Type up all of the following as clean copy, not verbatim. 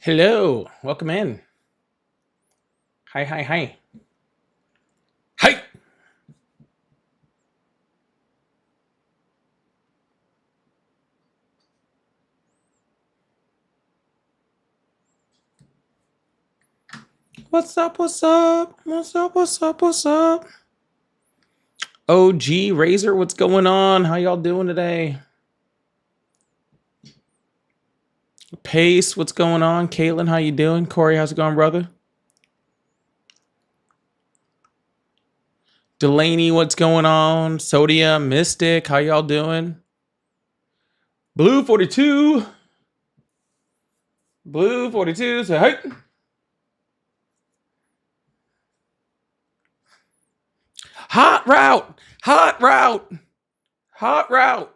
Hello, welcome in. Hi, hi, hi. Hi! What's up, what's up? What's up, what's up, what's up? OG Razor, what's going on? How y'all doing today? Pace, what's going on? Caitlin, how you doing? Corey, how's it going, brother? Delaney, what's going on? Sodium, Mystic, how y'all doing? Blue 42. Blue 42, say hi. Hot route. Hot route. Hot route.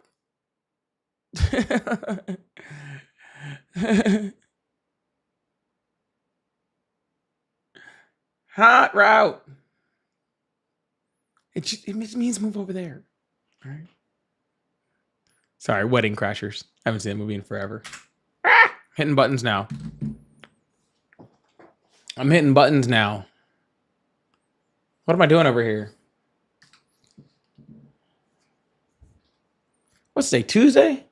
Hot route. It means move over there. All right. Sorry, Wedding Crashers. I haven't seen that movie in forever. Hitting buttons now. I'm hitting buttons now. What am I doing over here? What's today? Tuesday?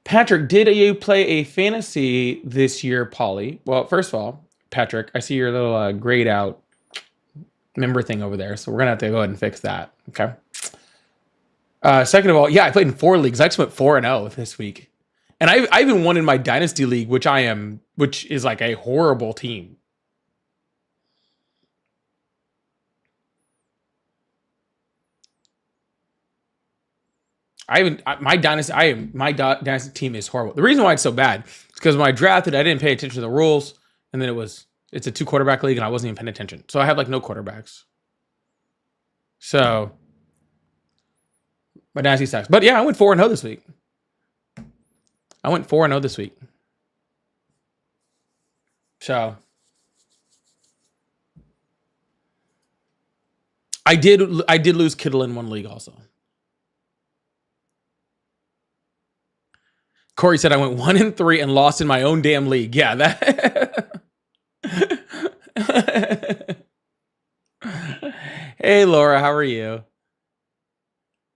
Patrick, did you play a fantasy this year, Polly? Well, first of all, Patrick, I see your little grayed out member thing over there, so we're gonna have to go ahead and fix that. Okay. Second of all, yeah, I played in 4 leagues. I just went 4-0 this week, and I even won in my dynasty league, which is like a horrible team. My dynasty team is horrible. The reason why it's so bad is because when I drafted, I didn't pay attention to the rules, and then it's a 2 quarterback league, and I wasn't even paying attention. So I have like no quarterbacks. So my dynasty sucks. But yeah, I went 4-0 this week. So I did lose Kittle in 1 league also. Corey said I went 1-3 and lost in my own damn league. Yeah, that. Hey Laura, how are you?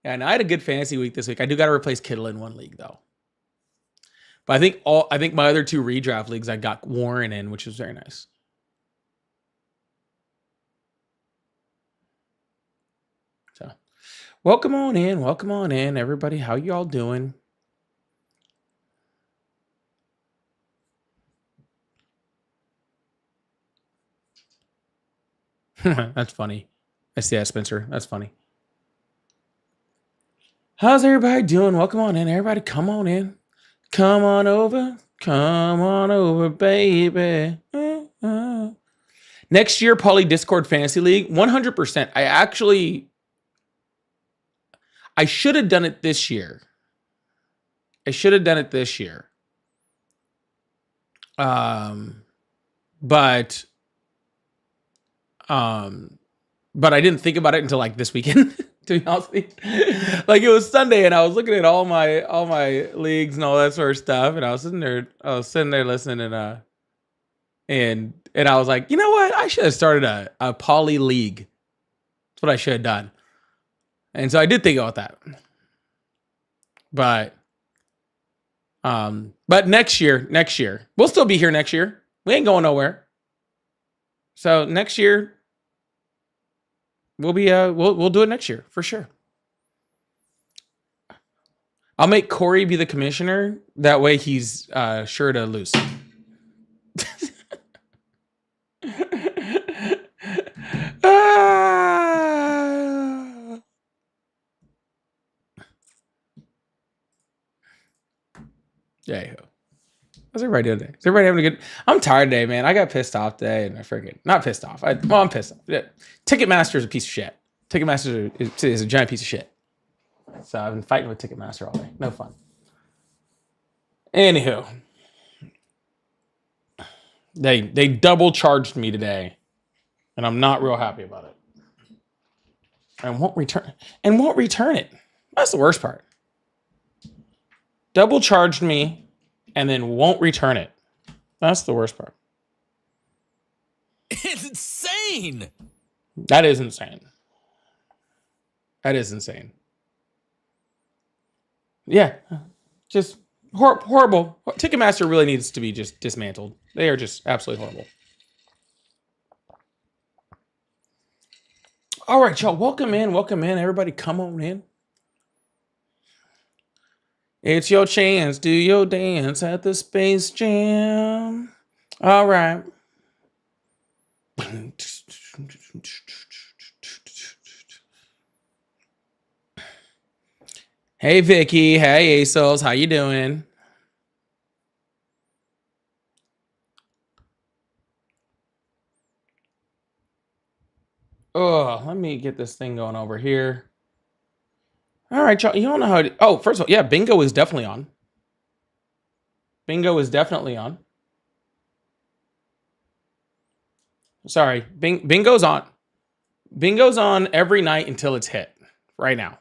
Yeah, and I had a good fantasy week this week. I do got to replace Kittle in 1 league though. But I think my other 2 redraft leagues I got Warren in, which was very nice. So, welcome on in, everybody. How y'all doing? That's funny. I see that, Spencer. That's funny. How's everybody doing? Welcome on in, everybody. Come on in. Come on over. Come on over, baby. Next year, Poly Discord Fantasy League, 100%. I should have done it this year. But I didn't think about it until like this weekend. To be honest with you. Like it was Sunday, and I was looking at all my leagues and all that sort of stuff, and I was sitting there listening, and I was like, you know what? I should have started a poly league. That's what I should have done. And so I did think about that. But next year, we'll still be here next year. We ain't going nowhere. So next year, we'll do it next year for sure. I'll make Corey be the commissioner. That way he's sure to lose. Yeah. How's everybody doing today? Is everybody having a good? I'm tired today, man. I got pissed off today, and I freaking not pissed off. I'm pissed off. Yeah. Ticketmaster is a piece of shit. Ticketmaster is a giant piece of shit. So I've been fighting with Ticketmaster all day. No fun. Anywho, they double charged me today, and I'm not real happy about it. And won't return it. That's the worst part. Double charged me, and then won't return it. That's the worst part. It's insane. That is insane. That is insane. Yeah, just horrible. Ticketmaster really needs to be just dismantled. They are just absolutely horrible. All right, y'all. Welcome in. Welcome in. Everybody come on in. It's your chance. Do your dance at the Space Jam. All right. Hey, Vicky. Hey, ASOS. How you doing? Oh, let me get this thing going over here. All right, y'all. You don't know how to... Oh, first of all, yeah, bingo is definitely on. Bingo is definitely on. Sorry, bingo's on. Bingo's on every night until it's hit. Right now.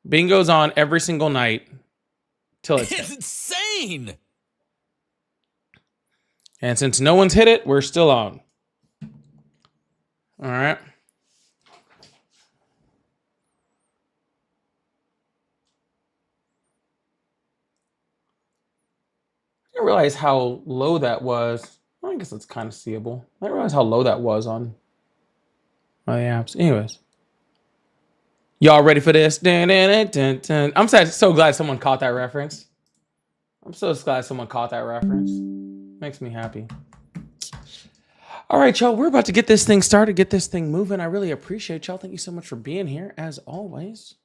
Bingo's on every single night till it's hit. Insane. And since no one's hit it, we're still on. All right. I didn't realize how low that was. I guess it's kind of seeable. I didn't realize how low that was on my apps. Anyways. Y'all ready for this? Dun, dun, dun, dun. I'm so glad someone caught that reference. I'm so glad someone caught that reference. Makes me happy. All right, y'all. We're about to get this thing started, get this thing moving. I really appreciate y'all. Thank you so much for being here, as always.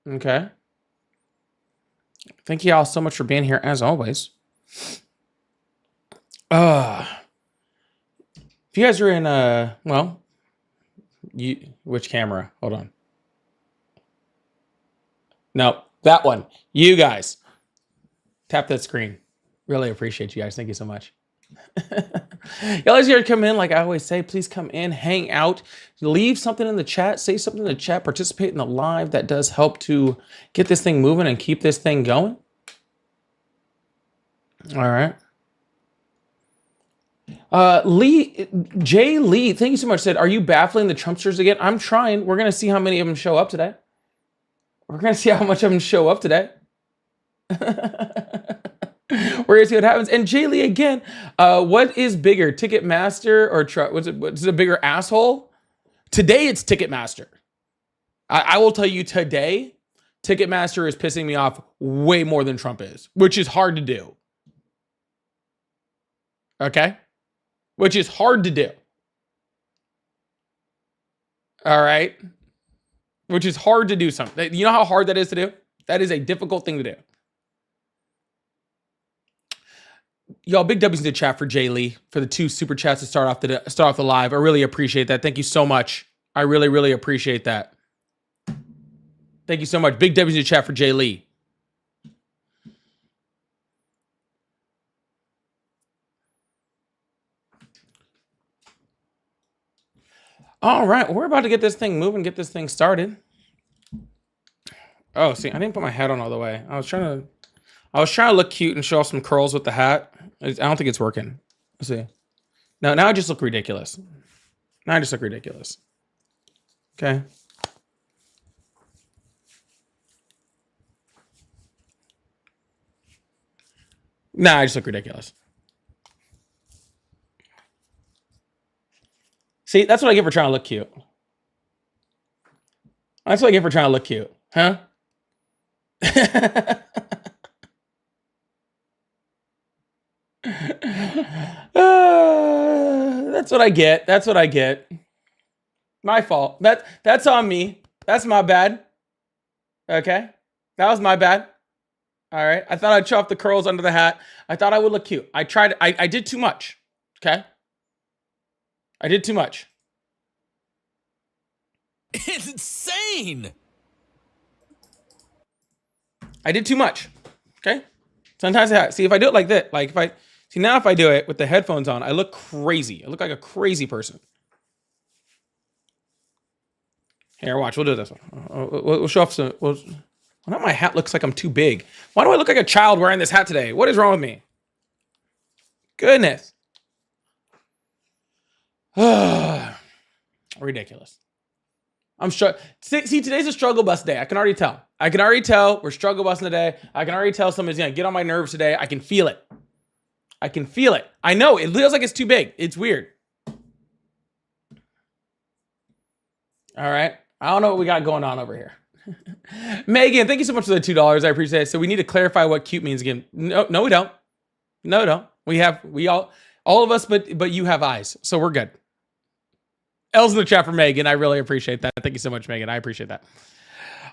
Okay. Thank you all so much for being here, as always. If you guys are in, well, which camera? Hold on. No, that one. You guys. Tap that screen. Really appreciate you guys. Thank you so much. Y'all as you come in, like I always say, please come in, hang out, leave something in the chat, say something in the chat, participate in the live. That does help to get this thing moving and keep this thing going. All right. Jay Lee, thank you so much, said, are you baffling the Trumpsters again? I'm trying. We're going to see how many of them show up today. We're going to see how much of them show up today. We're gonna see what happens. And Jay Lee again, what is bigger, Ticketmaster or Trump? What's it a bigger asshole? Today it's Ticketmaster. I will tell you today, Ticketmaster is pissing me off way more than Trump is, which is hard to do. Okay? Which is hard to do. All right? Which is hard to do something. You know how hard that is to do? That is a difficult thing to do. Y'all, big W's in the chat for Jay Lee for the 2 super chats to start off the live. I really appreciate that. Thank you so much. I really, really appreciate that. Thank you so much. Big W's in the chat for Jay Lee. All right, we're about to get this thing moving, get this thing started. Oh, see, I didn't put my hat on all the way. I was trying to look cute and show off some curls with the hat. I don't think it's working. Let's see. No, now I just look ridiculous. Now I just look ridiculous. Okay. Nah, I just look ridiculous. See, that's what I get for trying to look cute. That's what I get for trying to look cute. Huh? That's what I get. That's what I get. My fault. That's on me. That's my bad. Okay? That was my bad. All right? I thought I'd show off the curls under the hat. I thought I would look cute. I tried. I did too much. Okay? I did too much. It's insane. I did too much. Okay? Sometimes see if I do it like that. Like if I do it with the headphones on, I look crazy. I look like a crazy person. Here, watch. We'll do this one. We'll show off some. Now my hat looks like I'm too big. Why do I look like a child wearing this hat today? What is wrong with me? Goodness. Ridiculous. I'm sure. See, today's a struggle bus day. I can already tell. We're struggle busing today. I can already tell somebody's gonna get on my nerves today. I can feel it. I know it feels like it's too big. It's weird. All right. I don't know what we got going on over here. Megan, thank you so much for the $2. I appreciate it. So we need to clarify what cute means again. No, we don't. No, we don't. We all of us, but you have eyes, so we're good. L's in the chat for Megan. I really appreciate that. Thank you so much, Megan. I appreciate that.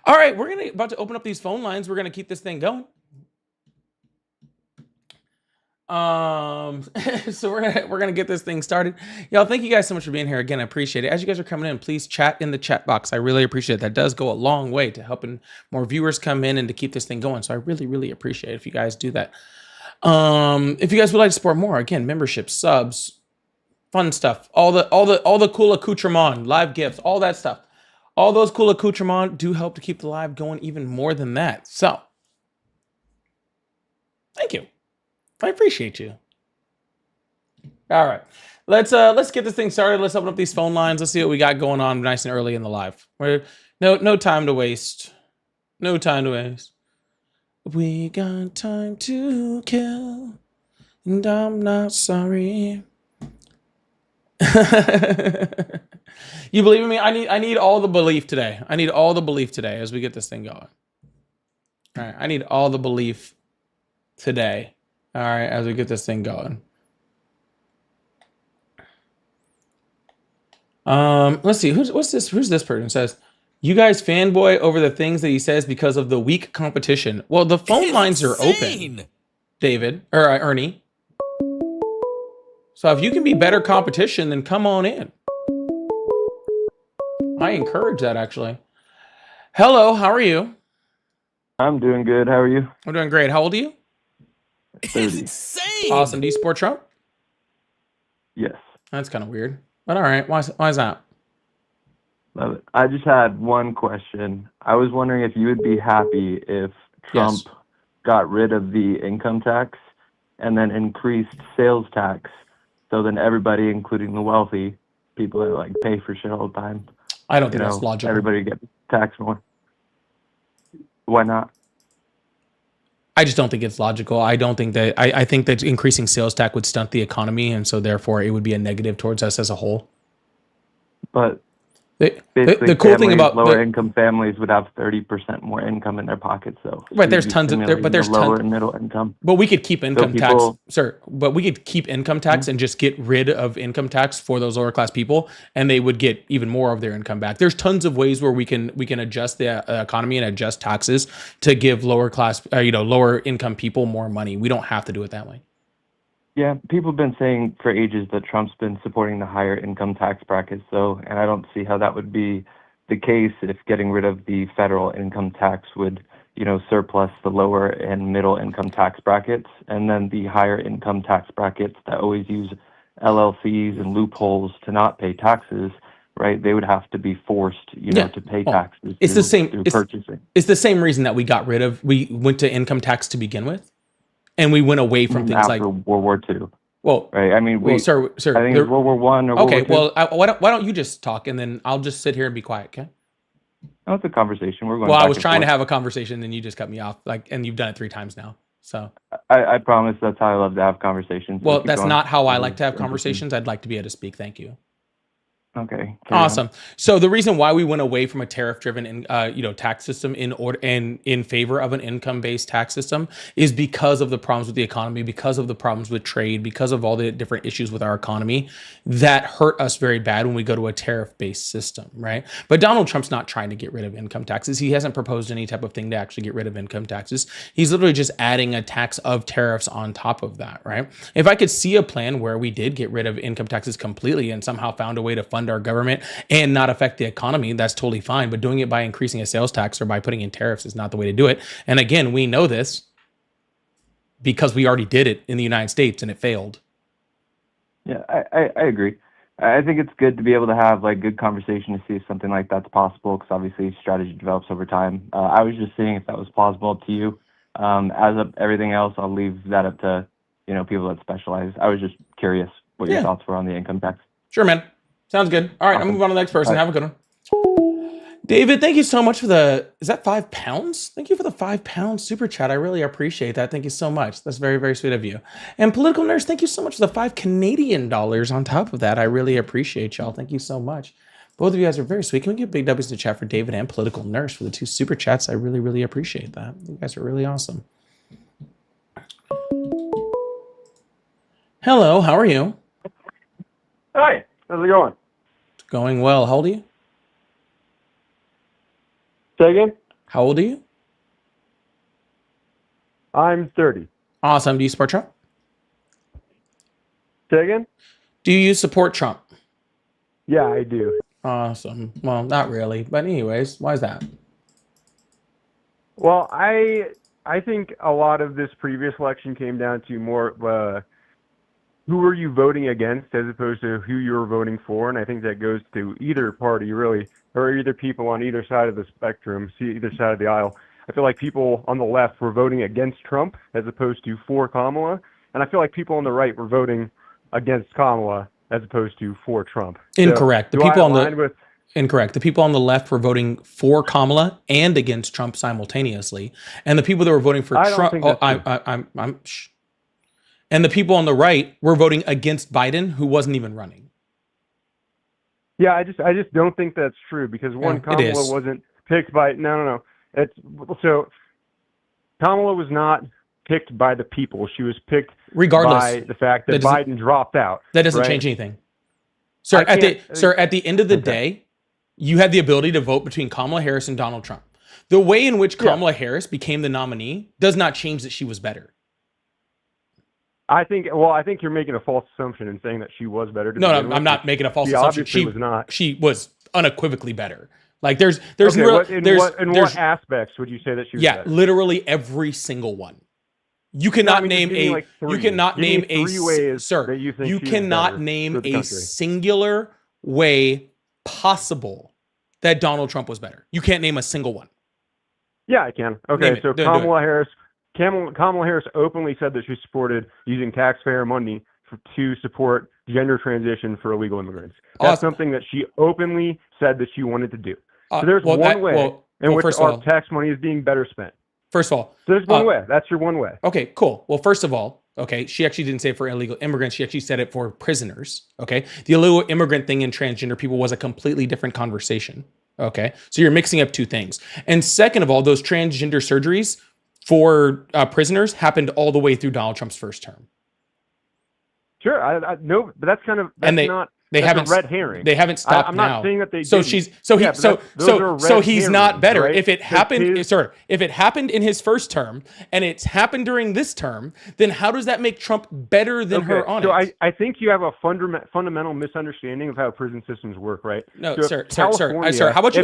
All right, we're about to open up these phone lines. We're gonna keep this thing going. So we're gonna get this thing started. Y'all, thank you guys so much for being here again. I appreciate it. As you guys are coming in, please chat in the chat box. I really appreciate it. That does go a long way to helping more viewers come in and to keep this thing going. So I really, really appreciate it if you guys do that. If you guys would like to support more, again, membership, subs, fun stuff, all the cool accoutrement, live gifts, all that stuff. All those cool accoutrement do help to keep the live going even more than that. So, thank you. I appreciate you. All right, let's get this thing started. Let's open up these phone lines. Let's see what we got going on nice and early in the live. No time to waste. No time to waste. We got time to kill, and I'm not sorry. You believe in me? I need all the belief today. I need all the belief today as we get this thing going. All right, I need all the belief today. All right, as we get this thing going. Let's see. Who's this? Who's this person? It says, you guys fanboy over the things that he says because of the weak competition. Well, the phone lines are open, David or Ernie. So if you can be better competition, then come on in. I encourage that, actually. Hello, how are you? I'm doing good. How are you? I'm doing great. How old are you? 30. Insane. Awesome. Do you support Trump? Yes. That's kind of weird. But all right. Why is that? Love it. I just had one question. I was wondering if you would be happy if Trump got rid of the income tax and then increased sales tax, so then everybody, including the wealthy people that like pay for shit all the time, I don't think that's logical. everybody gets taxed more. Why not? I just don't think it's logical. I don't think that. I think that increasing sales tax would stunt the economy, and so therefore it would be a negative towards us as a whole. But basically, the cool thing about lower income families would have 30% more income in their pockets, though. Right, there's tons of there's lower and middle income. But we could keep income tax, sir. But we could keep income tax and just get rid of income tax for those lower class people, and they would get even more of their income back. There's tons of ways where we can adjust the economy and adjust taxes to give lower class, lower income people more money. We don't have to do it that way. Yeah, people have been saying for ages that Trump's been supporting the higher income tax brackets, though, and I don't see how that would be the case if getting rid of the federal income tax would, surplus the lower and middle income tax brackets, and then the higher income tax brackets that always use LLCs and loopholes to not pay taxes, right? They would have to be forced, to pay taxes. It's the same through purchasing. It's the same reason that we went to income tax to begin with. And we went away from things after like World War II. Well, right. I mean, sir, I think it's World War One or World War II. Well, why don't you just talk and then I'll just sit here and be quiet, okay? Oh, it's a conversation. We're going. Well, I was trying to have a conversation and you just cut me off, and you've done it 3 times now. So I promise that's how I love to have conversations. Well, that's not how I like to have conversations. I'd like to be able to speak. Thank you. Okay. Awesome. So the reason why we went away from a tariff-driven, tax system in favor of an income-based tax system is because of the problems with the economy, because of the problems with trade, because of all the different issues with our economy that hurt us very bad when we go to a tariff-based system, right? But Donald Trump's not trying to get rid of income taxes. He hasn't proposed any type of thing to actually get rid of income taxes. He's literally just adding a tax of tariffs on top of that, right? If I could see a plan where we did get rid of income taxes completely and somehow found a way to fund our government and not affect the economy, that's totally fine. But doing it by increasing a sales tax or by putting in tariffs is not the way to do it. And again, we know this because we already did it in the United States and it failed. Yeah, I agree. I think it's good to be able to have like good conversation to see if something like that's possible, because obviously strategy develops over time. I was just seeing if that was plausible to you. As of everything else, I'll leave that up to people that specialize. I was just curious what your thoughts were on the income tax. Sure, man. Sounds good. All right, I'm Awesome. moving on to the next person. All right. Have a good one. David, thank you so much for is that £5? Thank you for the £5 super chat. I really appreciate that. Thank you so much. That's very, very sweet of you. And Political Nurse, thank you so much for the $5 on top of that. I really appreciate y'all. Thank you so much. Both of you guys are very sweet. Can we give big W's to chat for David and Political Nurse for the 2 super chats? I really, really appreciate that. You guys are really awesome. Hello, how are you? Hi, how's it going? It's going well. How old are you? Say again? How old are you? I'm 30. Awesome. Do you support Trump? Say again? Do you support Trump? Yeah, I do. Awesome. Well, not really. But anyways, why is that? Well, I think a lot of this previous election came down to more who were you voting against as opposed to who you were voting for, and I think that goes to either party, really, or either people on either side of the spectrum, either side of the aisle. I feel like people on the left were voting against Trump as opposed to for Kamala, and I feel like people on the right were voting against Kamala as opposed to for Trump. Incorrect. So, The people on with Incorrect. The people on the left were voting for Kamala and against Trump simultaneously, and the people that were voting for Trump. And the people on the right were voting against Biden, who wasn't even running. Yeah, I just don't think that's true because Kamala wasn't picked by no. So Kamala was not picked by the people. She was picked regardless by the fact that Biden dropped out. That doesn't change anything. Sir, at the end of the day, you had the ability to vote between Kamala Harris and Donald Trump. The way in which Kamala Harris became the nominee does not change that she was better. I think you're making a false assumption in saying that she was better. No, I'm not making a false assumption. She was not. She was unequivally better. Like in what aspects would you say that she was better? Literally every single one. You cannot name a singular way possible that Donald Trump was better. You can't name a single one. Yeah, I can. Okay, so Kamala Harris openly said that she supported using taxpayer money to support gender transition for illegal immigrants. That's something that she openly said that she wanted to do. So there's one way in which our tax money is being better spent. First of all, so there's one way. That's your one way. Okay, cool. Well, first of all, she actually didn't say it for illegal immigrants. She actually said it for prisoners. Okay, the illegal immigrant thing and transgender people was a completely different conversation. Okay, so you're mixing up two things. And second of all, those transgender surgeries for prisoners happened all the way through Donald Trump's first term. Sure, I know, but that's kind of they haven't a red herring. They haven't stopped. I'm not saying that they. So didn't. He's not better. Right? If it happened, if it happened in his first term and it's happened during this term, then how does that make Trump better than her on it? So I think you have a fundamental misunderstanding of how prison systems work, right? No, sir. How about you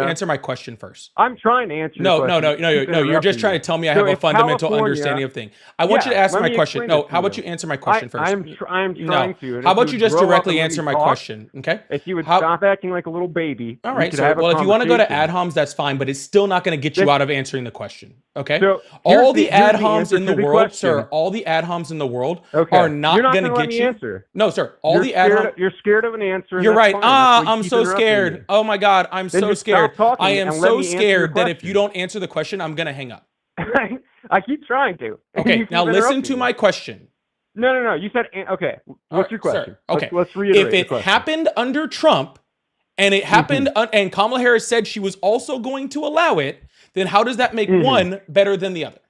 answer my question first? I'm trying to answer. No. You're just trying to tell me I have a fundamental understanding of things. I want you to ask my question. No, how about you answer my question first? I'm trying to. How about you just directly answer my question, okay? If you would stop acting like a little baby. All right, so if you want to go to ad homs, that's fine, but it's still not going to get you out of answering the question, okay? So all the ad homs in the world, sir, all the ad homs in the world are not going to get you. Answer. No, sir, all the ad homs. You're scared of an answer. You're right. I'm so scared. Oh my God, I'm so scared. I am so scared that if you don't answer the question, I'm going to hang up. I keep trying to. Okay, now listen to my question. No. You said, okay. What's your question? Sir, okay. Let's reiterate. If it happened under Trump and it happened and Kamala Harris said she was also going to allow it, then how does that make one better than the other?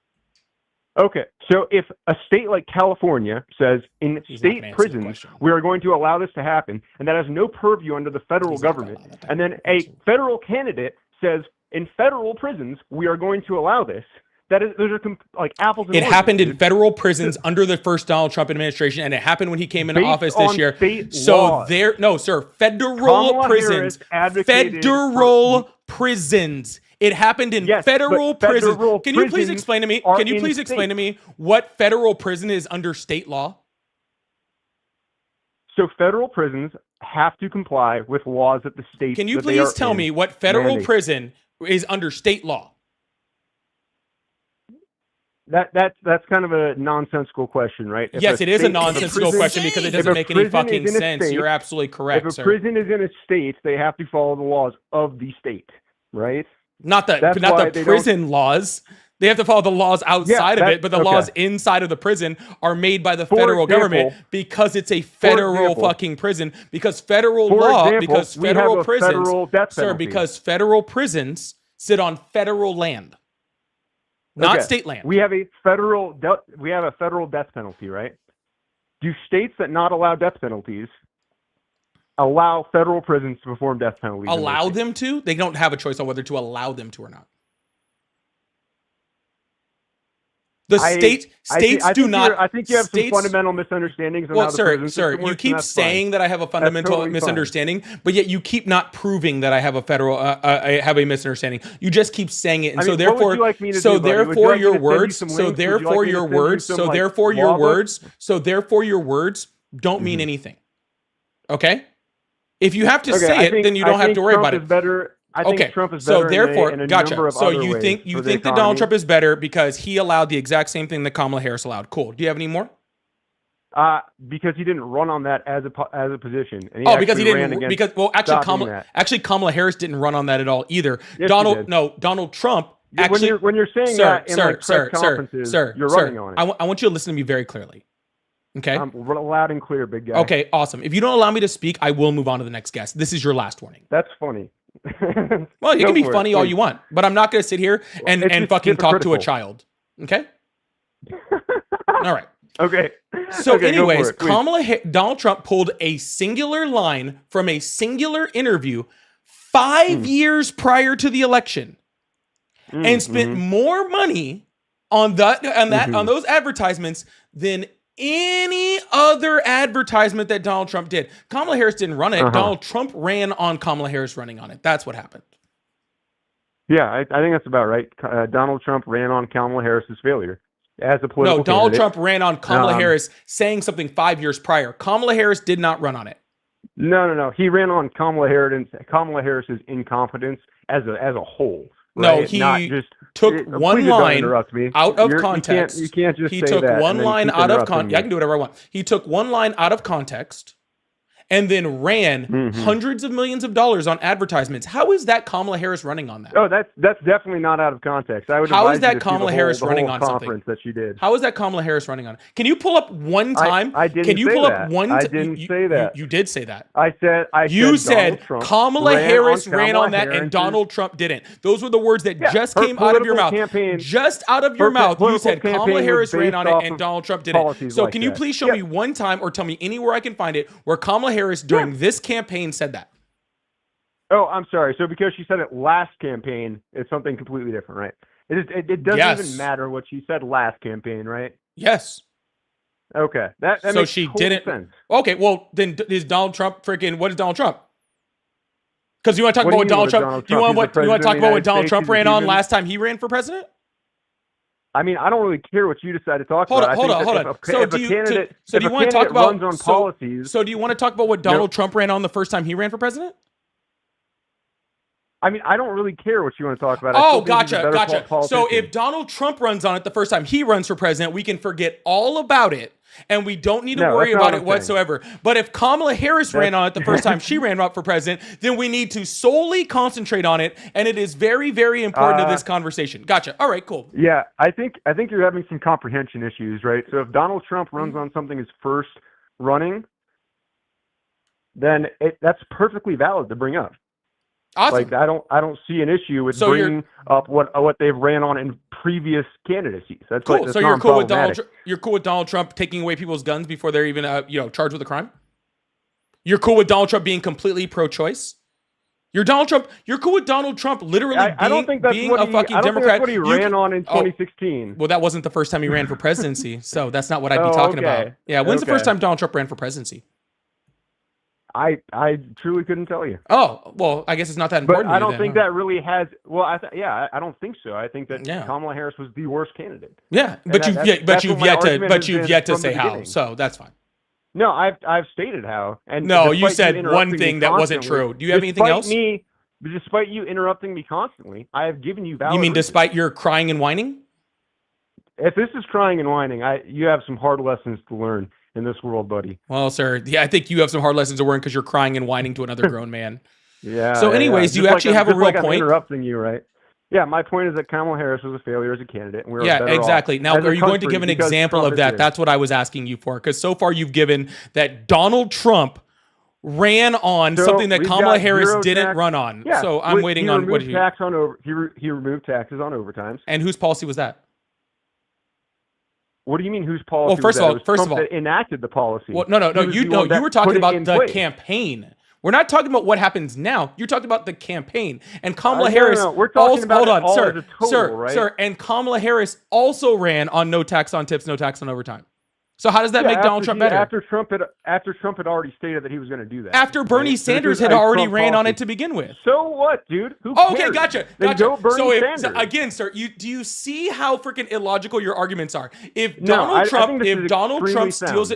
Okay. So if a state like California says in state prisons, we are going to allow this to happen, and that has no purview under the federal government, and then a federal candidate says in federal prisons, we are going to allow this, those are like apples and oranges. It happened in federal prisons under the first Donald Trump administration, and it happened when he came into office this year. Federal prisons. Federal prisons. It happened in federal prisons. Can you please explain to me? Can you please explain to me what federal prison is under state law? So federal prisons have to comply with laws that the state. Can you please tell me what federal prison is under state law? that's kind of a nonsensical question, right? Yes, it is a nonsensical question because it doesn't make any fucking sense. You're absolutely correct, If a sir. prison is in a state, they have to follow the laws of the state, right? Not the prison laws. They have to follow the laws outside of it, but the laws inside of the prison are made by the federal government because it's a federal fucking prison. Because federal law, because federal prisons, sir, because federal prisons sit on federal land, not state land. We have a federal death penalty, right? Do states that not allow death penalties allow federal prisons to perform death penalties? Allow them to? They don't have a choice on whether to allow them to or not. The states do not. I think you have some fundamental misunderstandings. On how the prison sir, you keep saying that I have a fundamental misunderstanding, but yet you keep not proving that I have a federal. I have a misunderstanding. You just keep saying it, and so therefore, your words don't mean anything. Okay, if you have to say it, then you don't have to worry about it. I think Trump is better in a number of other ways. So you think that Donald Trump is better because he allowed the exact same thing that Kamala Harris allowed. Cool. Do you have any more? Because he didn't run on that as a position. And because he didn't. Actually, Kamala Harris didn't run on that at all either. Yes, Donald Trump. Actually, when you're saying that in press conferences, you're running on it. I want you to listen to me very clearly. Okay. Loud and clear, big guy. Okay, awesome. If you don't allow me to speak, I will move on to the next guest. This is your last warning. That's funny. Well, you can be funny all you want, but I'm not going to sit here and fucking talk to a child. Okay. All right. Okay. So, anyways, Donald Trump pulled a singular line from a singular interview 5 years prior to the election, and spent more money on those advertisements than any other advertisement that Donald Trump did. Kamala Harris didn't run it. Donald Trump ran on Kamala Harris running on it. That's what happened. Yeah, I think that's about right. Donald Trump ran on Kamala Harris's failure as a political Donald Trump ran on Kamala Harris saying something 5 years prior. Kamala Harris did not run on it. No. He ran on Kamala Harris's incompetence as a whole. Right? No, he took one line out of context. You can't just he say took that. One line out of context. Yeah, I can do whatever I want. He took one line out of context and then ran hundreds of millions of dollars on advertisements. How is that Kamala Harris running on that? Oh, that's definitely not out of context. How is that Kamala Harris running on something that she did? How is that Kamala Harris running on? Can you pull up one time? I didn't. Can you say pull that. up one? I didn't say that. You did say that. You said Kamala Harris ran on that and Donald Trump didn't. Those were the words that just came out of your mouth. Just out of your mouth, you said Kamala Harris ran on it and Donald Trump didn't. So can you please show me one time or tell me anywhere I can find it where Kamala Harris during this campaign said that? Oh, I'm sorry. So because she said it last campaign, it's something completely different, right? It doesn't even matter what she said last campaign, right? Yes. Okay. That so makes she total didn't. Sense. Okay. Well, then is Donald Trump freaking? What is Donald Trump? Because you want to talk about what Donald Trump? You want to talk about what Donald Trump ran on last time he ran for president? I mean, I don't really care what you decide to talk about. Hold on. So do you want to talk about policies? So do you want to talk about what Donald Trump ran on the first time he ran for president? I mean, I don't really care what you want to talk about. Oh, gotcha. So if Donald Trump runs on it the first time he runs for president, we can forget all about it, and we don't need to worry about it whatsoever. But if Kamala Harris ran on it the first time she ran up for president, then we need to solely concentrate on it, and it is very, very important to this conversation. Gotcha. All right, cool. Yeah, I think you're having some comprehension issues, right? So if Donald Trump runs on something as first running, then that's perfectly valid to bring up. Awesome. Like I don't see an issue with bringing up what they've ran on in previous candidacies. That's cool. That's so you're cool with you're cool with Donald Trump taking away people's guns before they're even charged with a crime. You're cool with Donald Trump being completely pro-choice. You're cool with Donald Trump literally being a fucking Democrat. That's what he ran on in 2016. Well, that wasn't the first time he ran for presidency, so that's not what I'd be talking about. Yeah, when's the first time Donald Trump ran for presidency? I truly couldn't tell you. Oh, well, I guess it's not that important. But I don't think that really has. Well, I don't think so. I think that Kamala Harris was the worst candidate. Yeah, but you've yet to say how. So that's fine. No, I've stated how. And no, you said one thing that wasn't true. Do you have anything else? Despite you interrupting me constantly, I have given you valid. You mean despite your crying and whining? if this is crying and whining, you have some hard lessons to learn in this world, buddy. Well, sir, yeah, I think you have some hard lessons to learn because you're crying and whining to another grown man. Yeah. So anyways, do you actually have a real I'm point? interrupting you, right? Yeah, my point is that Kamala Harris was a failure as a candidate. And Yeah, exactly. Now, are you going to give an example of that? That's what I was asking you for. Because so far you've given that Donald Trump ran on something that Kamala Harris didn't run on. Yeah, so I'm waiting on what he removed taxes on overtimes. And whose policy was that? What do you mean whose policy? Well, first of all, that enacted the policy. Well, no. You were talking about the campaign. We're not talking about what happens now. You're talking about the campaign. And Kamala Harris. No. We're talking about sir. And Kamala Harris also ran on no tax on tips, no tax on overtime. So how does that make Donald Trump better? After Trump had already stated that he was going to do that. After Bernie Sanders had already ran on it to begin with. So what, dude? Who cares? Okay, gotcha. Then go Bernie Sanders. So again, sir, do you see how freaking illogical your arguments are? If Donald Trump steals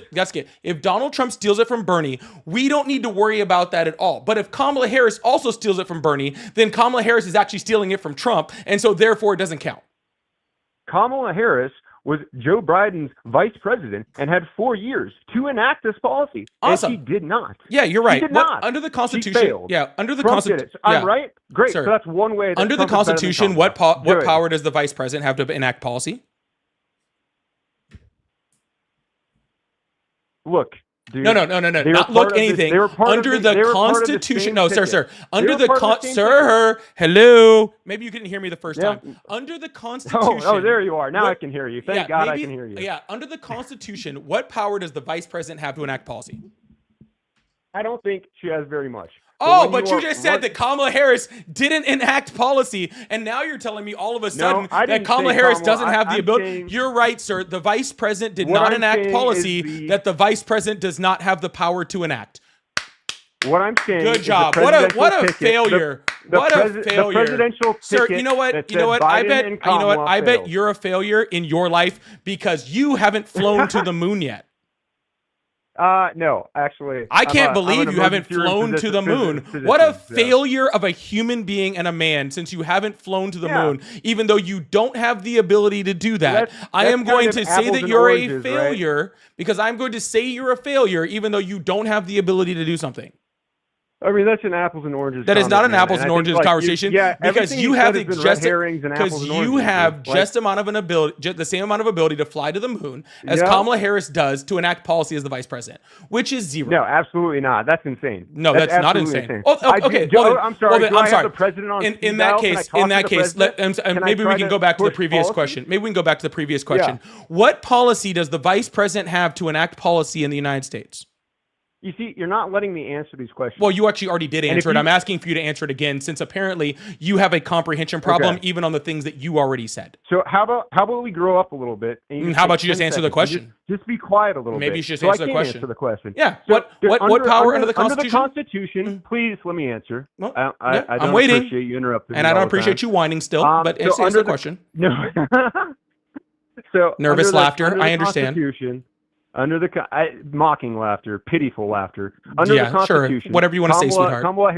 it from Bernie, we don't need to worry about that at all. But if Kamala Harris also steals it from Bernie, then Kamala Harris is actually stealing it from Trump, and so therefore it doesn't count. Kamala Harris was Joe Biden's vice president and had 4 years to enact this policy. Awesome. And she did not. Yeah, you're right. She did not. Under the Constitution. She failed. Yeah, under the Constitution. I'm right? Great. Sir, so that's one way. Under the Constitution, what power does the vice president have to enact policy? Look. Dude, no. Not look anything. Under the Constitution. No, sir. Under the sir. Hello. Maybe you couldn't hear me the first time. Under the Constitution. Oh, there you are. Now I can hear you. Thank God I can hear you. Yeah. Under the Constitution, what power does the vice president have to enact policy? I don't think she has very much. But you just said that Kamala Harris didn't enact policy, and now you're telling me all of a sudden that Kamala Harris doesn't have the ability. You're right, sir. The vice president did not enact policy that the vice president does not have the power to enact. What I'm saying. Good job. What a failure. What a failure. The presidential ticket. Sir, you know what? I bet you're a failure in your life because you haven't flown to the moon yet. No, actually. I can't believe you haven't flown to the moon. What a failure of a human being and a man since you haven't flown to the moon, even though you don't have the ability to do that. I am going to say that you're a failure because I'm going to say you're a failure even though you don't have the ability to do something. I mean, that's an apples and oranges. That is not an apples and oranges conversation because you have just the same amount of ability to fly to the moon as Kamala Harris does to enact policy as the vice president, which is zero. No, absolutely not. That's insane. No, that's not insane. Oh, okay. I'm sorry. I'm sorry. The president on in that case, maybe we can go back to the previous question. What policy does the vice president have to enact policy in the United States? You see, you're not letting me answer these questions. Well, you actually already did answer it. I'm asking for you to answer it again, since apparently you have a comprehension problem, even on the things that you already said. So how about we grow up a little bit? And how about you just answer the question? Just be quiet a little bit. Maybe you should just answer the question. Answer the question. Yeah. So what power under the Constitution? Under the Constitution, please let me answer. Well, I don't waiting. appreciate you interrupting. And I don't appreciate you whining still, but answer the question. No. So nervous laughter. I understand. Under the mocking laughter, pitiful laughter. Under the Constitution, sure. Whatever you want to say, sweetheart. Kamala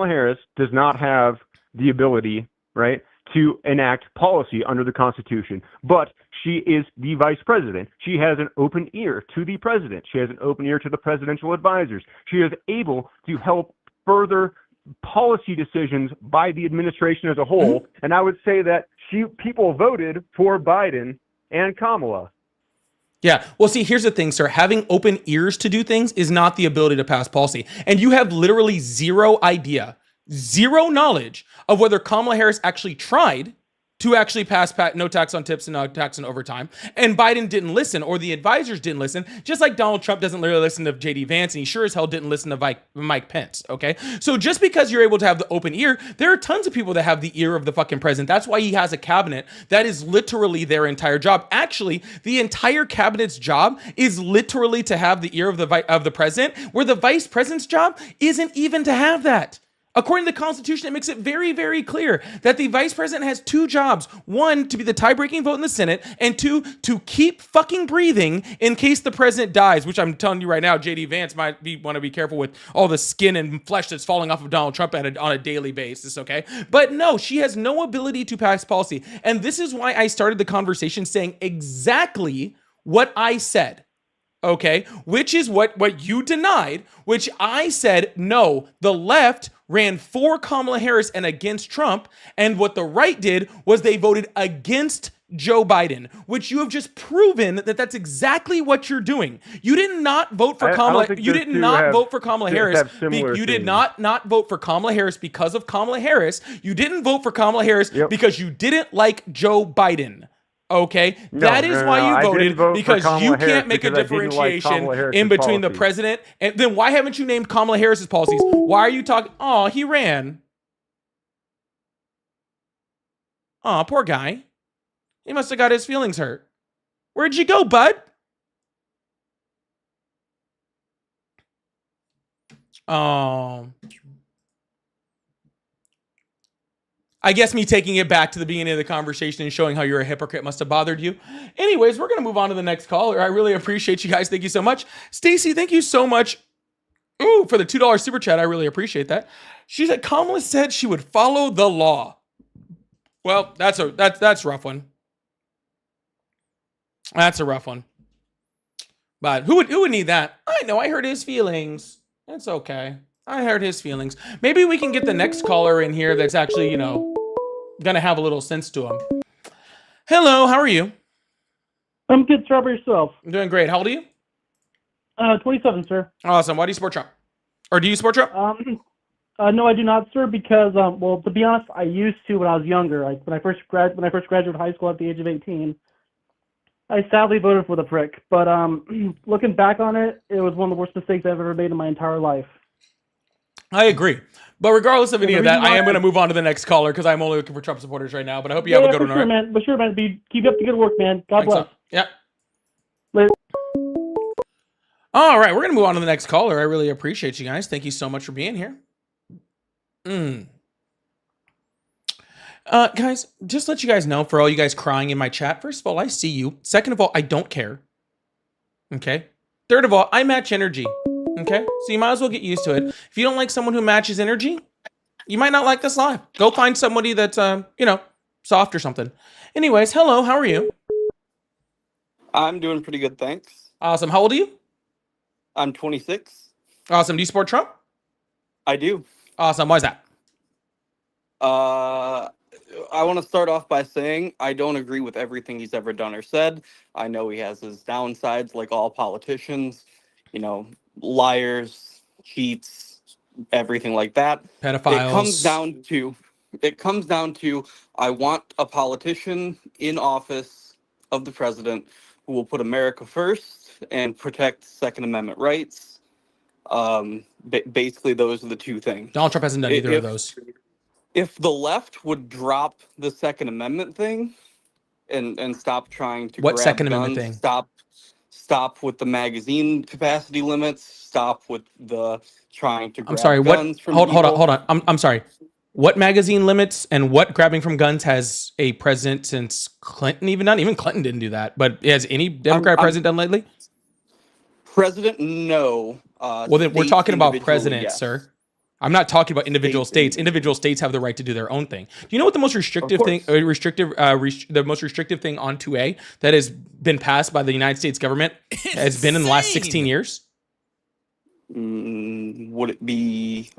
Harris does not have the ability, right, to enact policy under the Constitution. But she is the vice president. She has an open ear to the president. She has an open ear to the presidential advisors. She is able to help further policy decisions by the administration as a whole. Mm-hmm. And I would say that people voted for Biden and Kamala. Yeah. Well, see, here's the thing, sir. Having open ears to do things is not the ability to pass policy. And you have literally zero idea, zero knowledge of whether Kamala Harris actually tried to actually pass no tax on tips and no tax on overtime. And Biden didn't listen, or the advisors didn't listen, just like Donald Trump doesn't really listen to J.D. Vance, and he sure as hell didn't listen to Mike Pence, okay? So just because you're able to have the open ear, there are tons of people that have the ear of the fucking president. That's why he has a cabinet that is literally their entire job. Actually, the entire cabinet's job is literally to have the ear of the president, where the vice president's job isn't even to have that. According to the Constitution, it makes it very, very clear that the vice president has two jobs. One, to be the tie-breaking vote in the Senate, and two, to keep fucking breathing in case the president dies, which I'm telling you right now, J.D. Vance might want to be careful with all the skin and flesh that's falling off of Donald Trump on a daily basis, okay? But no, she has no ability to pass policy. And this is why I started the conversation saying exactly what I said. Okay, which is what you denied, which I said, no, the left ran for Kamala Harris and against Trump, and what the right did was they voted against Joe Biden, which you have just proven that that's exactly what you're doing. You did not vote for Kamala. You did not vote for Kamala Harris. You did not vote for Kamala Harris because of Kamala Harris. You didn't vote for Kamala Harris because you didn't like Joe Biden. Okay, that is why you voted, because you can't make a differentiation in between the president. And then why haven't you named Kamala Harris's policies? Why are you talking? Oh, he ran. Oh, poor guy. He must have got his feelings hurt. Where'd you go, bud? Oh. I guess me taking it back to the beginning of the conversation and showing how you're a hypocrite must have bothered you. Anyways, we're going to move on to the next caller. I really appreciate you guys. Thank you so much. Stacy, thank you so much. Ooh, for the $2 super chat. I really appreciate that. She said Kamala said she would follow the law. Well, that's a rough one. That's a rough one. But who would need that? I know, I hurt his feelings. It's okay. I hurt his feelings. Maybe we can get the next caller in here that's actually, gonna have a little sense to him. Hello, how are you? I'm good, sir. How about yourself? I'm doing great. How old are you? 27, sir. Awesome. Why do you support Trump? Or do you support Trump? No, I do not, sir, because, well, to be honest, I used to when I was younger. Like, when I first graduated high school at the age of 18, I sadly voted for the prick. But looking back on it, it was one of the worst mistakes I've ever made in my entire life. I agree. But regardless of any of that, I am going to move on to the next caller because I'm only looking for Trump supporters right now. But I hope you have a good one. Sure, man. But sure, man. Keep up the good work, man. God bless. Yep. Later. All right. We're going to move on to the next caller. I really appreciate you guys. Thank you so much for being here. Guys, just let you guys know, for all you guys crying in my chat, first of all, I see you. Second of all, I don't care. Okay. Third of all, I match energy. Okay, so you might as well get used to it. If you don't like someone who matches energy, you might not like this live. Go find somebody that's, soft or something. Anyways, hello, how are you? I'm doing pretty good, thanks. Awesome. How old are you? I'm 26. Awesome. Do you support Trump? I do. Awesome. Why is that? I want to start off by saying I don't agree with everything he's ever done or said. I know he has his downsides, like all politicians. Liars, cheats, everything like that. Pedophiles. It comes down to I want a politician in office of the president who will put America first and protect Second Amendment rights. Basically, those are the two things. Donald Trump hasn't done either of those. If the left would drop the Second Amendment thing and stop trying to what grab Second guns, Amendment thing? Stop with the magazine capacity limits. Stop with the trying to grab guns from hold people. on. I'm sorry. What magazine limits and what grabbing from guns has a president since Clinton even done? Even Clinton didn't do that. But has any Democrat president done lately? President, no. Well, then we're talking about president, yes. Sir. I'm not talking about individual states. Individual states have the right to do their own thing. Do you know what the most restrictive thing, the most restrictive thing on 2A that has been passed by the United States government has been in the last 16 years? Would it be?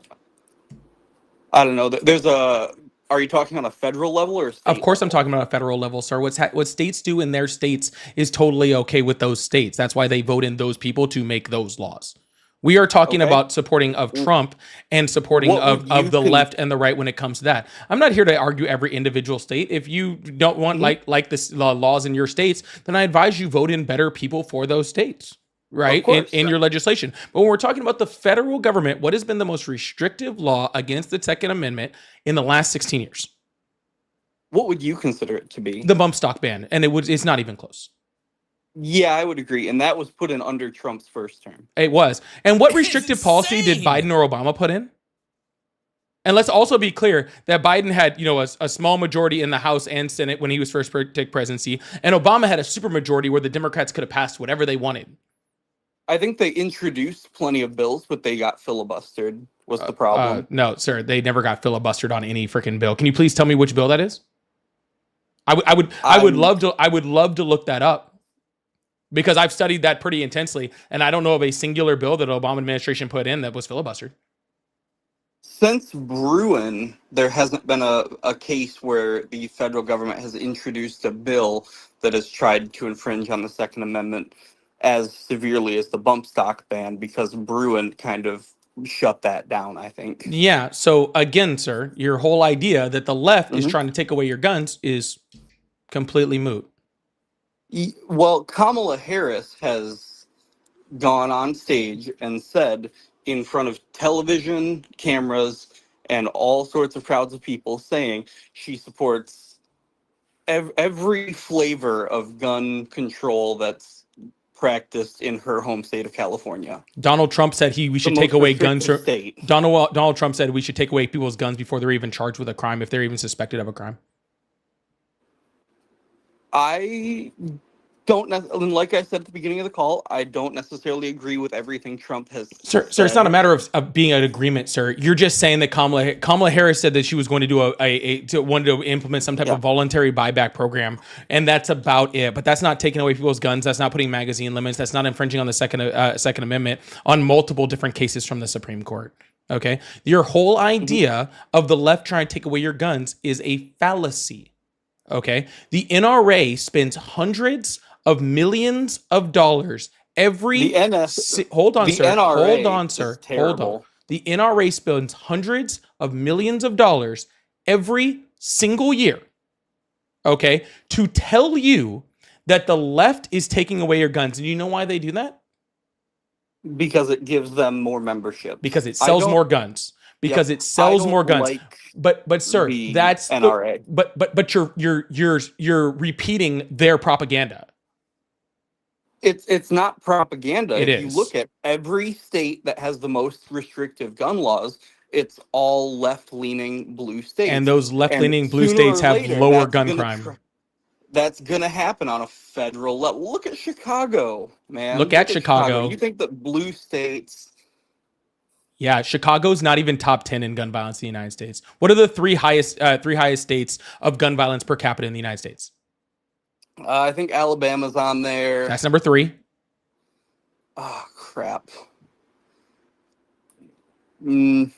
I don't know. Are you talking on a federal level or state Of course, level? I'm talking about a federal level, sir. What states do in their states is totally okay with those states. That's why they vote in those people to make those laws. We are talking about supporting of Trump and supporting of the left and the right when it comes to that. I'm not here to argue every individual state. If you don't want like this laws in your states, then I advise you vote in better people for those states, right? In your legislation. But when we're talking about the federal government, what has been the most restrictive law against the Second Amendment in the last 16 years? What would you consider it to be? The bump stock ban, and it's not even close. Yeah, I would agree. And that was put in under Trump's first term. It was. And what restrictive policy did Biden or Obama put in? And let's also be clear that Biden had, a small majority in the House and Senate when he was first take presidency, and Obama had a supermajority where the Democrats could have passed whatever they wanted. I think they introduced plenty of bills, but they got filibustered. Was the problem? No, sir, they never got filibustered on any freaking bill. Can you please tell me which bill that is? I would love to look that up because I've studied that pretty intensely, and I don't know of a singular bill that the Obama administration put in that was filibustered. Since Bruin, there hasn't been a case where the federal government has introduced a bill that has tried to infringe on the Second Amendment as severely as the bump stock ban, because Bruin kind of shut that down, I think. Yeah. So again, sir, your whole idea that the left is trying to take away your guns is completely moot. Well, Kamala Harris has gone on stage and said in front of television cameras and all sorts of crowds of people, saying she supports every flavor of gun control that's practiced in her home state of California. Donald Trump said we should take away guns. State. Donald Trump said we should take away people's guns before they're even charged with a crime, if they're even suspected of a crime. I don't, like I said at the beginning of the call, I don't necessarily agree with everything Trump has said. Sir, it's not a matter of being an agreement, sir. You're just saying that Kamala Harris said that she was going to do wanted to implement some type of voluntary buyback program, and that's about it. But that's not taking away people's guns. That's not putting magazine limits. That's not infringing on the Second Amendment on multiple different cases from the Supreme Court. Okay, your whole idea of the left trying to take away your guns is a fallacy. Okay, the NRA spends hundreds of millions of dollars every. Hold on, sir. Hold on, sir. Hold on. The NRA spends hundreds of millions of dollars every single year. Okay, to tell you that the left is taking away your guns, and you know why they do that? Because it gives them more membership. Because it sells more guns. Because it sells more guns. But sir, that's NRA. But you're repeating their propaganda. It's not propaganda. If you look at every state that has the most restrictive gun laws, it's all left-leaning blue states. And those left-leaning blue states have lower gun crime. That's going to happen on a federal level. Look at Chicago, man. Look at Chicago. You think that blue states... Yeah, Chicago's not even top 10 in gun violence in the United States. What are the three highest states of gun violence per capita in the United States? I think Alabama's on there. That's number 3. Oh, crap. Is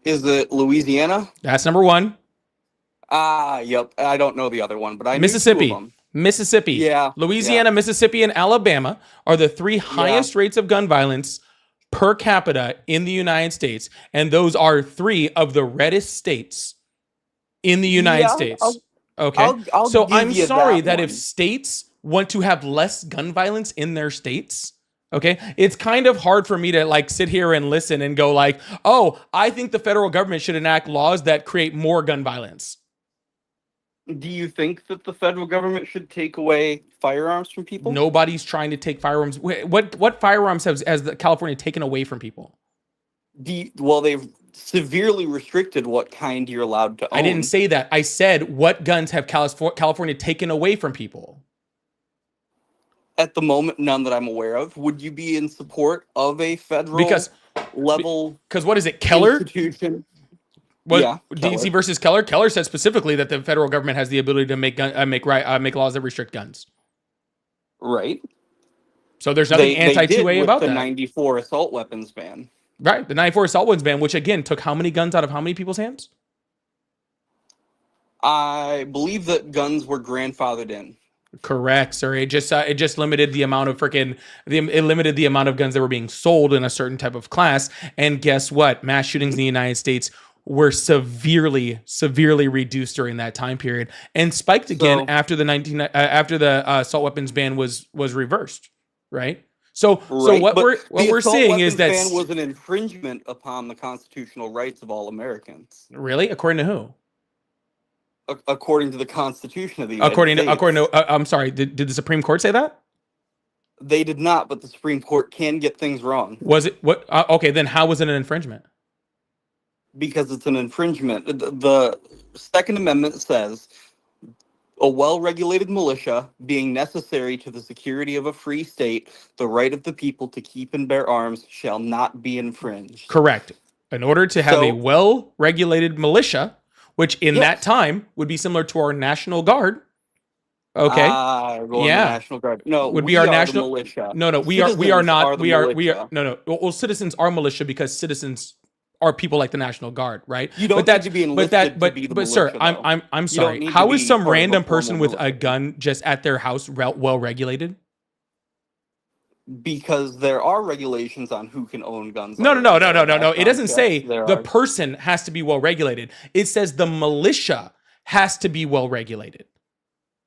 it Louisiana? That's number 1. Yep. I don't know the other one, but I Mississippi. knew 2 of them. Mississippi. Yeah. Louisiana, Mississippi, and Alabama are the 3 highest rates of gun violence per capita in the United States. And those are 3 of the reddest states in the United States. So I'm sorry that if states want to have less gun violence in their states, okay, it's kind of hard for me to sit here and listen and go oh, I think the federal government should enact laws that create more gun violence. Do you think that the federal government should take away firearms from people? Nobody's trying to take firearms. What firearms has California taken away from people? Well, they've severely restricted what kind you're allowed to own. I didn't say that. I said, what guns have California taken away from people? At the moment, none that I'm aware of. Would you be in support of a federal level? Because what is it, Keller? Institution? DC versus Keller. Keller said specifically that the federal government has the ability to make laws that restrict guns. Right. So there's nothing anti-2A about that. The 94 assault weapons ban. Right, the 94 assault weapons ban, which again took how many guns out of how many people's hands? I believe that guns were grandfathered in. Correct, sir. It just limited the amount of it limited the amount of guns that were being sold in a certain type of class. And guess what? Mass shootings in the United States were severely reduced during that time period, and spiked again after the assault weapons ban was reversed. Right. So what we're seeing is that ban was an infringement upon the constitutional rights of all Americans. Really, according to who? According to the Constitution of the United States. According to I'm sorry, did the Supreme Court say that? They did not, but the Supreme Court can get things wrong. Was it what? Okay, then how was it an infringement? because it's an infringement. The Second Amendment says a well-regulated militia being necessary to the security of a free state, the right of the people to keep and bear arms shall not be infringed. Correct. In order to have a So, well-regulated militia, which in that yes. time would be similar to our National Guard. Okay. We're going to Yeah. National Guard. No, Would we be our are national the militia. No, we are Citizens not. the We are militia. no. Well, citizens are militia because citizens are people like the National Guard, right? You don't need to be enlisted to be the but sir, militia, though. I'm You don't sorry. need to How is be some part of a random formal person with a militia. gun just at their house well regulated? Because there are regulations on who can own guns. No. already. It doesn't say There the are. person has to be well regulated. It says the militia has to be well regulated.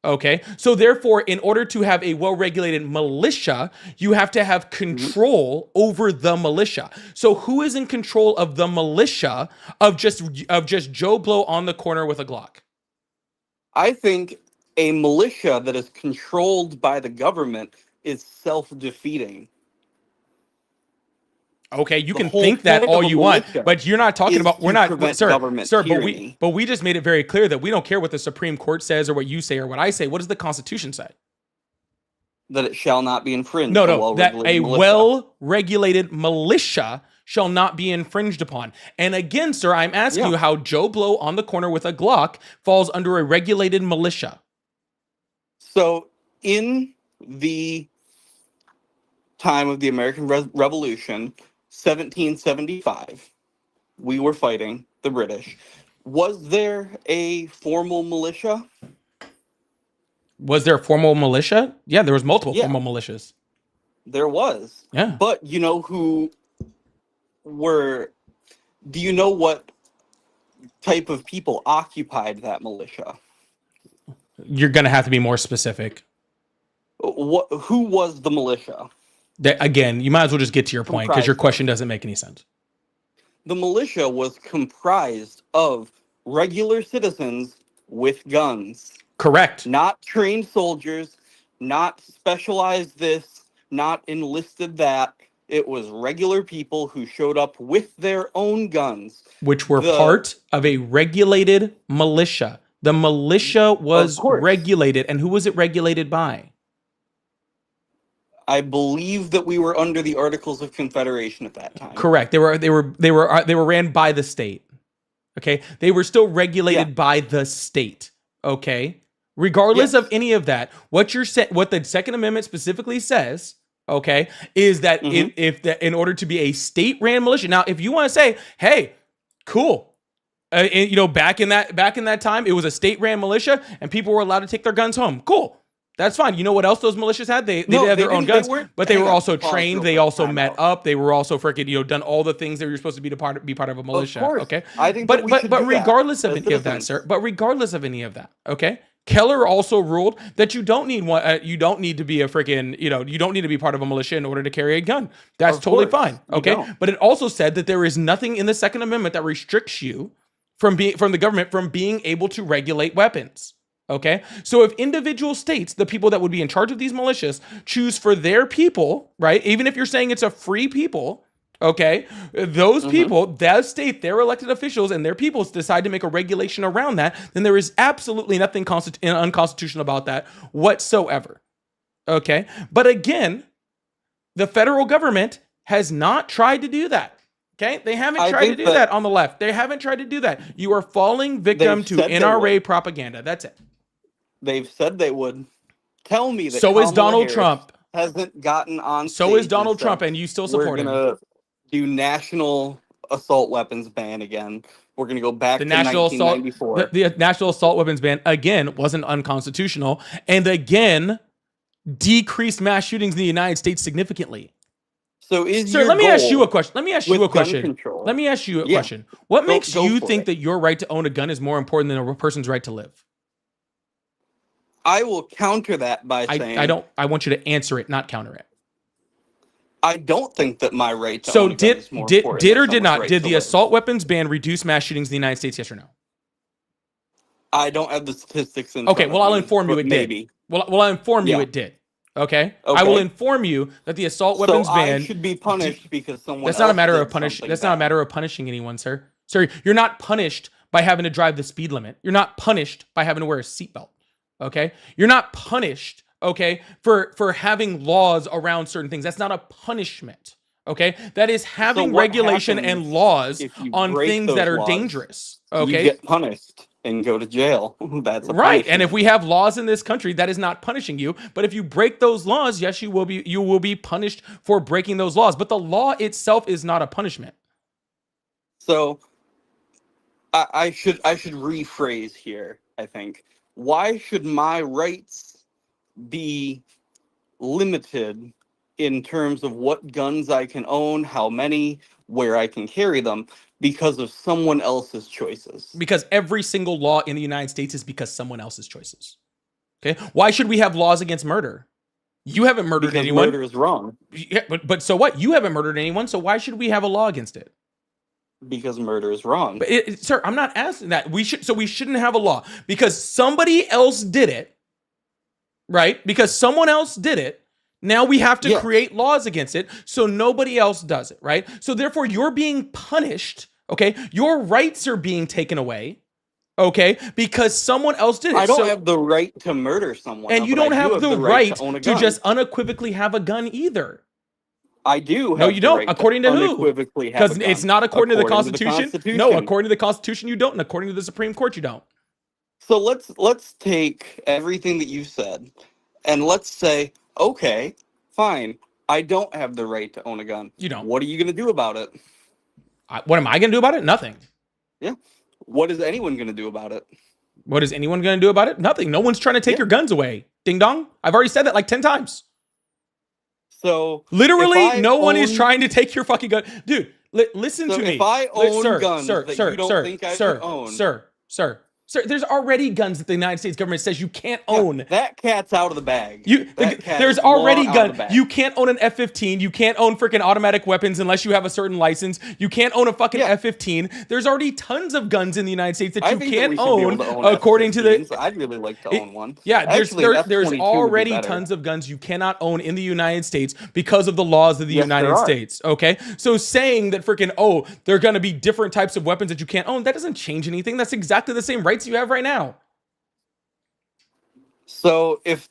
Okay. So therefore, in order to have a well-regulated militia, you have to have control over the militia. So who is in control of the militia of just Joe Blow on the corner with a Glock? I think a militia that is controlled by the government is self-defeating. Okay, you The can whole think that point all of a you want, militia but you're not talking is about. We're to not, prevent sir, government sir. tyranny. But we just made it very clear that we don't care what the Supreme Court says or what you say or what I say. What does the Constitution say? That it shall not be infringed. No, that well-regulated a militia. well-regulated militia shall not be infringed upon. And again, sir, I'm asking you how Joe Blow on the corner with a Glock falls under a regulated militia. So, in the time of the American Revolution, 1775, we were fighting the British. Was there a formal militia? Was there a formal militia? Yeah, there was multiple Yeah. formal militias. There was. Yeah. But you know who were... Do you know what type of people occupied that militia? You're going to have to be more specific. Who was the militia? Again, you might as well just get to your point because your question doesn't make any sense. The militia was comprised of regular citizens with guns. Correct. Not trained soldiers, not specialized this, not enlisted that. It was regular people who showed up with their own guns. Which were part of a regulated militia. The militia was regulated. And who was it regulated by? I believe that we were under the Articles of Confederation at that time. Correct. They were ran by the state. Okay. They were still regulated by the state. Okay. Regardless of any of that, what the Second Amendment specifically says, okay, is that in order to be a state-ran militia. Now, if you want to say, hey, cool, back in that time, it was a state-ran militia, and people were allowed to take their guns home. Cool. That's fine. You know what else those militias had? They did have their own guns, but they were also trained. They also met up. They were also freaking, done all the things that you're supposed to be part of a militia. Okay. I think but regardless of any of that, sir. But regardless of any of that, okay. Keller also ruled that you don't need one. You don't need to be a freaking. You don't need to be part of a militia in order to carry a gun. That's totally fine. Okay. But it also said that there is nothing in the Second Amendment that restricts you from the government from being able to regulate weapons. Okay, so if individual states, the people that would be in charge of these militias, choose for their people, right? Even if you're saying it's a free people, okay, those people, that state, their elected officials and their people decide to make a regulation around that, then there is absolutely nothing unconstitutional about that whatsoever. Okay, but again, the federal government has not tried to do that. Okay, they haven't tried to do that on the left. They haven't tried to do that. You are falling victim to NRA propaganda. That's it. They've said they would. Tell me that. So is Donald Trump. Hasn't gotten on. So is Donald Trump, and you still support him. We're gonna do national assault weapons ban again. We're gonna go back to 1994. The national assault weapons ban again wasn't unconstitutional, and again decreased mass shootings in the United States significantly. So is Sir, let me ask you a question. Let me ask you a question. What makes you think that your right to own a gun is more important than a person's right to live? I will counter that by saying I want you to answer it, not counter it. I don't think that my right to own a gun is more important. Did or did not? Did the assault weapons ban reduce mass shootings in the United States? Yes or no? I don't have the statistics in. Okay, well I'll inform you it did. Well I'll inform you it did. Okay? I will inform you that the assault weapons ban should be punished because someone. That's not a matter of punishing. That's not a matter of punishing anyone, sir. Sir, you're not punished by having to drive the speed limit. You're not punished by having to wear a seatbelt. Okay? You're not punished, okay, for having laws around certain things. That's not a punishment. Okay? That is having regulation and laws on things that are dangerous. Okay? You get punished and go to jail. That's a right. punishment. And if we have laws in this country, that is not punishing you. But if you break those laws, yes, you will be punished for breaking those laws. But the law itself is not a punishment. So I should rephrase here, I think. Why should my rights be limited in terms of what guns I can own, how many, where I can carry them, because of someone else's choices? Because every single law in the United States is because someone else's choices. Okay? Why should we have laws against murder? You haven't murdered Because anyone. murder is wrong. Yeah, but so what? You haven't murdered anyone, so why should we have a law against it? Because murder is wrong. But sir, I'm not asking that. We shouldn't have a law because somebody else did it, right? Because someone else did it. Now we have to create laws against it so nobody else does it, right? So therefore you're being punished, okay? Your rights are being taken away, okay? Because someone else did it. I don't have the right to murder someone. And you don't have the right to just unequivocally have a gun either. I do. No, you don't. According to who? Unequivocally have Because a gun. it's not according to the Constitution. Constitution. No, according to the Constitution, you don't, and according to the Supreme Court, you don't. So let's take everything that you said, and let's say, okay, fine, I don't have the right to own a gun. You don't. What are you going to do about it? What am I going to do about it? Nothing. Yeah. What is anyone going to do about it? What is anyone going to do about it? Nothing. No one's trying to take your guns away. Ding dong. I've already said that like 10 times. So literally, no one is trying to take your fucking gun. Dude, listen to me. If I own guns that you don't think I should own. Sir, there's already guns that the United States government says you can't own. That cat's out of the bag. There's already guns. You can't own an F-15. You can't own freaking automatic weapons unless you have a certain license. You can't own a fucking F-15. There's already tons of guns in the United States that you can't own according to the. I'd really like to own one. Yeah, there's already tons of guns you cannot own in the United States because of the laws of the United States. Okay, so saying that freaking there are going to be different types of weapons that you can't own, that doesn't change anything. That's exactly the same rights you have right now. So if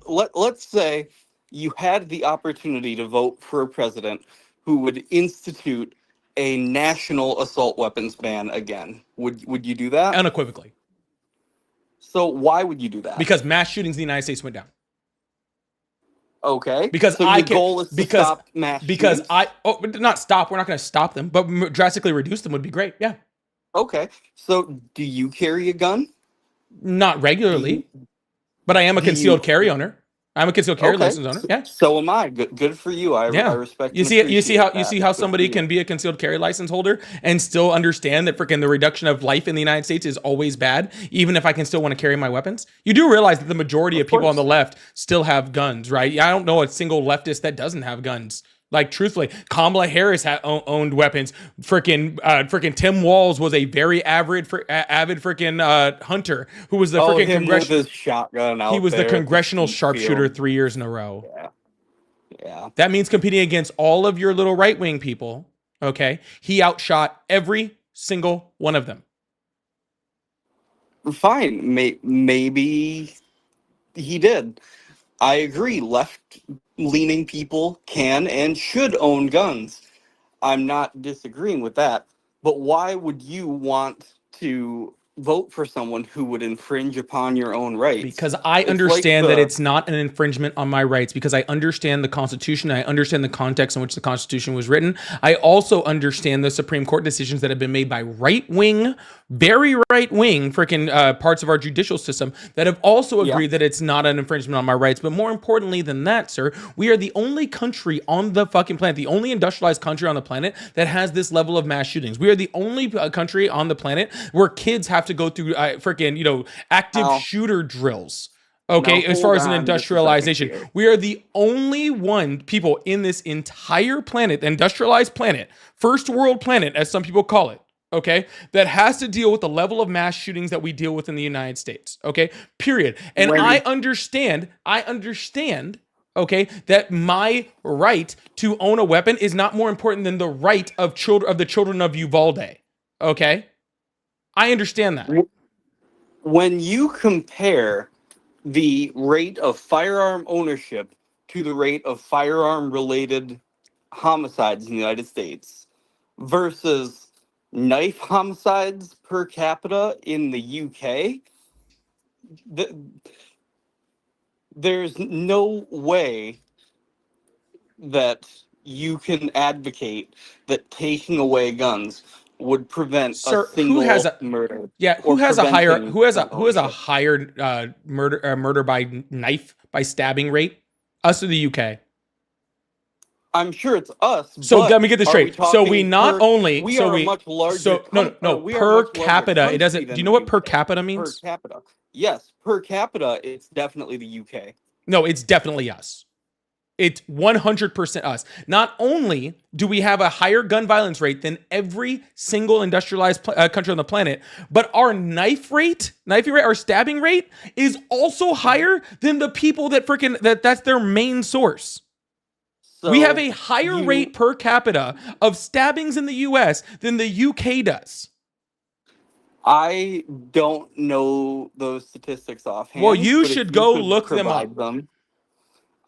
let's say you had the opportunity to vote for a president who would institute a national assault weapons ban again, would you do that? Unequivocally. So why would you do that? Because mass shootings in the United States went down. Okay. Because so your goal is to stop mass shootings? Not stop. We're not going to stop them, but drastically reduce them would be great. Yeah. Okay. So do you carry a gun? Not regularly, but I am a concealed carry owner. I'm a concealed carry license owner. Yeah. So am I. Good for you. I respect. You see how somebody can be a concealed carry license holder and still understand that freaking the reduction of life in the United States is always bad, even if I can still want to carry my weapons. You do realize that the majority of people on the left still have guns, right? I don't know a single leftist that doesn't have guns. Like, truthfully, Kamala Harris owned weapons. Freaking Tim Walz was a very avid freaking hunter who was the freaking congressional shotgun. He was the congressional sharpshooter 3 years in a row. Yeah. That means competing against all of your little right wing people. Okay, he outshot every single one of them. Fine, maybe he did. I agree. Left-leaning people can and should own guns. I'm not disagreeing with that. But why would you want to vote for someone who would infringe upon your own rights? Because I understand that it's not an infringement on my rights, because I understand the Constitution. I understand the context in which the Constitution was written. I also understand the Supreme Court decisions that have been made by right-wing, very right-wing freaking parts of our judicial system that have also agreed that it's not an infringement on my rights. But more importantly than that, sir, we are the only country on the fucking planet, the only industrialized country on the planet that has this level of mass shootings. We are the only country on the planet where kids have to go through active shooter drills. Okay, as far as an industrialization, we are the only people in this entire planet, the industrialized planet, first world planet, as some people call it, okay, that has to deal with the level of mass shootings that we deal with in the United States. Okay, period. And I understand Okay, that my right to own a weapon is not more important than the right of the children of Uvalde. Okay, I understand that. When you compare the rate of firearm ownership to the rate of firearm related homicides in the United States versus knife homicides per capita in the UK, th- there's no way that you can advocate that taking away guns would prevent a Sir, who has single a murder yeah, or preventing gun who has a ownership. higher murder by knife by stabbing rate? Us or the UK? I'm sure it's us, So let but me get this are we straight. So we talking not per? only We so are a we much larger so no no we are a per much larger capita. It country doesn't. Do you than know the what per UK. capita Per means? capita, yes, per capita, it's definitely the UK. No, it's definitely us. It's 100% us. Not only do we have a higher gun violence rate than every single industrialized country on the planet, but our knifing rate, our stabbing rate is also higher than the people that that's their main source. We have So a higher you, rate per capita of stabbings in the US than the UK does. I don't know those statistics Well, offhand, you but if should you go could look them provide up. them,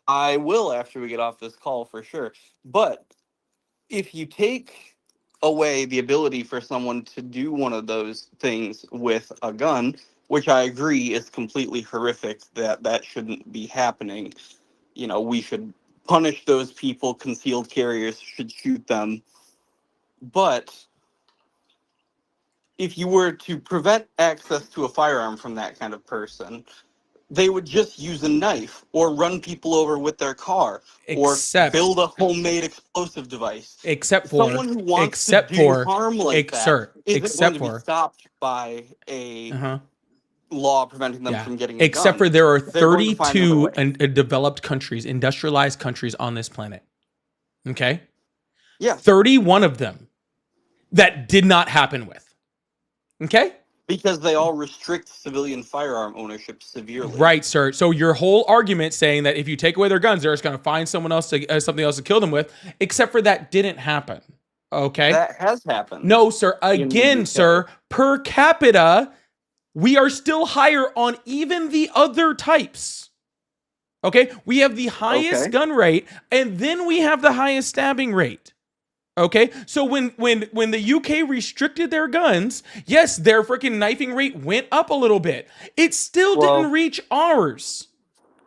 I will after we get off this call for sure. But if you take away the ability for someone to do one of those things with a gun, which I agree is completely horrific, that shouldn't be happening. You know, we should punish those people, concealed carriers should shoot them. But if you were to prevent access to a firearm from that kind of person, they would just use a knife or run people over with their car or Except build a homemade explosive device. except for Someone who wants to except do for harm like that sir, isn't going except to be for stopped by a uh-huh. law preventing them Yeah. from getting a Except gun. for there are They're going to find another 32 way. developed countries, industrialized countries on this planet. Okay? Yeah, 31 of them that did not happen with. Okay? because they all restrict civilian firearm ownership severely. Right, sir. So your whole argument saying that if you take away their guns, they're just going to find someone else something else to kill them with, except for that didn't happen. Okay? That has happened No, sir. in the Again, UK. sir, per capita, we are still higher on even the other types. Okay? We have the highest Okay. gun rate, and then we have the highest stabbing rate. Okay, so when the UK restricted their guns, yes, their freaking knifing rate went up a little bit. It still Well, didn't reach ours.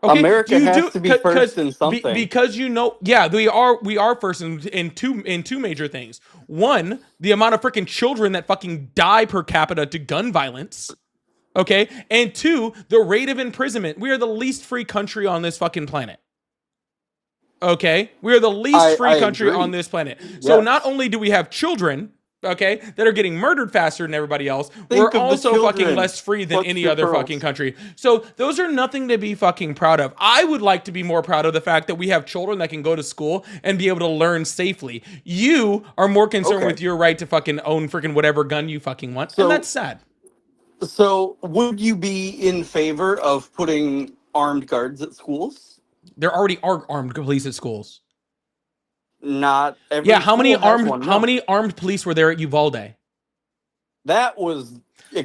Okay, America has to be first in something. because yeah, we are first in two major things. One, the amount of freaking children that fucking die per capita to gun violence. Okay, and two, the rate of imprisonment. We are the least free country on this fucking planet. Okay, we are the least free I country agree. on this planet. So Yes. not only do we have children, okay, that are getting murdered faster than everybody else, we're Think of the also fucking children. less free than Clutch any your other pearls. fucking country. So those are nothing to be fucking proud of. I would like to be more proud of the fact that we have children that can go to school and be able to learn safely. You are more concerned Okay. with your right to fucking own freaking whatever gun you fucking want, So- and that's sad. So, would you be in favor of putting armed guards at schools? There already are armed police at schools. Not every Yeah, how many school has armed one, how no. many armed police were there at Uvalde? That was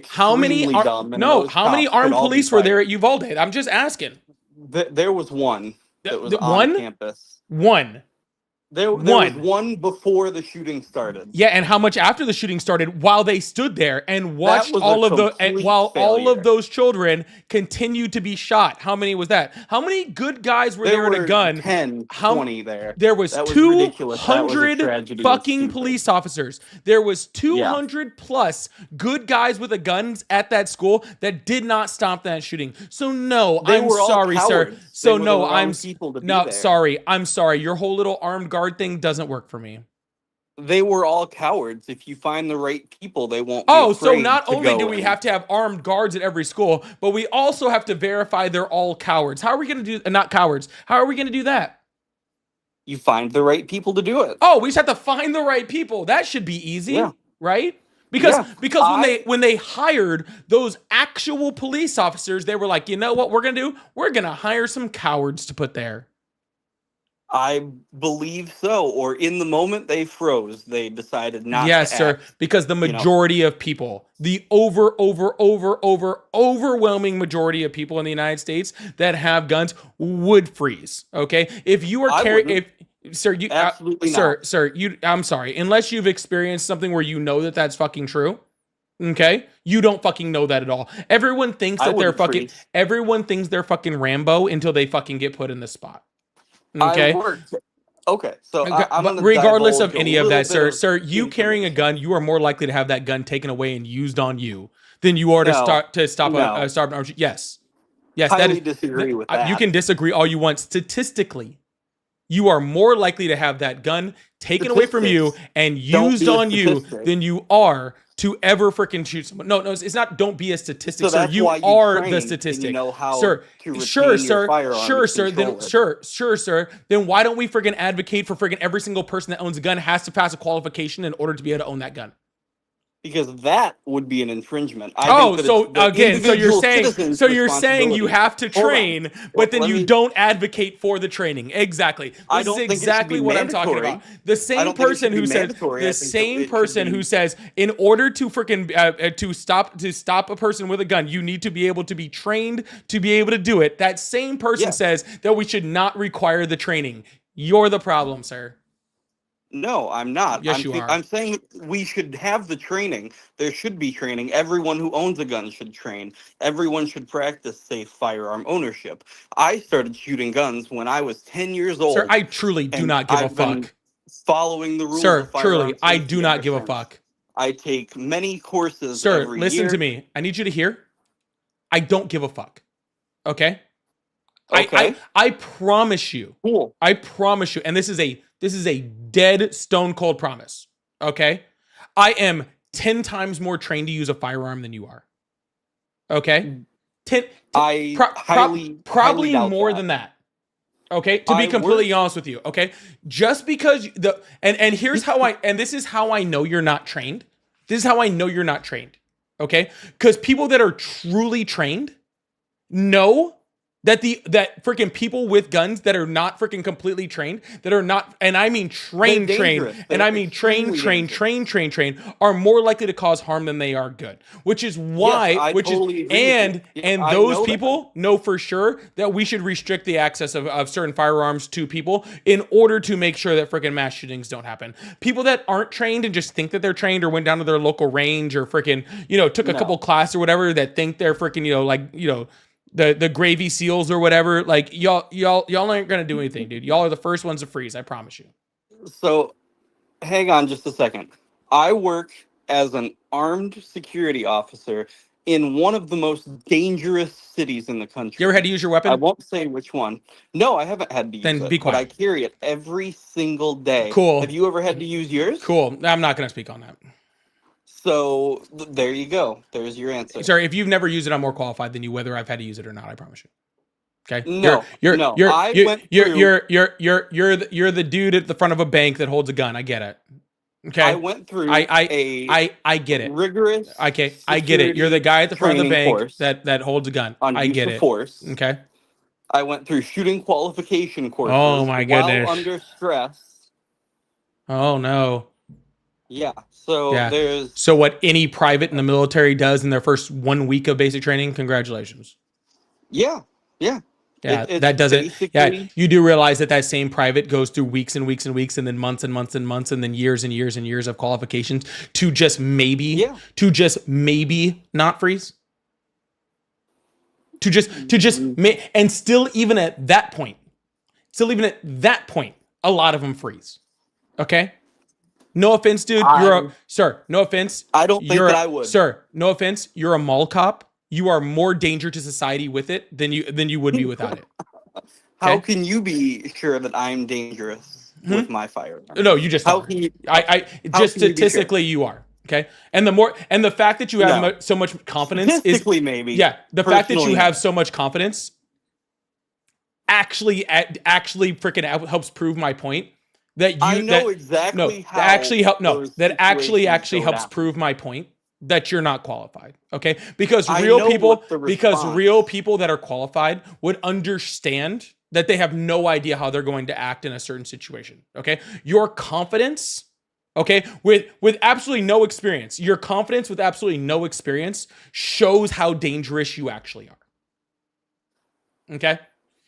How many extremely dumb. And no, those how many cops could armed all be police were there fired. at Uvalde? I'm just asking. There was one that was on One? campus. One. There was One. one before the shooting started. Yeah, and how much after the shooting started while they stood there and watched was a all of the complete while all failure. of those children continued to be shot. How many was that? How many good guys were there There at a were gun? 10, How- 20 there. There was That was ridiculous. That was a 200 tragedy. It was fucking stupid. police officers. There was 200 plus good guys with the guns at that school that did not stop that shooting. So no, They I'm were all sorry, sir. cowards. So They were no, the wrong I'm people to be no there. sorry. I'm sorry. Your whole little armed guard thing doesn't work for me. They were all cowards. If you find the right people, they won't be Oh, so afraid not to only go do we in. have to have armed guards at every school, but we also have to verify they're all cowards. How are we going to do not cowards? How are we going to do that? You find the right people to do it. Oh, we just have to find the right people. That should be easy, Yeah. right? Because Yeah. when they hired those actual police officers, they were like, "You know what we're going to do? We're going to hire some cowards to put there." I believe so. Or in the moment they froze, they decided not Yes, to sir. act. Because the You know, majority of people, the overwhelming majority of people in the United States that have guns would freeze. Okay, if you are I carrying, wouldn't. if sir, you, Absolutely not. you, I'm sorry, unless you've experienced something where you know that that's fucking true. Okay, you don't fucking know that at all. Everyone thinks I that they're wouldn't fucking. freeze. Everyone thinks they're fucking Rambo until they fucking get put in the spot. I Okay. worked. Okay, so Okay, I'm but going to regardless of divulge a any of little that, bit sir, of sir, you carrying a information. gun, you are more likely to have that gun taken away and used on you than you are to No, stop a no. stop an arms. Yes, yes, that is. Highly disagree with You that. can disagree all you want. Statistically, you are more likely to have that gun taken away from you Statistics. and Don't used be a on you statistic. than you are to ever freaking shoot someone. No, no, it's not. Don't be a statistic, So sir. that's You why you are the train and you statistic, know how sir. to Sure, retain your sir. firearm Sure, and sir. Then control it. sure, sir. Then why don't we freaking advocate for freaking every single person that owns a gun has to pass a qualification in order to be able to own that gun? Because that would be an infringement. I Oh, think that so it's the again, individual citizen's so you're saying you responsibility. have to Hold on. train, but then Let you me. don't advocate for the training. Exactly. I This is don't think it should exactly be what I'm talking about. mandatory. The I same don't think it person should be who says mandatory. the I think that same it should person be. who says in order to freaking to stop a person with a gun, you need to be able to be trained to be able to do it. That same person Yeah. says that we should not require the training. You're the problem, sir. No, I'm not. Yes, you are. I'm saying we should have the training. There should be training. Everyone who owns a gun should train. Everyone should practice safe firearm ownership. I started shooting guns when I was 10 years Sir, old, I truly do and not give a I've been fuck. following the rules Sir, of truly, firearm I do safety not ever give a since. fuck. I take many courses Sir, every listen year. to me. I need you to hear. I don't give a fuck. Okay? Okay, I promise you. cool. I promise you. And this is a dead stone cold promise. Okay? I am 10 times more trained to use a firearm than you are. Okay? 10 I highly probably doubt more that. than that. Okay, to be I completely worked- honest with you, okay? Just because and here's how this is how I know you're not trained. This is how I know you're not trained. Okay? Cuz people that are truly trained know that that freaking people with guns that are not freaking completely trained, that are not, and I mean trained, dangerous. and They're I mean trained, extremely trained, are more likely to cause harm than they are good. Which is why, I totally agree with you. Yeah, and I those know that. people know for sure that we should restrict the access of certain firearms to people in order to make sure that freaking mass shootings don't happen. People that aren't trained and just think that they're trained or went down to their local range or freaking, took a No. couple class or whatever that think they're freaking, the gravy seals or whatever, like y'all aren't gonna do anything, dude. Y'all are the first ones to freeze, I promise you. So, hang on just a second. I work as an armed security officer in one of the most dangerous cities in the country. You ever had to use your I weapon? won't say which one. No, I haven't had to use Then it, be but I quiet. carry it every single day. Cool. Have you ever had to use yours? Cool. I'm not gonna speak on that. So, there you go. There's your answer. Sorry, if you've never used it, I'm more qualified than you, whether I've had to use it or not. I promise you. Okay. No, no. I went through. You're the dude at the front of a bank that holds a gun. I get it. Okay. I went through I get it. rigorous. Okay, I get it. You're the guy at the front of the training bank course that holds a gun. on I use get of it. force. Okay. I went through shooting qualification courses. Oh, my goodness. While under stress. Oh no. Yeah. So Yeah. there's. So what any private in the military does in their first 1 week of basic training, congratulations. Yeah. Yeah. Yeah, It's that doesn't. Yeah, basically- you do realize that same private goes through weeks and weeks and weeks, and then months and months and months, and then years and years and years of qualifications to just maybe, not freeze. And still even at that point, a lot of them freeze. Okay. No offense, dude. No offense. I don't think that I would. Sir, no offense. You're a mall cop. You are more danger to society with it than you would be without it. How Okay? can you be sure that I'm dangerous with my firearm? No, you just How are. can you? I how just can you be sure? statistically you are. Okay. And the fact that you have No. so much confidence is Statistically, maybe. the fact that you Personally, have so much confidence actually freaking helps prove my point that you I know that, exactly no, how. that actually help no those that actually situations go helps down. prove my point that you're not qualified. Okay? Because I real know people what the response- that are qualified would understand that they have no idea how they're going to act in a certain situation. Okay. Your confidence, okay, with absolutely no experience, your confidence with absolutely no experience shows how dangerous you actually are. Okay.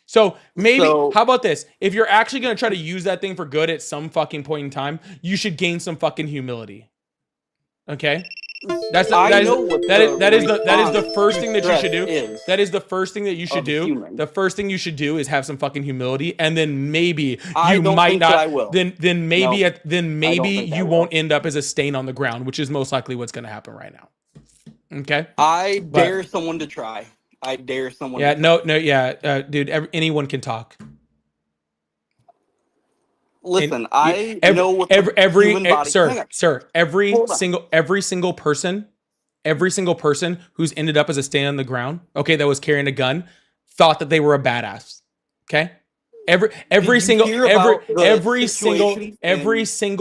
So maybe, how about this? If you're actually going to try to use that thing for good at some fucking point in time, you should gain some fucking humility. Okay. That is the first thing that you should do. That is the first thing that you should do. The first thing you should do is have some fucking humility, and then maybe you might not. Then maybe you won't end up as a stain on the ground, which is most likely what's going to happen right now. Okay. I dare someone to try. I dare someone. Yeah. Dude. Anyone can talk. Listen, I know what the human body. Sir. Every single person who's ended up as a stain on the ground, okay, that was carrying a gun, thought that they were a badass. Okay, every single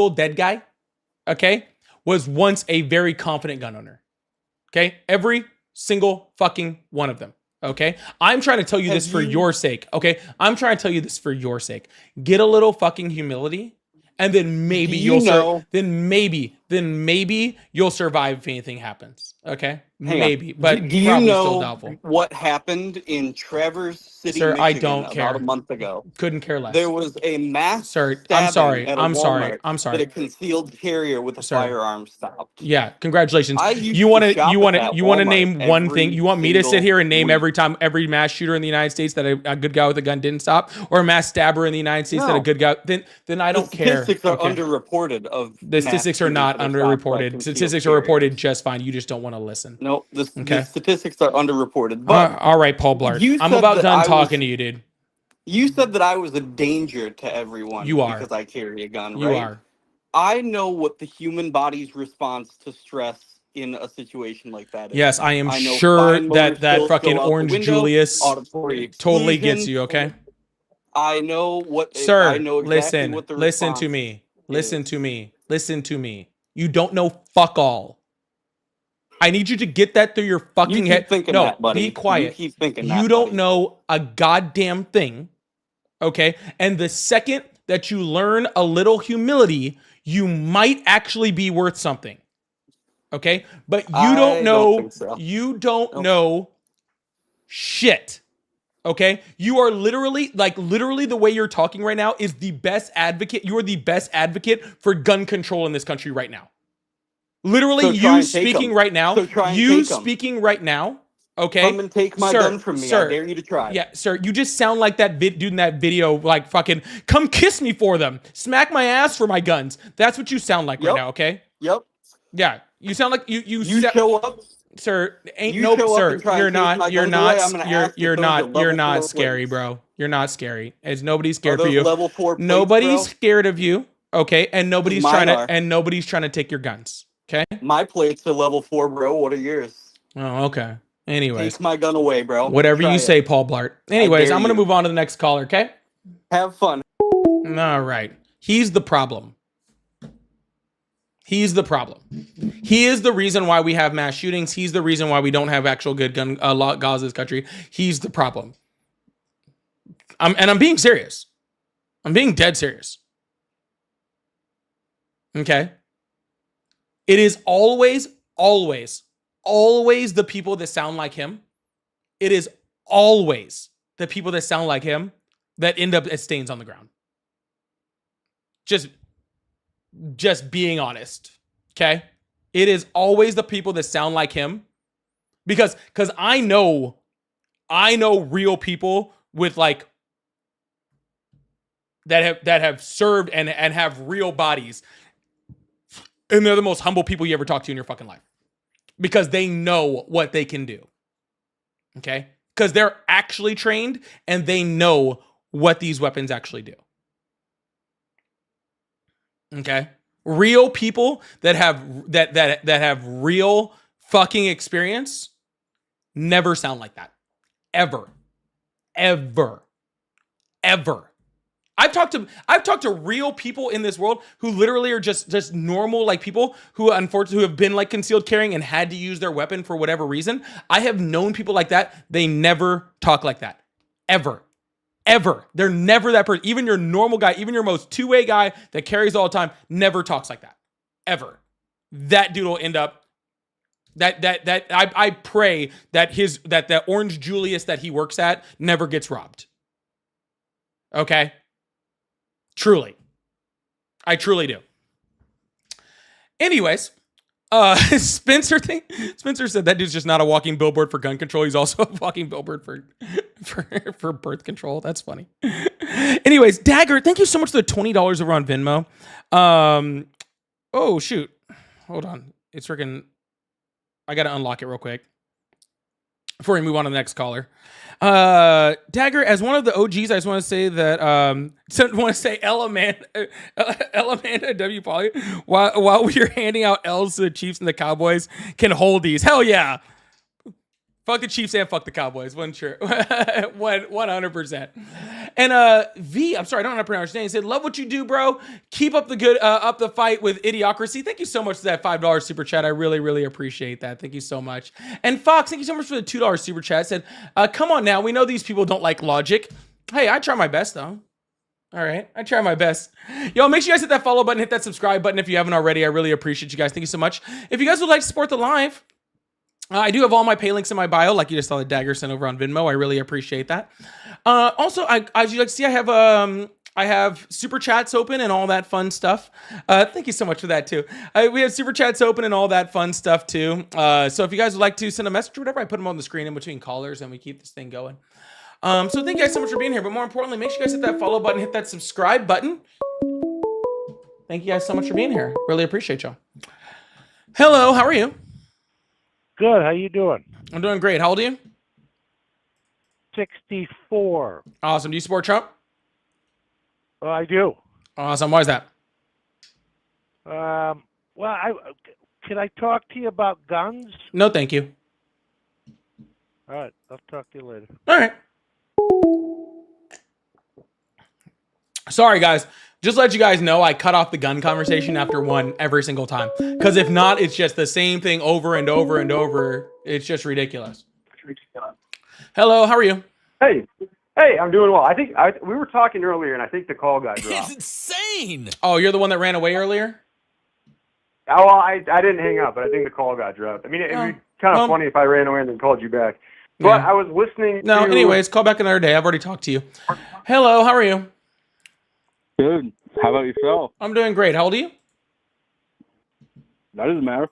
dead guy, okay, was once a very confident gun owner. Okay, every single fucking one of them. Okay, I'm trying to tell you this for your sake. Okay, I'm trying to tell you this for your sake. Get a little fucking humility, and then maybe then maybe you'll survive if anything happens. Okay, maybe, but do you probably know still doubtful. What happened in Traverse City, Sir, Michigan, I don't care. about a month ago? Couldn't care less. There was a mass. Sir, I'm sorry. I'm sorry. That a concealed carrier with a firearm stopped. Yeah, congratulations. You want to name one thing? You want me to sit here and name every mass shooter in the United States that a good guy with a gun didn't stop, or a mass stabber in the United States that a good guy? Then I don't care. Statistics are underreported. The statistics are not underreported. Statistics are reported just fine. You just don't want to listen. No, the statistics are underreported. But all right, Paul Blart. I'm about done talking to you, dude. You said that I was a danger to everyone. You are. Because I carry a gun, right? You are. I know what the human body's response to stress in a situation like that is. Yes, I am sure that fucking Orange Julius totally gets you, okay? I know what... Sir, I know exactly what the listen to me. Listen to me. You don't know fuck all. I need you to get that through your fucking head. No, that, buddy. Be quiet. You keep thinking you don't know a goddamn thing, okay? And the second that you learn a little humility, you might actually be worth something, okay? But you don't know. You don't know shit, okay? You are literally the way you're talking right now is the best advocate. You are the best advocate for gun control in this country right now. Literally, you speaking right now. Okay. Come and take my gun from me. I dare you to try. Yeah, sir. You just sound like that dude in that video, like fucking, come kiss me for them. Smack my ass for my guns. That's what you sound like right now, okay? Yep. Yeah. You sound like you show up. Sir, sir. You're not scary, bro. You're not scary. As nobody's scared for you. Level 4 plates, nobody's scared of you, okay? And nobody's trying to take your guns. Okay. My plates are level 4, bro. What are yours? Oh, okay. Anyways. Take my gun away, bro. Whatever you say, Paul Blart. Anyways, I'm going to move on to the next caller, okay? Have fun. All right. He's the problem. He is the reason why we have mass shootings. He's the reason why we don't have actual good gun laws in this country. He's the problem. I'm being serious. I'm being dead serious. Okay? It is always the people that sound like him. It is always the people that sound like him that end up as stains on the ground. Just being honest. Okay? It is always the people that sound like him. Because I know real people with like that have served and have real bodies. And they're the most humble people you ever talk to in your fucking life. Because they know what they can do. Okay? Because they're actually trained and they know what these weapons actually do. Okay? Real people that have real fucking experience never sound like that. Ever. I've talked to real people in this world who literally are just normal like people who unfortunately have been like concealed carrying and had to use their weapon for whatever reason. I have known people like that. They never talk like that. Ever. Ever. They're never that person. Even your normal guy, even your most two-way guy that carries all the time, never talks like that. Ever. That dude will end up. I pray that that Orange Julius that he works at never gets robbed. Okay? Truly. I truly do. Anyways, Spencer said that dude's just not a walking billboard for gun control. He's also a walking billboard for birth control. That's funny. Anyways, Dagger, thank you so much for the $20 over on Venmo. Oh shoot. Hold on. It's freaking, I gotta unlock it real quick before we move on to the next caller. Dagger, as one of the OGs, I just want to say that Elamanda W. Polly, while we are handing out L's to the Chiefs and the Cowboys, can hold these. Hell yeah. Fuck the Chiefs and fuck the Cowboys. Wasn't sure. 100%. And V, I'm sorry, I don't know how to pronounce your name. He said, love what you do, bro. Keep up the good, up the fight with Idiocracy. Thank you so much for that $5 super chat. I really, really appreciate that. Thank you so much. And Fox, thank you so much for the $2 super chat. Said, come on now. We know these people don't like logic. Hey, I try my best though. All right. I try my best. Yo, make sure you guys hit that follow button, hit that subscribe button if you haven't already. I really appreciate you guys. Thank you so much. If you guys would like to support the live, I do have all my pay links in my bio, like you just saw the Dagger sent over on Venmo. I really appreciate that. Also, as you like to see, I have super chats open and all that fun stuff. Thank you so much for that too. We have super chats open and all that fun stuff too. So if you guys would like to send a message or whatever, I put them on the screen in between callers and we keep this thing going. So thank you guys so much for being here. But more importantly, make sure you guys hit that follow button, hit that subscribe button. Thank you guys so much for being here. Really appreciate y'all. Hello, how are you? Good. How you doing? I'm doing great. How old are you? 64. Awesome. Do you support Trump? I do. Awesome. Why is that? Well, can I talk to you about guns? No, thank you. All right. I'll talk to you later. All right. Sorry, guys. Just let you guys know, I cut off the gun conversation after one every single time. Because if not, it's just the same thing over and over and over. It's just ridiculous. Hello, how are you? Hey, I'm doing well. I think we were talking earlier, and I think the call got dropped. It's insane. Oh, you're the one that ran away earlier? Oh, well, I didn't hang up, but I think the call got dropped. I mean, it'd be kind of funny if I ran away and then called you back. But Yeah. I was listening No, to... anyways, call back another day. I've already talked to you. Hello, how are you? Good. How about yourself? I'm doing great. How old are you? That doesn't matter.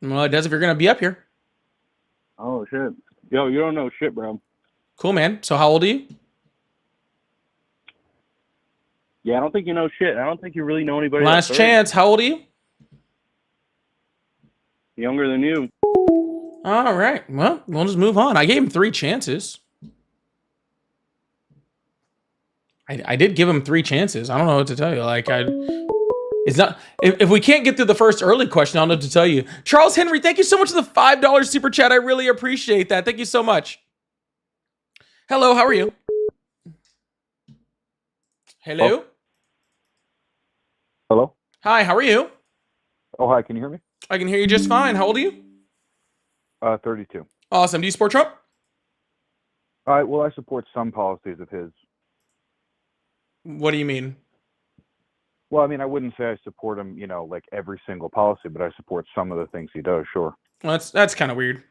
Well, it does if you're going to be up here. Oh, shit. Yo, you don't know shit, bro. Cool, man. So how old are you? Yeah, I don't think you know shit. I don't think you really know anybody. Last else. chance. How old are you? Younger than you. All right. Well, we'll just move on. I gave him 3 chances. I did give him 3 chances. I don't know what to tell you. It's not, if we can't get through the first early question, I don't know what to tell you. Charles Henry, thank you so much for the $5 super chat. I really appreciate that. Thank you so much. Hello, how are you? Hello? Hello? Hi, how are you? Oh, hi. Can you hear me? I can hear you just fine. How old are you? 32. Awesome. Do you support Trump? Well, I support some policies of his. What do you mean? Well, I mean, I wouldn't say I support him, like every single policy, but I support some of the things he does, sure. Well, that's kind of weird.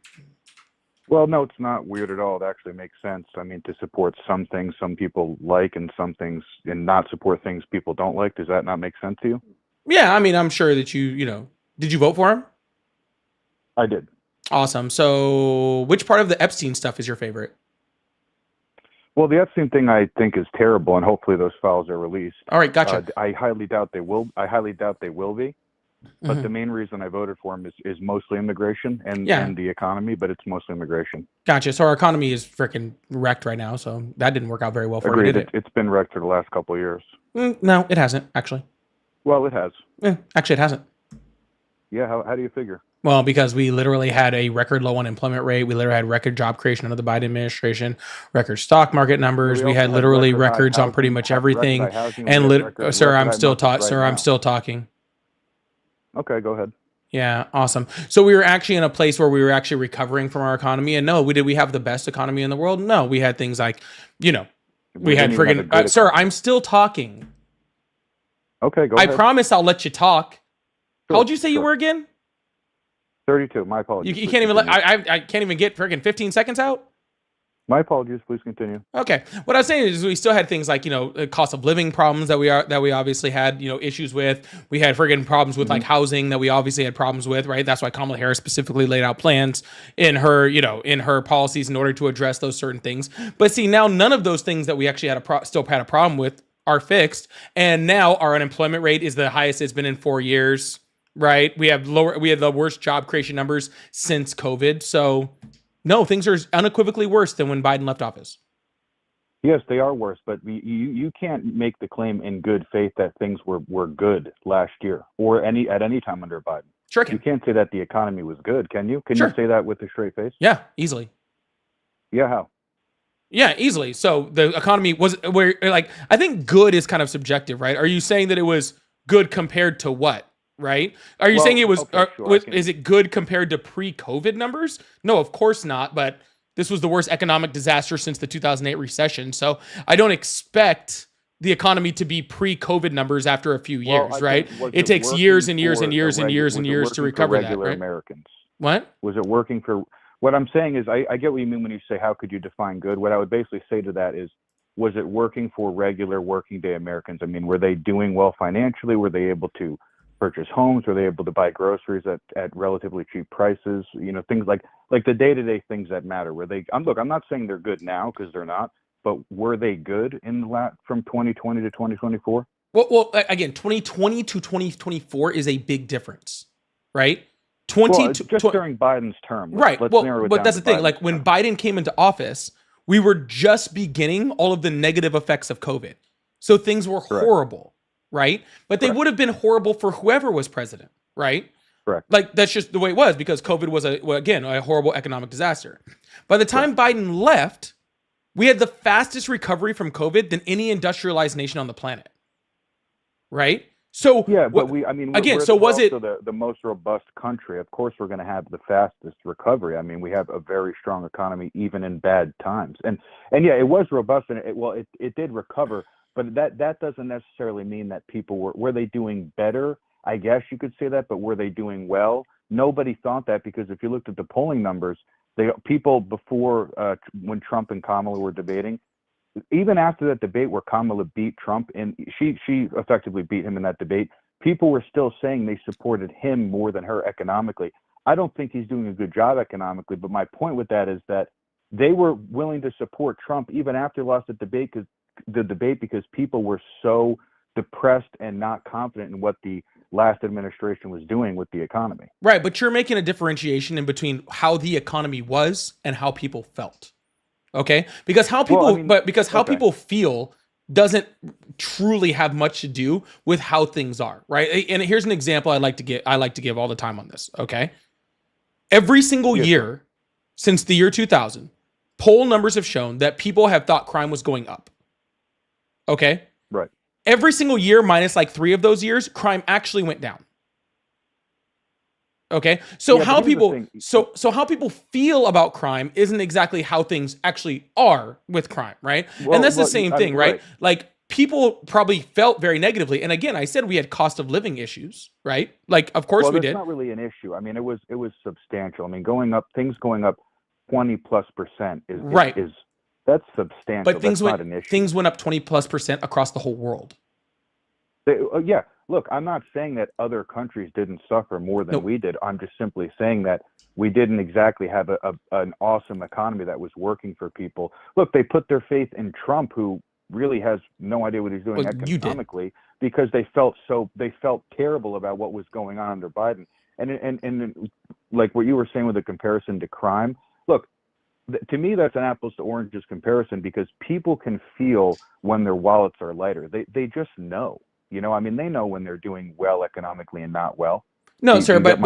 Well, no, it's not weird at all. It actually makes sense. I mean, to support some things some people like and some things and not support things people don't like, does that not make sense to you? Yeah, I mean, I'm sure that did you vote for him? I did. Awesome. So which part of the Epstein stuff is your favorite? Well, the Epstein thing I think is terrible, and hopefully those files are released. All right, gotcha. I highly doubt they will. I highly doubt they will be. But the main reason I voted for him is mostly immigration and the economy, but it's mostly immigration. Gotcha. So our economy is freaking wrecked right now. So that didn't work out very well for Agreed. you, did it? It's been wrecked for the last couple of years. No, it hasn't, actually. Well, it has. Actually, it hasn't. Yeah, how do you figure? Well, because we literally had a record low unemployment rate. We literally had record job creation under the Biden administration, record stock market numbers. We had literally records on pretty much everything. And sir, I'm still talking. Okay, go ahead. Yeah, awesome. So we were actually in a place where we were actually recovering from our economy. And no, we have the best economy in the world? No, we had things like, We had didn't even have a friggin' good sir, economy. I'm still talking. Okay, go I ahead. promise I'll let you talk. How Sure, old you say you sure. were again? 32. My apologies. You Please can't even let continue. I can't even get friggin' 15 seconds out. My apologies. Please continue. Okay. What I was saying is we still had things like, cost of living problems that we obviously had, issues with. We had friggin' problems with like housing that we obviously had problems with, right? That's why Kamala Harris specifically laid out plans in her, in her policies in order to address those certain things. But see, now none of those things that we actually still had a problem with are fixed. And now our unemployment rate is the highest it's been in 4 years, right? We have the worst job creation numbers since COVID. So no, things are unequivocally worse than when Biden left office. Yes, they are worse, but you can't make the claim in good faith that things were good last year or at any time under Biden. Sure You can. can't say that the economy was good, can you? Can Sure. you say that with a straight face? Yeah, easily. Yeah, how? Yeah, easily. So the economy was where, like, I think good is kind of subjective, right? Are you saying that it was good compared to what? Right? Are you saying it was? Okay, sure, Is it good compared to pre-COVID numbers? No, of course not. But this was the worst economic disaster since the 2008 recession. So I don't expect the economy to be pre-COVID numbers after a few years, right? It takes years and years and years and years and years to recover that, right? Americans. What? Was it working for? What I'm saying is, I get what you mean when you say, how could you define good? What I would basically say to that is, was it working for regular working day Americans? I mean, were they doing well financially? Were they able to purchase homes? Were they able to buy groceries at relatively cheap prices? Things like the day-to-day things that matter. Were they? I'm not saying they're good now because they're not, but were they good from 2020 to 2024? Well, again, 2020 to 2024 is a big difference, right? During Biden's term. Right. Narrow it But down that's to the thing. Biden's Like when term. Biden came into office, we were just beginning all of the negative effects of COVID. So things were horrible, right? But they would have been horrible for whoever was president, right? Correct. Like that's just the way it was because COVID was a horrible economic disaster. By the time Biden left, we had the fastest recovery from COVID than any industrialized nation on the planet. Right? So yeah, but we're also the most robust country. Of course, we're going to have the fastest recovery. I mean, we have a very strong economy even in bad times, and yeah, it was robust, and it did recover. But that doesn't necessarily mean that people were they doing better. I guess you could say that, but were they doing well? Nobody thought that because if you looked at the polling numbers, people before when Trump and Kamala were debating. Even after that debate where Kamala beat Trump and she effectively beat him in that debate, people were still saying they supported him more than her economically. I don't think he's doing a good job economically, but my point with that is that they were willing to support Trump even after he lost the debate because people were so depressed and not confident in what the last administration was doing with the economy. Right, but you're making a differentiation in between how the economy was and how people felt. Okay, because how people, people feel doesn't truly have much to do with how things are, right? And here's an example I like to give all the time on this. Okay, every single year since the year 2000, poll numbers have shown that people have thought crime was going up. Okay, right. Every single year, minus like 3 of those years, crime actually went down. Okay, so how people how people feel about crime isn't exactly how things actually are with crime, right? And that's the same thing, right? Like people probably felt very negatively. And again, I said we had cost of living issues, right? Like, of course we did. That's not really an issue. I mean, it was substantial. I mean, things going up 20+% is that's substantial. But things not an issue. Things went up 20+% across the whole world. Yeah, look, I'm not saying that other countries didn't suffer more than we did. I'm just simply saying that we didn't exactly have an awesome economy that was working for people. Look, they put their faith in Trump, who really has no idea what he's doing economically, because they felt terrible about what was going on under Biden. And like what you were saying with the comparison to crime, look, to me, that's an apples to oranges comparison because people can feel when their wallets are lighter. They just know. I mean, they know when they're doing well economically and not well. No, sir, but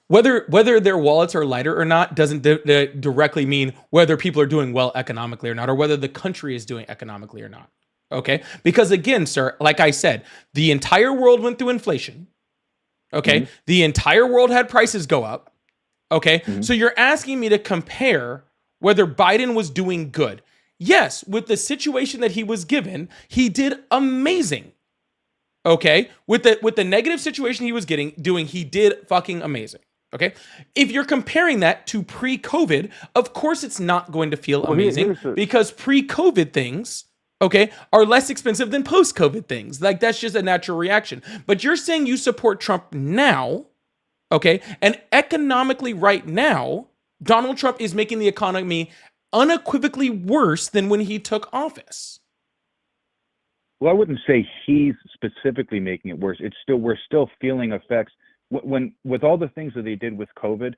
whether their wallets are lighter or not doesn't directly mean whether people are doing well economically or not, or whether the country is doing economically or not. Okay, because again, sir, like I said, the entire world went through inflation. Okay, the entire world had prices go up. Okay, so you're asking me to compare whether Biden was doing good. Yes, with the situation that he was given, he did amazing. Okay? With the negative situation he was doing, he did fucking amazing. Okay? If you're comparing that to pre-COVID, of course it's not going to feel amazing because pre-COVID things, okay, are less expensive than post-COVID things. Like, that's just a natural reaction. But you're saying you support Trump now, okay? And economically right now, Donald Trump is making the economy unequivocally worse than when he took office. Well, I wouldn't say he's specifically making it worse. We're still feeling effects. When with all the things that they did with COVID,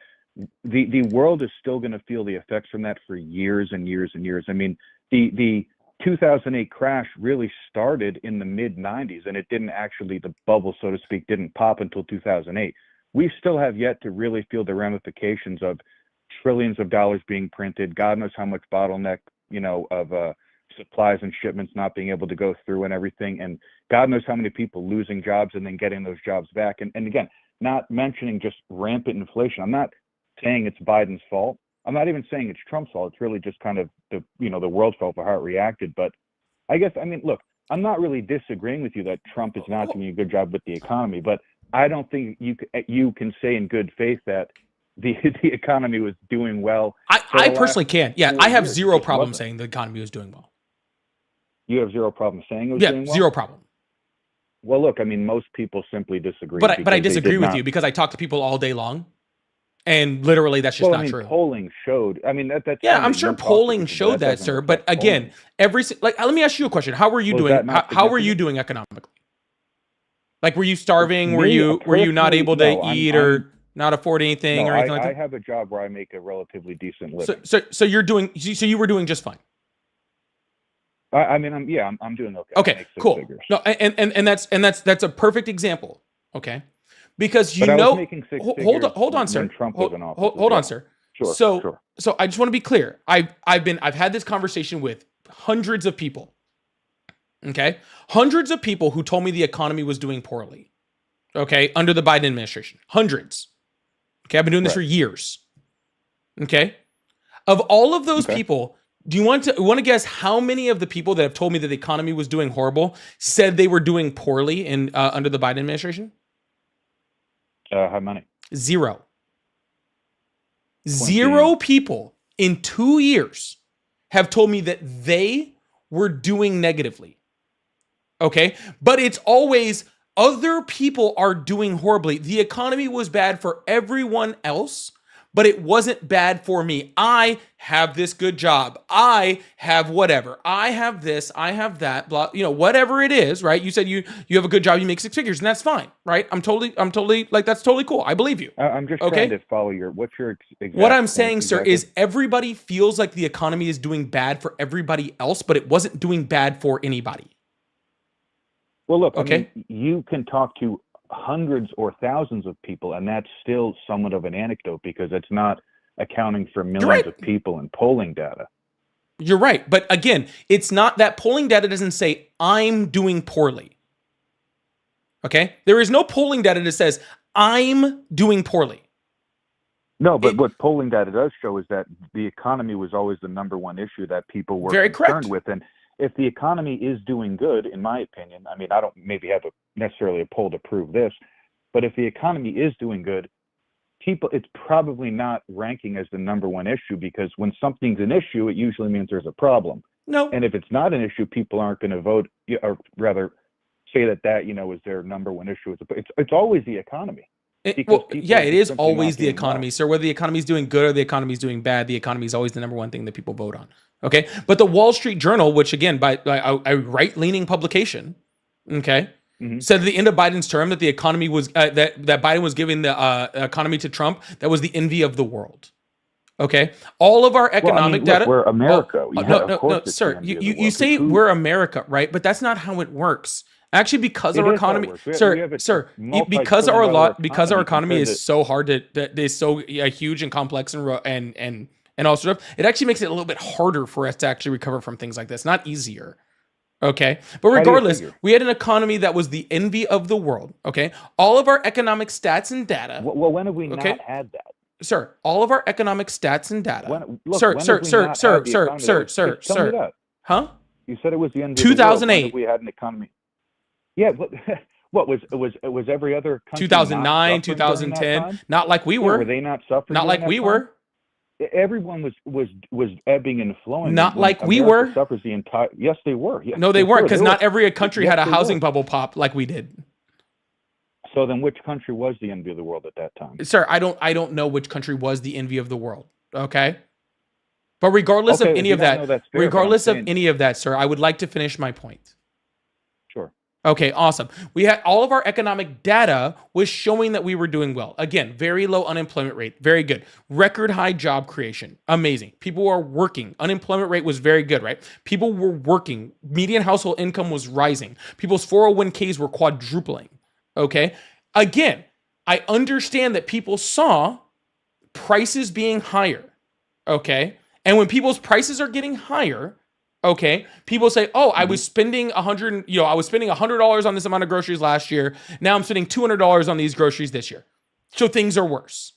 the world is still going to feel the effects from that for years and years and years. I mean, the 2008 crash really started in the mid 90s, and it didn't actually, the bubble, so to speak, didn't pop until 2008. We still have yet to really feel the ramifications of trillions of dollars being printed. God knows how much bottleneck, of supplies and shipments not being able to go through and everything. And God knows how many people losing jobs and then getting those jobs back. And again, not mentioning just rampant inflation. I'm not saying it's Biden's fault. I'm not even saying it's Trump's fault. It's really just kind of the world's fault for how it reacted. But I guess, look, I'm not really disagreeing with you that Trump is not doing a good job with the economy, but I don't think you can say in good faith that the economy was doing well. I personally can. Yeah, I have zero problem saying the economy was doing well. You have zero problem saying it was doing well? Zero problem. Well, look, most people simply disagree. But I disagree with you because I talk to people all day long, and literally that's just not true. Polling showed. That's yeah. I'm sure polling showed that, sir. But again, let me ask you a question. How were you doing? How were you doing economically? Like, were you starving? Were you not able to eat or not afford anything or anything like that? I have a job where I make a relatively decent living. So you were doing just fine. I'm doing okay. Okay, cool. Figures. No, and that's a perfect example. Okay, because hold on, sir. Trump was in office. Hold on, sir. Sure. So I just want to be clear. I've had this conversation with hundreds of people. Okay, hundreds of people who told me the economy was doing poorly. Okay, under the Biden administration, hundreds. Okay, I've been doing this for years. Okay, of all of those people. Do you want to guess how many of the people that have told me that the economy was doing horrible said they were doing poorly in under the Biden administration? How many? Zero. 0 people in 2 years have told me that they were doing negatively. Okay? But it's always other people are doing horribly. The economy was bad for everyone else, but it wasn't bad for me. I have this good job. I have whatever. I have this. I have that. Blah. Whatever it is, right? You said you have a good job. You make 6 figures, and that's fine, right? I'm totally like that's totally cool. I believe you. I'm just trying to follow what's your exact What I'm saying, sir, is everybody feels like the economy is doing bad for everybody else, but it wasn't doing bad for anybody. Well, look. Okay. You can talk to hundreds or thousands of people, and that's still somewhat of an anecdote because it's not accounting for millions of people in polling data. You're right. But again, it's not that polling data doesn't say I'm doing poorly. Okay? There is no polling data that says I'm doing poorly. No, but what polling data does show is that the economy was always the number one issue that people were concerned with. And if the economy is doing good, in my opinion, I don't maybe have necessarily a poll to prove this, but if the economy is doing good, it's probably not ranking as the number one issue because when something's an issue, it usually means there's a problem. No. And if it's not an issue, people aren't going to vote, or rather say that is their number one issue. It's always the economy. It is always the economy, sir. Whether the economy is doing good or the economy is doing bad, the economy is always the number one thing that people vote on. Okay, but the Wall Street Journal, which again, by a right-leaning publication, okay, said at the end of Biden's term that the economy was that Biden was giving the economy to Trump. That was the envy of the world. Okay, all of our economic data. We're America. No, sir. You say we're America, right? But that's not how it works. Actually, because our economy, because our economy is so hard that is so huge and complex and all sort of, it actually makes it a little bit harder for us to actually recover from things like this, not easier. Okay, but regardless, we had an economy that was the envy of the world. Okay, all of our economic stats and data. Well, when have we not had that? sir, all of our economic stats and data. Look, Sir, when sir, have we sir, not sir, had the sir, economy sir, that sir, was, tell me sir. that. Huh? You said it was the envy of the world. When 2008. have we had an economy? Yeah, what was every other country 2009, not suffering during that 2010. time? Not like we Yeah, were. were they not suffering Not during like that we time? were. Everyone was ebbing and flowing. Not when like we America were. suffers the entire. Yes, they were. Yes, No, they weren't, because were. not every country Yes, had a they housing were. bubble pop like we did. So then, which country was the envy of the world at that time? Sir, I don't know which country was the envy of the world. Okay. But regardless of Okay, if any you of don't that, know, that's fair, but I'm regardless of saying- any of that, sir, I would like to finish my point. Sure. Okay, awesome. We had all of our economic data was showing that we were doing well. Again, very low unemployment rate, very good. Record high job creation, amazing. People are working. Unemployment rate was very good, right? People were working. Median household income was rising. People's 401ks were quadrupling. Okay? Again, I understand that people saw prices being higher. Okay? And when people's prices are getting higher, okay, people say, "Oh, I was spending $100 on this amount of groceries last year. Now I'm spending $200 on these groceries this year. So things are worse."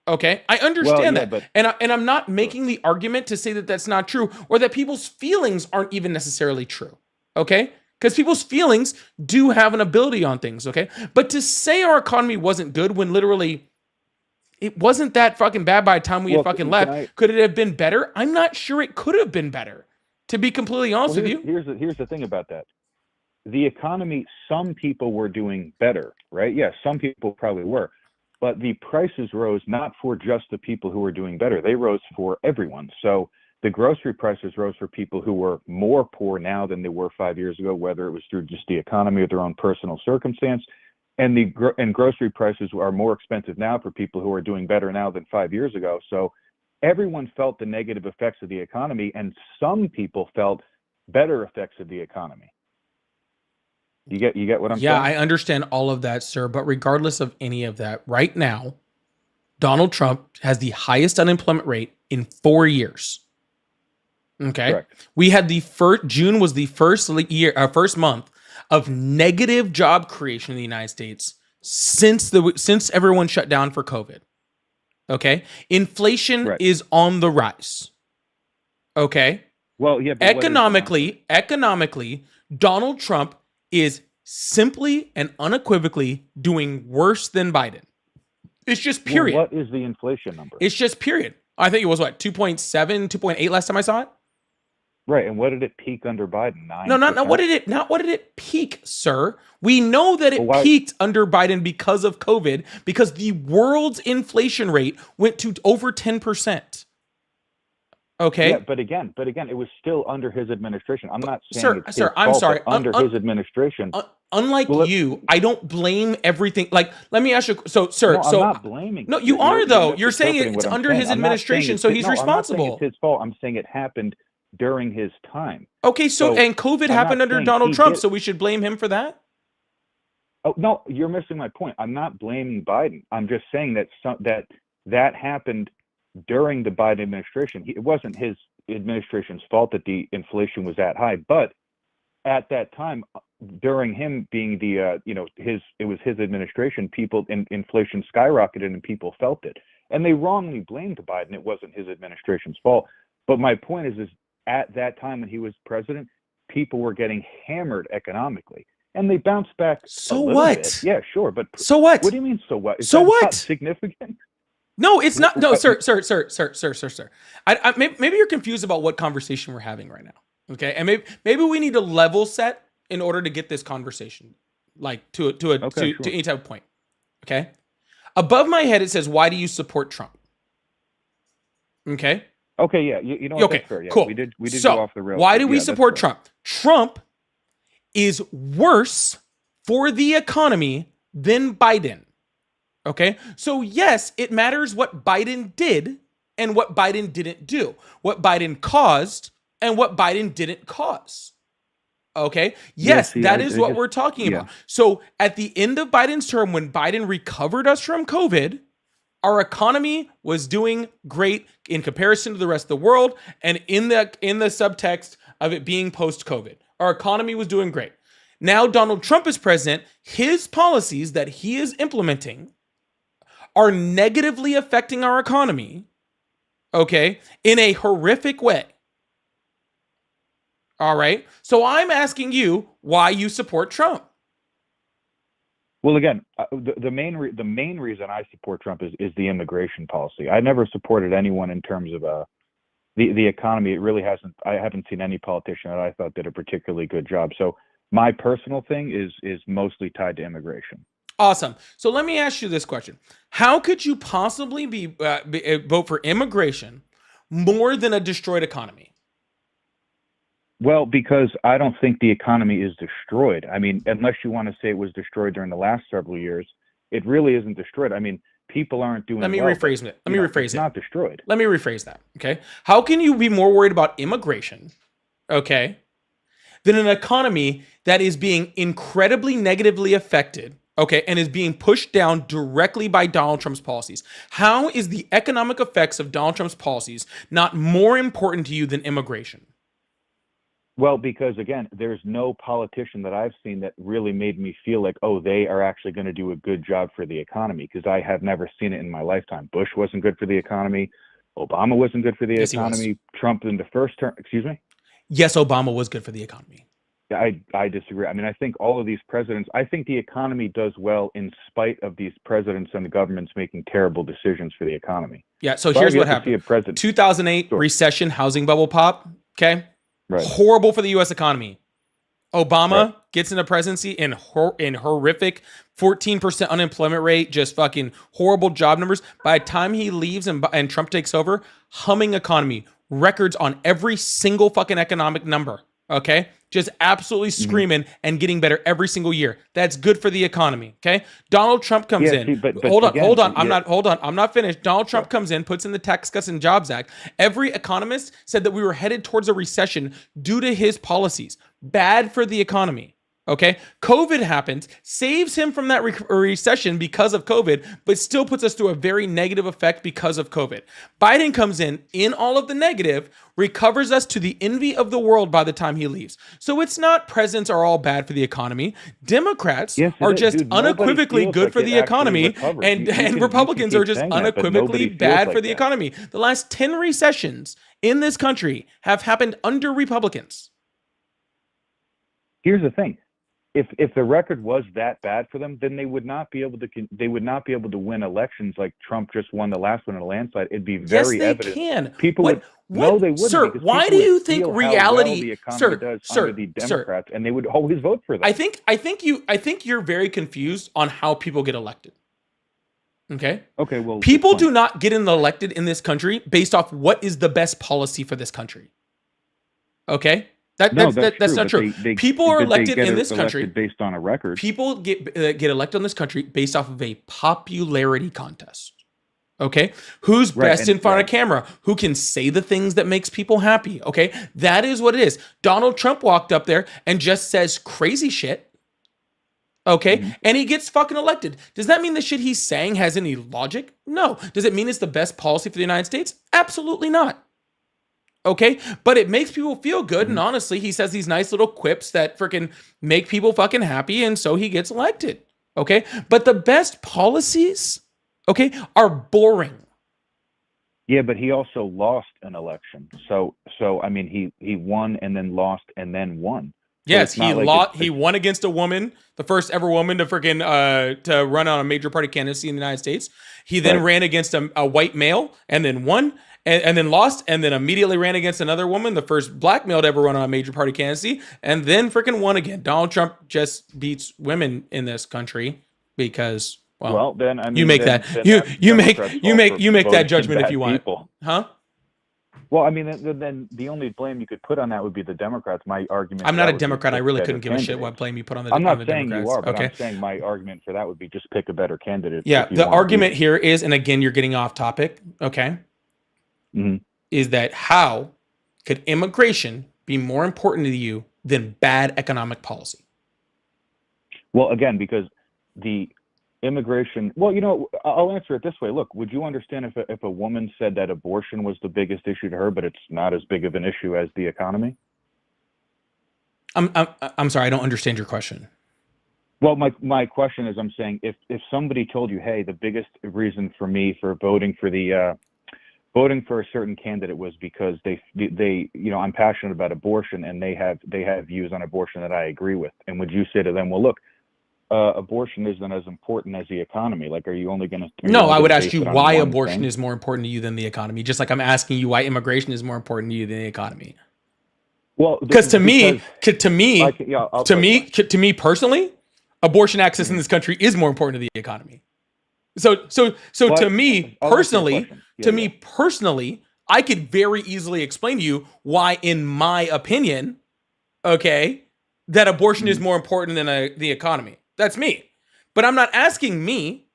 Okay, I understand that, but and I'm not making the argument to say that that's not true or that people's feelings aren't even necessarily true. Okay, because people's feelings do have an ability on things. Okay, but to say our economy wasn't good when literally it wasn't that fucking bad by the time we had fucking left. Could it have been better? I'm not sure it could have been better, to be completely honest with you. Here's the thing about that. The economy, some people were doing better, right? Yes, some people probably were. But the prices rose not for just the people who were doing better. They rose for everyone. So the grocery prices rose for people who were more poor now than they were 5 years ago, whether it was through just the economy or their own personal circumstance. And grocery prices are more expensive now for people who are doing better now than 5 years ago. So everyone felt the negative effects of the economy, and some people felt better effects of the economy. You get what I'm saying? Yeah, I understand all of that, sir. But regardless of any of that, right now, Donald Trump has the highest unemployment rate in 4 years. Okay, correct. We had June was the first month of negative job creation in the United States since everyone shut down for COVID. Okay, inflation is on the rise. Okay, well, yeah. But economically, Donald Trump is simply and unequivocally doing worse than Biden. It's just period. Well, what is the inflation number? It's just period. I think it was 2.7, 2.8 last time I saw it. Right, and what did it peak under Biden? 9%? No, not what did it peak, sir? We know that it peaked under Biden because of COVID, because the world's inflation rate went to over 10%. Okay. Yeah, but again, it was still under his administration. I'm not saying sir, it's his sir, I'm fault, sorry. but under his administration. Unlike you, I don't blame everything. Like, let me ask you. So, sir, I'm not blaming. No, you are though. You're saying it's under his administration, so he's responsible. I'm not saying it's his fault. I'm saying it happened during his time. Okay, so and COVID happened under Donald Trump, so we should blame him for that? Oh no, you're missing my point. I'm not blaming Biden. I'm just saying that happened during the Biden administration. It wasn't his administration's fault that the inflation was that high, but at that time, during him being it was his administration, inflation skyrocketed and people felt it. And they wrongly blamed Biden. It wasn't his administration's fault. But my point is at that time when he was president, people were getting hammered economically. And they bounced back. So what? Bit. Yeah, sure. But so what? What do you mean, so what? So what? Not significant? No, it's not. No, sir. Maybe you're confused about what conversation we're having right now. Okay, and maybe we need to level set in order to get this conversation to any type of point. Okay, above my head it says, "Why do you support Trump?" Okay. Okay. Yeah. You know. Okay. That's fair. Yeah, cool. We did so, go off the rails. Why do we support Trump? Trump is worse for the economy than Biden. Okay, so yes, it matters what Biden did and what Biden didn't do, what Biden caused and what Biden didn't cause. Okay, yes, that is what we're talking about. So at the end of Biden's term, when Biden recovered us from COVID, our economy was doing great in comparison to the rest of the world, and in the subtext of it being post-COVID, our economy was doing great. Now Donald Trump is president. His policies that he is implementing are negatively affecting our economy, okay, in a horrific way. All right. So I'm asking you why you support Trump. Well, again, the main reason I support Trump is the immigration policy. I never supported anyone in terms of the economy. It really hasn't. I haven't seen any politician that I thought did a particularly good job. So my personal thing is mostly tied to immigration. Awesome. So let me ask you this question: how could you possibly vote for immigration more than a destroyed economy? Well, because I don't think the economy is destroyed. I mean, unless you want to say it was destroyed during the last several years, it really isn't destroyed. I mean, people aren't doing. Let me well, rephrase it. Let me rephrase it. It's not destroyed. Let me rephrase that. Okay. How can you be more worried about immigration, okay, than an economy that is being incredibly negatively affected, okay, and is being pushed down directly by Donald Trump's policies? How is the economic effects of Donald Trump's policies not more important to you than immigration? Well, because again, there's no politician that I've seen that really made me feel like, oh, they are actually going to do a good job for the economy, because I have never seen it in my lifetime. Bush wasn't good for the economy. Obama wasn't good for the economy. Trump in the first term, excuse me? Yes, Obama was good for the economy. I disagree. I mean, I think all of these presidents, I think the economy does well in spite of these presidents and the governments making terrible decisions for the economy. Yeah, so here's what happened. 2008 recession, housing bubble pop, okay? Right. Horrible for the U.S. economy. Obama gets in the presidency in horrific 14% unemployment rate, just fucking horrible job numbers. By the time he leaves and Trump takes over, humming economy, records on every single fucking economic number, okay? Just absolutely screaming and getting better every single year. That's good for the economy, okay? Donald Trump comes in. But hold on. I'm not finished. Donald Trump comes in, puts in the Tax Cuts and Jobs Act. Every economist said that we were headed towards a recession due to his policies. Bad for the economy. Okay, COVID happens, saves him from that recession because of COVID, but still puts us through a very negative effect because of COVID. Biden comes in all of the negative, recovers us to the envy of the world by the time he leaves. So it's not presidents are all bad for the economy. Democrats are just unequivocally good for the economy, and Republicans are just unequivocally bad for the economy. The last 10 recessions in this country have happened under Republicans. Here's the thing. If the record was that bad for them, then they would not be able to win elections like Trump just won the last one in a landslide. It'd be very evident. Can. People would. No, they wouldn't. Sir, why do you think reality, the economy does under the Democrats, and they would always vote for them. I think you're very confused on how people get elected. Okay. Okay. Well, people do not get elected in this country based off what is the best policy for this country. Okay. That's not true. People are elected in this country based on a record. People get elected in this country based off of a popularity contest. Okay, who's best in front of camera? Who can say the things that makes people happy? Okay, that is what it is. Donald Trump walked up there and just says crazy shit. Okay, and he gets fucking elected. Does that mean the shit he's saying has any logic? No. Does it mean it's the best policy for the United States? Absolutely not. Okay, but it makes people feel good, and honestly, he says these nice little quips that freaking make people fucking happy, and so he gets elected. Okay, but the best policies, okay, are boring. Yeah, but he also lost an election. So I mean, he won and then lost and then won. So yes, he lost. He won against a woman, the first ever woman to freaking to run on a major party candidacy in the United States. He then ran against a white male and then won. And then lost, and then immediately ran against another woman, the first black male to ever run on a major party candidacy, and then freaking won again. Donald Trump just beats women in this country because, well then I mean, you make you make that judgment if you want, huh? Well, I mean, then the only blame you could put on that would be the Democrats. My argument. I'm not a Democrat. I really couldn't give a shit what blame you put on the. I'm not saying Democrats. You are, but I'm saying my argument for that would be just pick a better candidate. Yeah, the argument here is, and again, you're getting off topic. Okay. Is that how could immigration be more important to you than bad economic policy? Well, again, because the immigration, well, I'll answer it this way. Look, would you understand if a woman said that abortion was the biggest issue to her, but it's not as big of an issue as the economy? I'm sorry, I don't understand your question. Well, my question is, I'm saying if somebody told you, hey, the biggest reason for me for voting for a certain candidate was because they I'm passionate about abortion and they have views on abortion that I agree with, and would you say to them, well, look, abortion isn't as important as the economy? Like, are you only going to? No, I would ask you why abortion is more important to you than the economy, just like I'm asking you why immigration is more important to you than the economy. Well, because to me personally, abortion access in this country is more important to the economy. So to me personally, I could very easily explain to you why, in my opinion, okay, that abortion is more important than the economy. That's me. But I'm not asking me.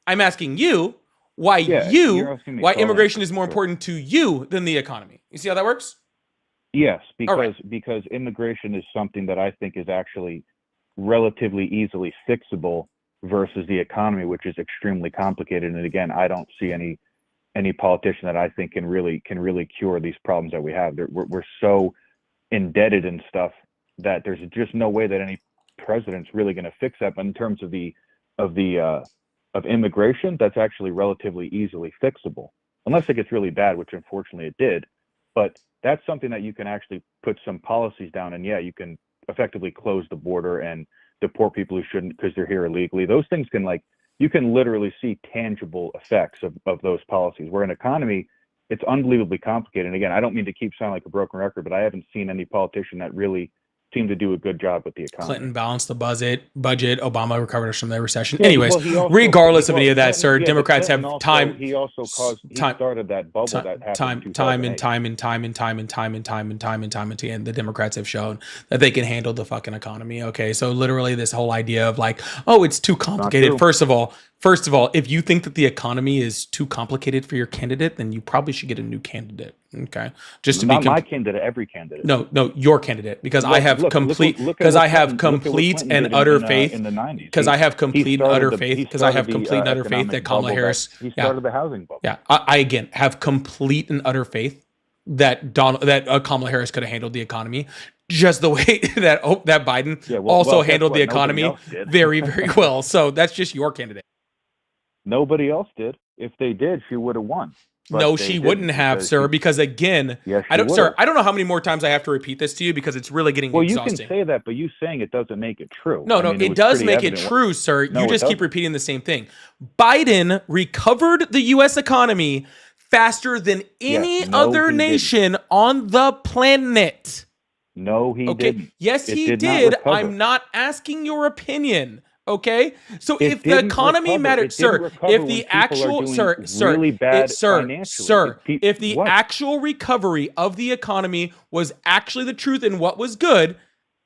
I'm asking you why why immigration is more important to you than the economy. You see how that works? Yes, because immigration is something that I think is actually relatively easily fixable versus the economy, which is extremely complicated. And again, I don't see any politician that I think can really cure these problems that we have. We're so indebted and stuff that there's just no way that any president's really going to fix that. But in terms of immigration, that's actually relatively easily fixable, unless it gets really bad, which unfortunately it did. But that's something that you can actually put some policies down, and you can effectively close the border and deport people who shouldn't because they're here illegally. Those things you can literally see tangible effects of those policies. Where an economy, it's unbelievably complicated. And again, I don't mean to keep sounding like a broken record, but I haven't seen any politician that really seemed to do a good job with the economy. Clinton balanced the budget. Obama recovered us from the recession. Yeah, anyways, regardless of any of that, sir, Democrats have time. He started that bubble that happened time and time again. The Democrats have shown that they can handle the fucking economy. Okay, so literally this whole idea of like, oh, it's too complicated. First of all, if you think that the economy is too complicated for your candidate, then you probably should get a new candidate. Okay, just to not my candidate, every candidate. No, your candidate, because I have complete and utter faith in the 90s. Because I have complete and utter faith. Because I have complete and utter faith that Kamala Harris. He started the housing bubble. Yeah, I again have complete and utter faith that Kamala Harris could have handled the economy just the way that Biden handled the economy very, very well. So that's just your candidate. Nobody else did. If they did, she would have won. No, she wouldn't have, sir, because again, I don't know how many more times I have to repeat this to you because it's really getting exhausting. Well, you can say that, but you saying it doesn't make it true. No, it does make it true, sir. You just keep repeating the same thing. Biden recovered the U.S. economy faster than any other nation on the planet. No, he didn't. Yes, he did. I'm not asking your opinion. Okay, so if the economy mattered, sir, if the actual, if the actual recovery of the economy was actually the truth and what was good,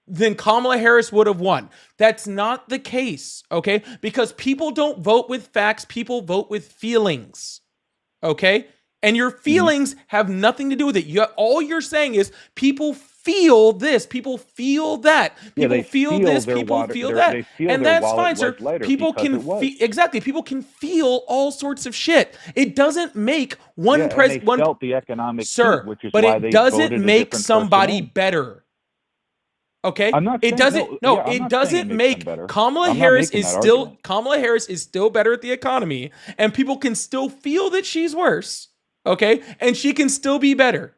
then Kamala Harris would have won. That's not the case, okay? Because people don't vote with facts, people vote with feelings, okay? And your feelings have nothing to do with it. All you're saying is people feel this, people feel that, people feel this, people feel that, and that's fine, sir. People can people can feel all sorts of shit. It doesn't make one president felt the economic sir, which is but why it doesn't make somebody better. Okay, it doesn't. No, it doesn't make Kamala Harris is still better at the economy, and people can still feel that she's worse. Okay, and she can still be better.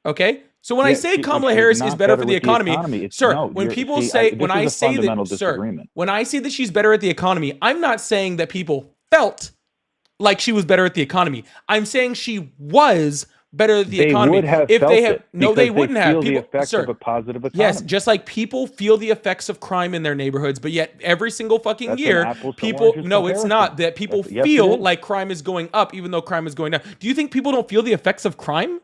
Okay. So when I say Kamala Harris is better for the economy, sir, when people say, when I say that she's better at the economy, I'm not saying that people felt like she was better at the economy. I'm saying she was better at the economy. They wouldn't have. The effects of a positive economy. Yes, just like people feel the effects of crime in their neighborhoods, but yet every single fucking year, people, no, it's not that people feel like crime is going up, even though crime is going down. Do you think people don't feel the effects of crime?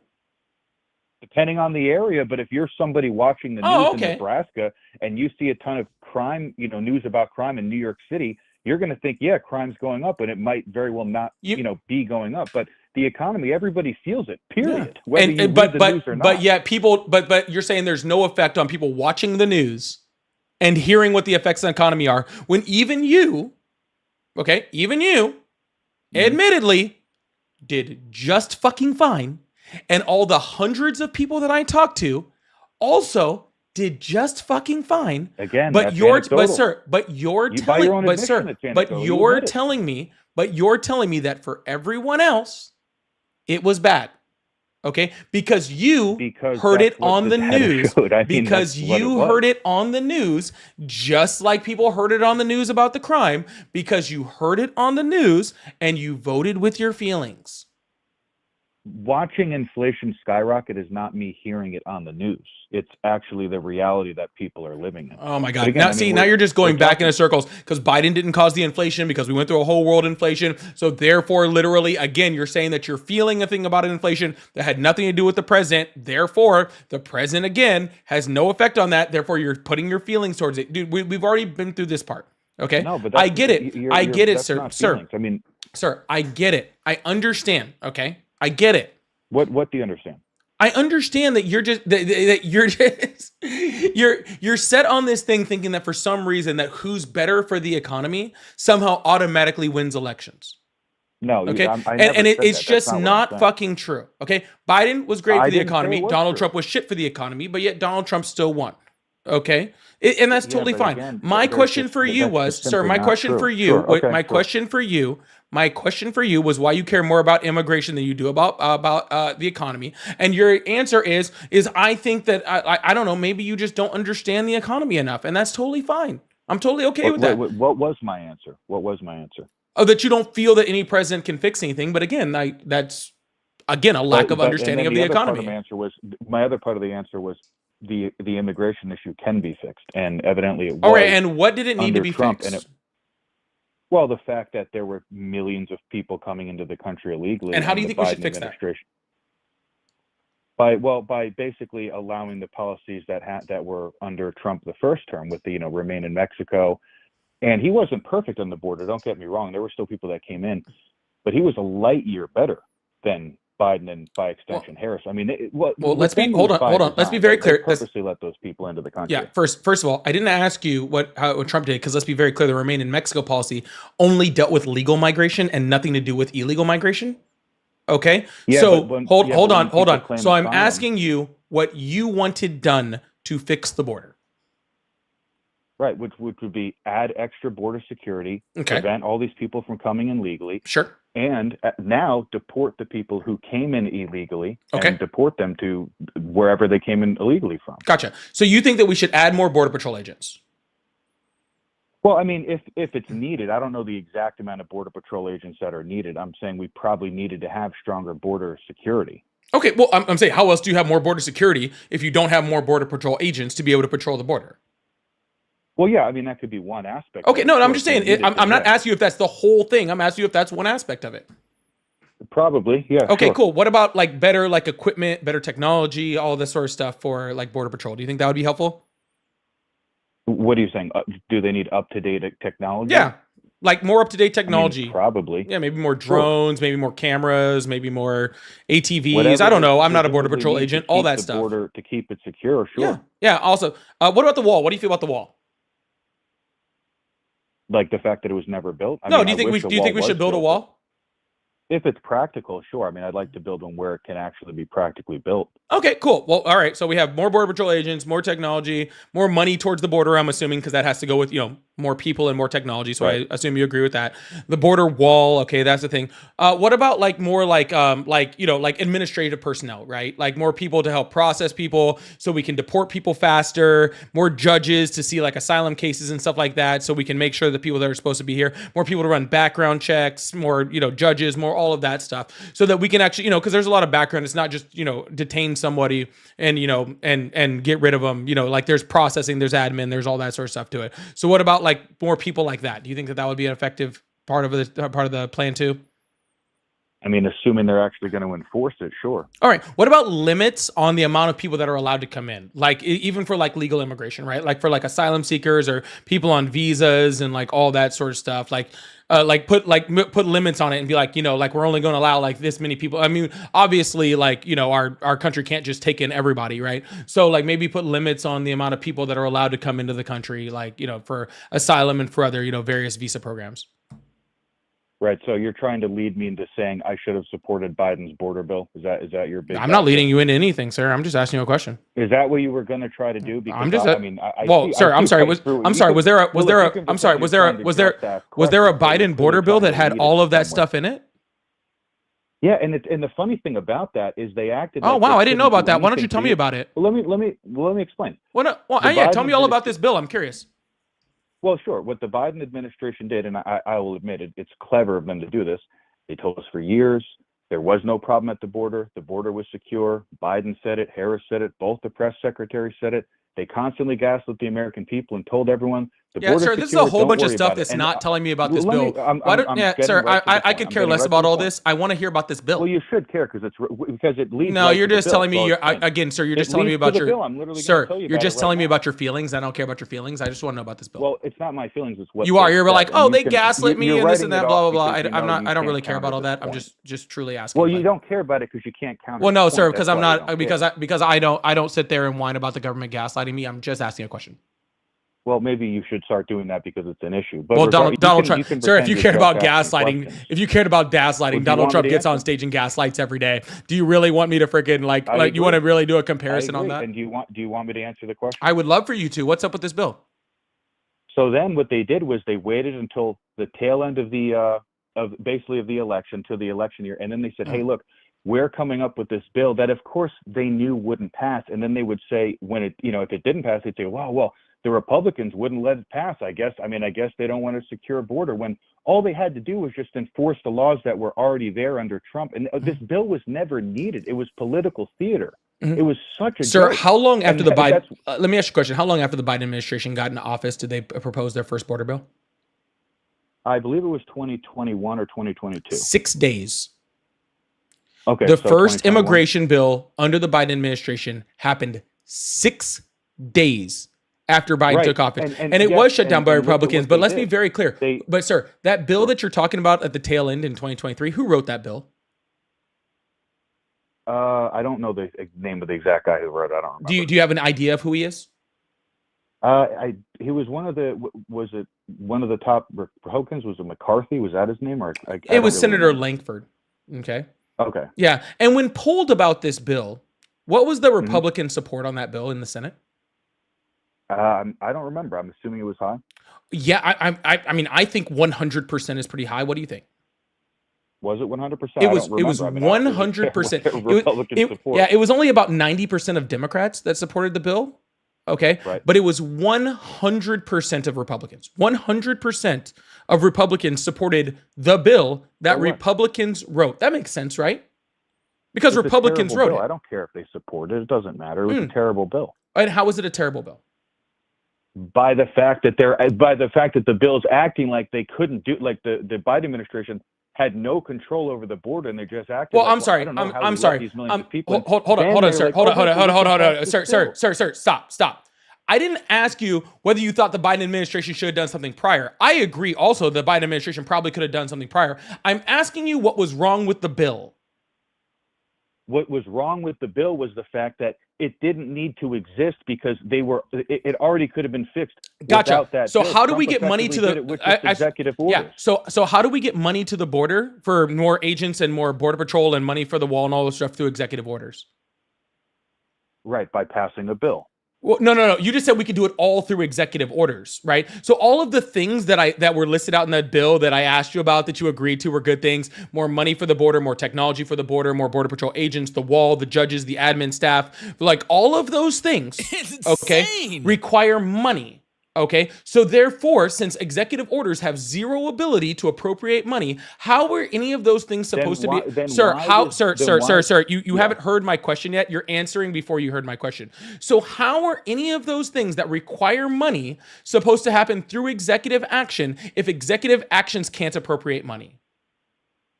Depending on the area, but if you're somebody watching the news in Nebraska and you see a ton of crime, news about crime in New York City, you're going to think, crime's going up, and it might very well not, be going up. But the economy, everybody feels it. Period. Yeah. Whether you read the news or not. But yet people, but you're saying there's no effect on people watching the news and hearing what the effects of the economy are when even you, admittedly, did just fucking fine. And all the hundreds of people that I talked to also did just fucking fine. Again, But that's you're, but anecdotal. sir, but you're You by your own telling, but admission, sir, it's but anecdotal. You you're admit it. telling me, that for everyone else, it was bad. Okay, because heard that's it what on the data news. showed. I mean, Because that's what it you was. heard it on the news, just like people heard it on the news about the crime, because you heard it on the news and you voted with your feelings. Watching inflation skyrocket is not me hearing it on the news. It's actually the reality that people are living in. Oh my But God. again, Now, I mean, see, now you're just going we're back talking- into circles because Biden didn't cause the inflation because we went through a whole world inflation. So therefore, literally, again, you're saying that you're feeling a thing about an inflation that had nothing to do with the president. Therefore, the president, again, has no effect on that. Therefore, you're putting your feelings towards it. Dude, we've already been through this part. Okay? No, but I get it. I get it, that's sir. not Sir, feelings. I mean, sir, I get it. I understand. Okay? I get it. what do you understand? I understand that you're just that you're just you're set on this thing thinking that for some reason that who's better for the economy somehow automatically wins elections. No, Okay, I and never said it's that. That's just not what I'm not saying. fucking true. Okay, Biden was great I for the didn't say economy. it was Donald true. Trump was shit for the economy, but yet Donald Trump still won. Okay, and that's Yeah, totally but fine. again, My there's question just- for you that's was, just sir, simply my not question true. for you, Sure, okay, my sure. question for you was why you care more about immigration than you do about the economy. And your answer is I think that I don't know, maybe you just don't understand the economy enough, and that's totally fine. I'm totally okay with that. What was my answer? What was my answer? Oh, that you don't feel that any president can fix anything, but again, that's again a lack of But- understanding of and then the other part economy. my other part of the answer was the immigration issue can be fixed, and evidently it was. All right, and what did it need to under be Trump, fixed? Well, the fact that there were millions of people coming into the country illegally. And how do you the think we should Biden fix that? administration- By basically allowing the policies that were under Trump the first term with the remain in Mexico, and he wasn't perfect on the border. Don't get me wrong; there were still people that came in, but he was a light year better than Biden and by extension Harris. I mean, let's be hold on. Let's be very clear. They purposely let those people into the country. Yeah, first of all, I didn't ask you what Trump did because let's be very clear: the Remain in Mexico policy only dealt with legal migration and nothing to do with illegal migration. Okay, Yeah, so but when- hold yeah, but when on. people claim So I'm asylum- asking you what you wanted done to fix the border. Right, which would be add extra border security, Okay. prevent all these people from coming in legally, Sure. and now deport the people who came in illegally, Okay. and deport them to wherever they came in illegally from. Gotcha. So you think that we should add more border patrol agents? Well, I mean, if it's needed, I don't know the exact amount of border patrol agents that are needed. I'm saying we probably needed to have stronger border security. Okay, well, I'm saying how else do you have more border security if you don't have more border patrol agents to be able to patrol the border? Well, yeah, I mean that could be one aspect. Okay, of it, no, of I'm course, just they saying. needed I'm to, not yeah. asking you if that's the whole thing. I'm asking you if that's one aspect of it. Probably, yeah. Okay, sure. cool. What about like better like equipment, better technology, all this sort of stuff for like border patrol? Do you think that would be helpful? What are you saying? Do they need up-to-date technology? Yeah, like more up to date I mean, technology. probably. Yeah, maybe more Sure. drones, maybe more cameras, maybe more ATVs. Whatever I don't know. they I'm not a border presumably patrol need to agent. All keep that the stuff. Border to keep it secure, sure. Yeah, yeah. Also, what about the wall? What do you feel about the wall? Like the fact that it was never built. I No, mean, do you I think wish the do you wall think we was should build a built, wall? but if it's practical, sure. I mean, I'd like to build one where it can actually be practically built. Okay, cool. Well, all right. So we have more border patrol agents, more technology, more money towards the border. I'm assuming because that has to go with more people and more technology. So Right. I assume you agree with that. The border wall. Okay, that's the thing. What about like more like administrative personnel, right? Like more people to help process people, so we can deport people faster. More judges to see like asylum cases and stuff like that, so we can make sure the people that are supposed to be here. More people to run background checks. More judges. More all of that stuff, so that we can actually because there's a lot of background. It's not just detain somebody and and get rid of them. Like there's processing, there's admin, there's all that sort of stuff to it. So what about like more people like that? Do you think that would be an effective part of the plan too? I mean, assuming they're actually going to enforce it, sure. All right. What about limits on the amount of people that are allowed to come in? Like even for like legal immigration, right? Like for like asylum seekers or people on visas and like all that sort of stuff. Like put limits on it and be like, like we're only going to allow like this many people. I mean, obviously like, our country can't just take in everybody, right? So like maybe put limits on the amount of people that are allowed to come into the country, like, for asylum and for other, various visa programs. Right. So you're trying to lead me into saying I should have supported Biden's border bill. Is that your big? I'm not leading you into anything, sir. I'm just asking you a question. Is that what you were going to try to do? Because I'm just. I mean, I well, see, sir, I I'm see sorry. right through it. I'm sorry. Was there a? Was there a? I'm sorry. Was there a? Was there? Was there a Biden border bill that had all of that stuff in it? Yeah, and the funny thing about that is they acted. Oh like wow, they I didn't know couldn't about do that. Why don't you anything tell to me you. about it? Well, let me explain. Well, The tell me all about this bill. I'm curious. Well, sure. What the Biden administration did, and I will admit it, it's clever of them to do this. They told us for years there was no problem at the border. The border was secure. Biden said it. Harris said it. Both the press secretaries said it. They constantly gaslit the American people and told everyone the border. Sir, this is a whole bunch of stuff that's not telling me about this bill. Why don't, sir, I could care less about all this. I want to hear about this bill. Well, you should care because it leads. No, you're just telling me. So again, sir. You're just telling me about your. bill. I'm literally sir, tell you you're about just it telling right me now. about your feelings. I don't care about your feelings. I just want to know about this bill. Well, it's not my feelings. It's what you are. You're said, like, and oh, you they can- gaslit me you're and this writing and that, it blah off blah blah. because you I'm know not. you I don't can't really care about counter all this that. I'm point. just truly asking. Well, you don't care about it because you can't counter. Well, no, this sir, point. because That's I'm why you not don't because care. I don't sit there and whine about the government gaslighting me. I'm just asking a question. Well, maybe you should start doing that because it's an issue. But Well, Donald Trump, sir, if pretend you you're cared about just asking gaslighting, questions. if you cared about gaslighting, Well, do you Donald want me Trump to gets on answer? stage and gaslights every day. Do you really want me to freaking like I you want to agree. really do a I comparison on agree. that? And do you want me to answer the question? I would love for you to. What's up with this bill? So then what they did was they waited until the tail end of the election, to the election year, and then they said, hey, look, we're coming up with this bill that of course they knew wouldn't pass. And then they would say when it, if it didn't pass, they'd say, well, the Republicans wouldn't let it pass. I guess they don't want a secure border, when all they had to do was just enforce the laws that were already there under Trump. And this bill was never needed. It was political theater. Mm-hmm. It was such a Sir, joke. how long after And the Biden? that's- Let me ask you a question. How long after the Biden administration got into office did they propose their first border bill? I believe it was 2021 or 2022. 6 days. Okay. The so first 2021. immigration bill under the Biden administration happened 6 days after Biden Right. took office. And it yes, was shut down by and look at Republicans. what But they let's be did. very clear. They- But sir, that bill that you're talking about at the tail end in 2023, who wrote that bill? I don't know the name of the exact guy who wrote it. I don't remember. Do you have an idea of who he is? He was one of the top Republicans? Was it McCarthy? Was that his name? Or It was Senator Langford. Okay. Okay. Yeah. And when polled about this bill, what was the Mm-hmm. Republican support on that bill in the Senate? I don't remember. I'm assuming it was high. Yeah, I mean, I think 100% is pretty high. What do you think? Was it 100%? It was 100%. Yeah, it was only about 90% of Democrats that supported the bill. Okay. Right. But it was 100% of Republicans. 100% of Republicans supported the bill that Republicans wrote. That makes sense, right? Because It's Republicans a terrible wrote bill. it. I don't care if they support it. It doesn't matter. It was a terrible bill. And how is it a terrible bill? By the fact that the bill's acting like they couldn't do, like the Biden administration had no control over the border, and they just acted. Well, like, I'm sorry. I don't know how I'm we let sorry. these millions of people Hold in. on, Then sir. they're Hold like, on. "Okay, we Sir, stop. I didn't ask you whether you thought the Biden administration should have done something prior. I agree also the Biden administration probably could have done something prior. I'm asking you what was wrong with the bill. What was wrong with the bill was the fact that it didn't need to exist because it already could have been fixed. Gotcha. Without that So bill. how do we Trump get money to effectively the did it with just executive orders? Yeah. So how do we get money to the border for more agents and more border patrol and money for the wall and all this stuff through executive orders? Right, by passing a bill. Well, no. You just said we could do it all through executive orders, right? So all of the things that were listed out in that bill that I asked you about that you agreed to were good things. More money for the border, more technology for the border, more border patrol agents, the wall, the judges, the admin staff, like all of those things, okay, require money. Okay, so therefore, since executive orders have zero ability to appropriate money, how were any of those things supposed to be? Sir, sir, you haven't heard my question yet. You're answering before you heard my question. So how are any of those things that require money supposed to happen through executive action if executive actions can't appropriate money?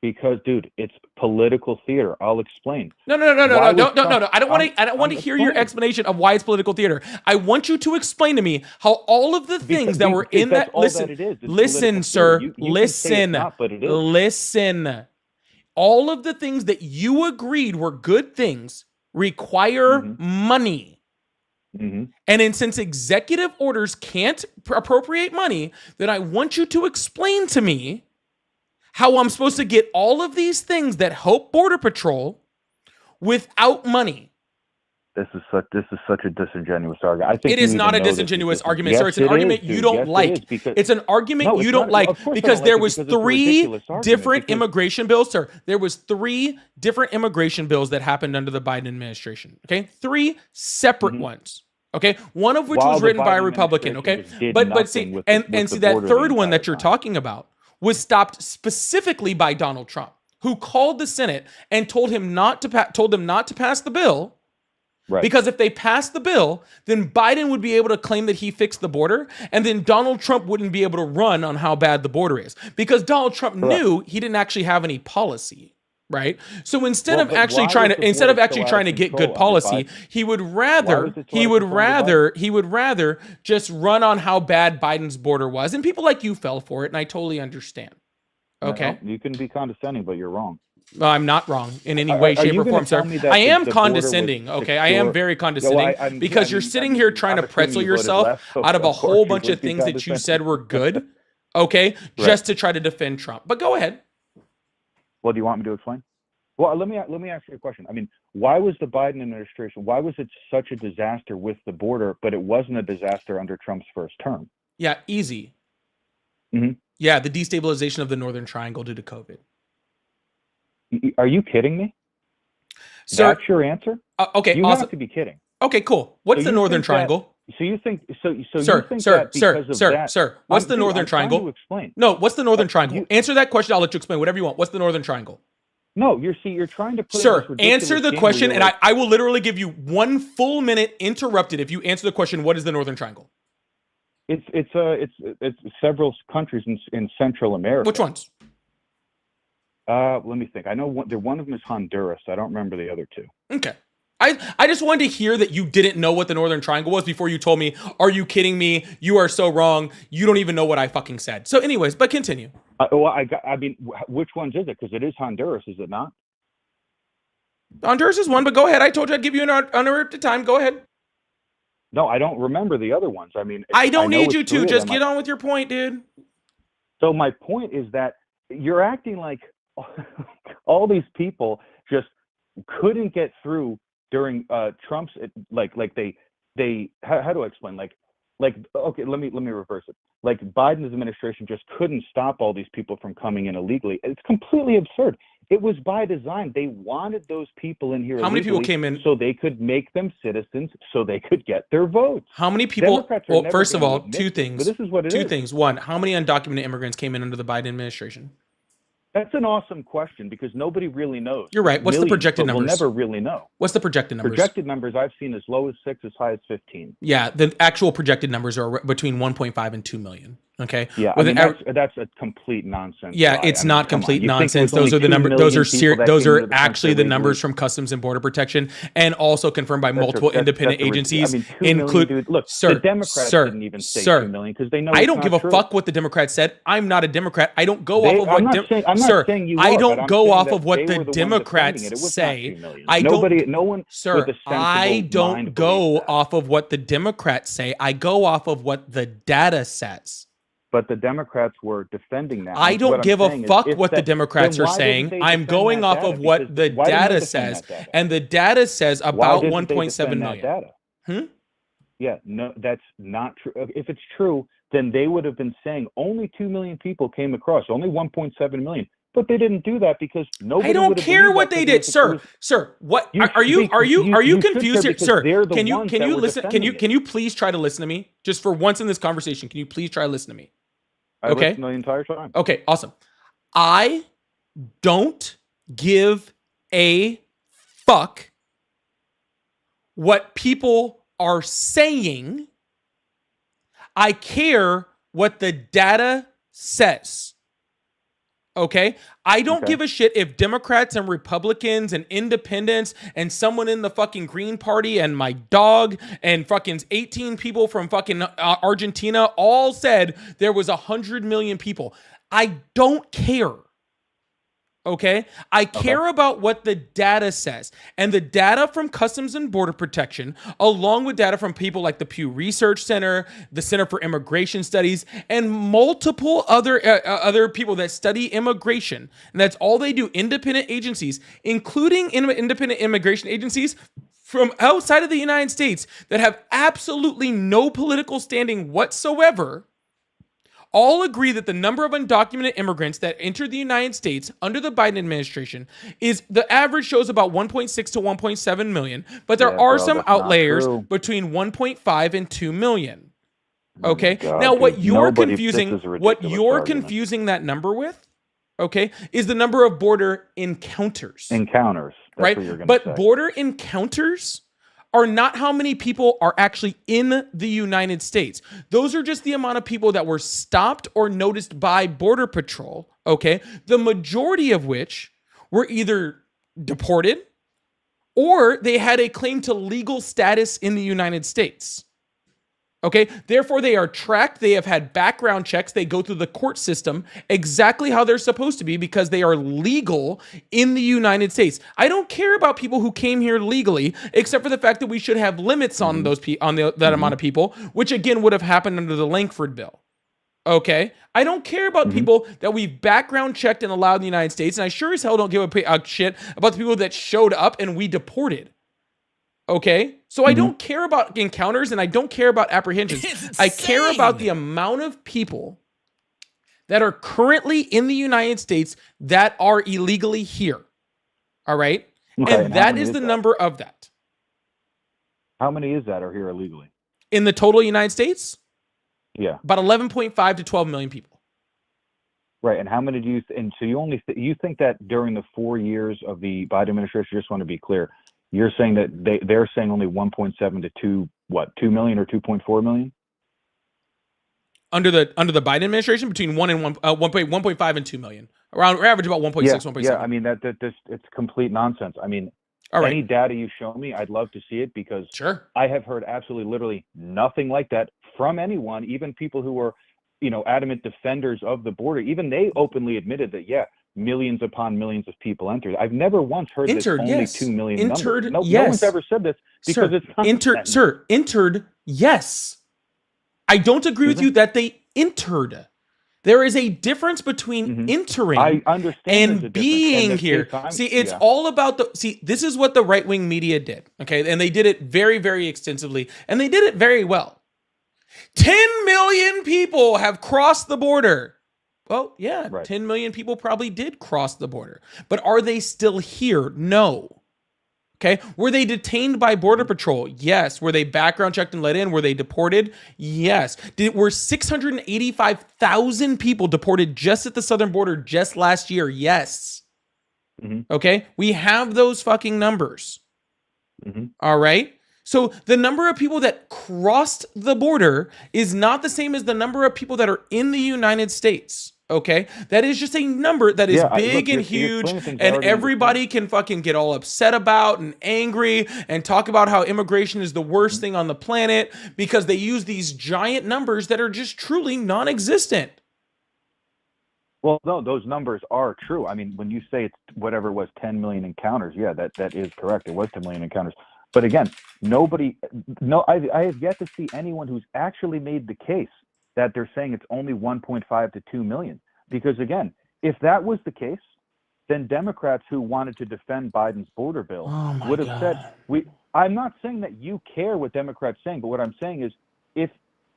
Because, dude, it's political theater. I'll explain. No. I don't want to hear your explanation of why it's political theater. I want you to explain to me how all of the things that were in that. Listen, sir. Listen. Listen. All of the things that you agreed were good things require money. And since executive orders can't appropriate money, then I want you to explain to me how I'm supposed to get all of these things that help Border Patrol without money. This is such a disingenuous argument. I think it is not a disingenuous argument, sir. It's an argument you don't like. It's an argument you don't like because there was 3 different immigration bills, sir. There was 3 different immigration bills that happened under the Biden administration. Okay, 3 separate ones. Okay, one of which was written by a Republican. Okay, but see, and see that third one that you're talking about was stopped specifically by Donald Trump, who called the Senate and told them not to pass the bill. Right. Because if they passed the bill, then Biden would be able to claim that he fixed the border, and then Donald Trump wouldn't be able to run on how bad the border is. Because Donald Trump knew he didn't actually have any policy, right? So instead of actually trying to get good policy, he would rather just run on how bad Biden's border was. And people like you fell for it, and I totally understand. Okay. No, you can be condescending, but you're wrong. I'm not wrong in any way, shape, or form, sir. I am condescending, okay? I am very condescending because you're sitting here trying to pretzel yourself out of a whole bunch of things that you said were good, okay? Just to try to defend Trump. But go ahead. Well, do you want me to explain? Well, let me ask you a question. I mean, why was the Biden administration, why was it such a disaster with the border, but it wasn't a disaster under Trump's first term? Yeah, easy. Mm-hmm. Yeah, the destabilization of the Northern Triangle due to COVID. Are you kidding me? Sir, that's your answer? Okay, you have to be kidding. Okay, cool. What's the Northern Triangle? So you think sir, you think that because of that, sir. What's the Northern Triangle? To explain. No, what's the Northern Triangle? Answer that question. I'll let you explain whatever you want. What's the Northern Triangle? No, you're trying to put Sir, answer the question, and I will literally give you 1 full minute interrupted if you answer the question. What is the Northern Triangle? It's several countries in Central America. Which ones? Let me think. I know one of them is Honduras. I don't remember the other 2. Okay. I just wanted to hear that you didn't know what the Northern Triangle was before you told me, are you kidding me? You are so wrong. You don't even know what I fucking said. So anyways, but continue. I mean, which ones is it? Because it is Honduras, is it not? Honduras is one, but go ahead. I told you I'd give you an uninterrupted time. Go ahead. No, I don't remember the other ones. I mean, I don't need you to. Just get on with your point, dude. So my point is that you're acting like all these people just couldn't get through during Trump's like they how do I explain like okay, let me reverse it. Like Biden's administration just couldn't stop all these people from coming in illegally. It's completely absurd. It was by design. They wanted those people in here. How many people came in so they could make them citizens, so they could get their votes? How many people? Well, first of all, admit, 2 things. But this is what it is. 2 things. 1, how many undocumented immigrants came in under the Biden administration? That's an awesome question because nobody really knows. You're right. What's the projected numbers? We'll never really know. What's the projected numbers? Projected numbers I've seen as low as 6, as high as 15. Yeah, the actual projected numbers are between 1.5 and 2 million. Okay. Yeah, I mean, that's a complete nonsense. Yeah, it's not complete nonsense. Those are the numbers. Those are actually the numbers from Customs and Border Protection, and also confirmed by multiple independent agencies. Include look, the Democrats didn't even say 2 million because they know. I don't give a fuck what the Democrats said. I'm not a Democrat. I don't go off of what. Sir, I don't go off of what the Democrats say. I don't. No one. Sir, I don't go off of what the Democrats say. I go off of what the data says. But the Democrats were defending that. I don't give a fuck what the Democrats are saying. I'm going off of what the data says. And the data says about 1.7 million. Yeah, no, that's not true. If it's true, then they would have been saying only 2 million people came across, only 1.7 million. But they didn't do that because nobody. I don't care what they did, sir. Sir, what are you confused here, sir? Can you listen? Can you please try to listen to me just for once in this conversation? Can you please try to listen to me? Okay. I listened the entire time. Okay, awesome. I don't give a fuck what people are saying. I care what the data says. Okay? I don't give a shit if Democrats and Republicans and independents and someone in the fucking Green Party and my dog and fucking 18 people from fucking Argentina all said there was 100 million people. I don't care. Okay. I care about what the data says. And the data from Customs and Border Protection, along with data from people like the Pew Research Center, the Center for Immigration Studies, and multiple other people that study immigration. And that's all they do, independent agencies, including independent immigration agencies from outside of the United States that have absolutely no political standing whatsoever, all agree that the number of undocumented immigrants that entered the United States under the Biden administration is the average shows about 1.6 to 1.7 million, but there are some outliers between 1.5 and 2 million. Okay. Now, what you're confusing that number with, okay, is the number of border encounters. That's right? What you're gonna but say. Border encounters are not how many people are actually in the United States. Those are just the amount of people that were stopped or noticed by Border Patrol, okay? The majority of which were either deported or they had a claim to legal status in the United States. Okay, therefore they are tracked. They have had background checks. They go through the court system exactly how they're supposed to be because they are legal in the United States. I don't care about people who came here legally, except for the fact that we should have limits on that amount of people, which again would have happened under the Langford bill. Okay, I don't care about people that we've background checked and allowed in the United States, and I sure as hell don't give a shit about the people that showed up and we deported. Okay, so I don't care about encounters and I don't care about apprehensions. I care about the amount of people that are currently in the United States that are illegally here. All right, and that is the number of that. How many is that are here illegally? In the total United States? Yeah. About 11.5 to 12 million people. Right, and how many do you? And so you think that during the 4 years of the Biden administration, just want to be clear. You're saying that they're saying only 1.7 to 2 million or 2.4 million? Under the Biden administration, between 1.5 and 2 million. Around average about 1.6, 1.7. Yeah, I mean it's complete nonsense. I mean, any data you show me, I'd love to see it because I have heard absolutely literally nothing like that from anyone, even people who were, adamant defenders of the border. Even they openly admitted that millions upon millions of people entered. I've never once heard this only 2 million number. No one's ever said this because it's nonsense. Entered, yes. I don't agree with you that they entered. There is a difference between entering and being here. See, it's all about this is what the right-wing media did, okay? And they did it very, very extensively, and they did it very well. 10 million people have crossed the border. Well, 10 million people probably did cross the border. But are they still here? No. Okay. Were they detained by Border Patrol? Yes. Were they background checked and let in? Were they deported? Yes. Were 685,000 people deported just at the southern border just last year? Yes. Okay. We have those fucking numbers. All right. So the number of people that crossed the border is not the same as the number of people that are in the United States. Okay, that is just a number that is big and huge, and everybody can fucking get all upset about and angry and talk about how immigration is the worst thing on the planet because they use these giant numbers that are just truly non-existent. Well, no, those numbers are true. I mean, when you say it's whatever it was, 10 million encounters, that is correct. It was 10 million encounters. But again, I have yet to see anyone who's actually made the case that they're saying it's only 1.5 to 2 million. Because again, if that was the case, then Democrats who wanted to defend Biden's border bill would have said, I'm not saying that you care what Democrats saying, but what I'm saying is if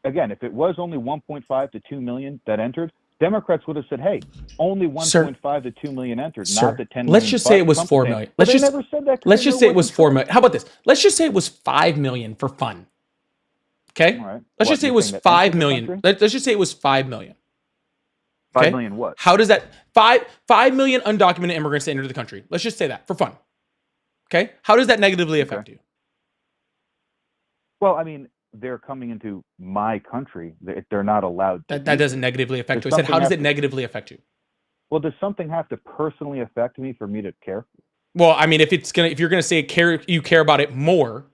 it was only 1.5 to 2 million that entered, Democrats would have said, hey, only 1.5 to 2 million entered, not the 10 million. Let's just say it was 4 million. Let's just say it was 4 million. How about this? Let's just say it was 5 million for fun. Okay. All right. Let's just say it was 5 million. Let's just say it was 5 million. 5 million what? How does that 5 million undocumented immigrants that entered the country? Let's just say that for fun. Okay. How does that negatively affect you? Well, I mean, they're coming into my country. They're not allowed. That doesn't negatively affect you. I said, how does it negatively affect you? Well, does something have to personally affect me for me to care? Well, I mean, if you're gonna say you care about it more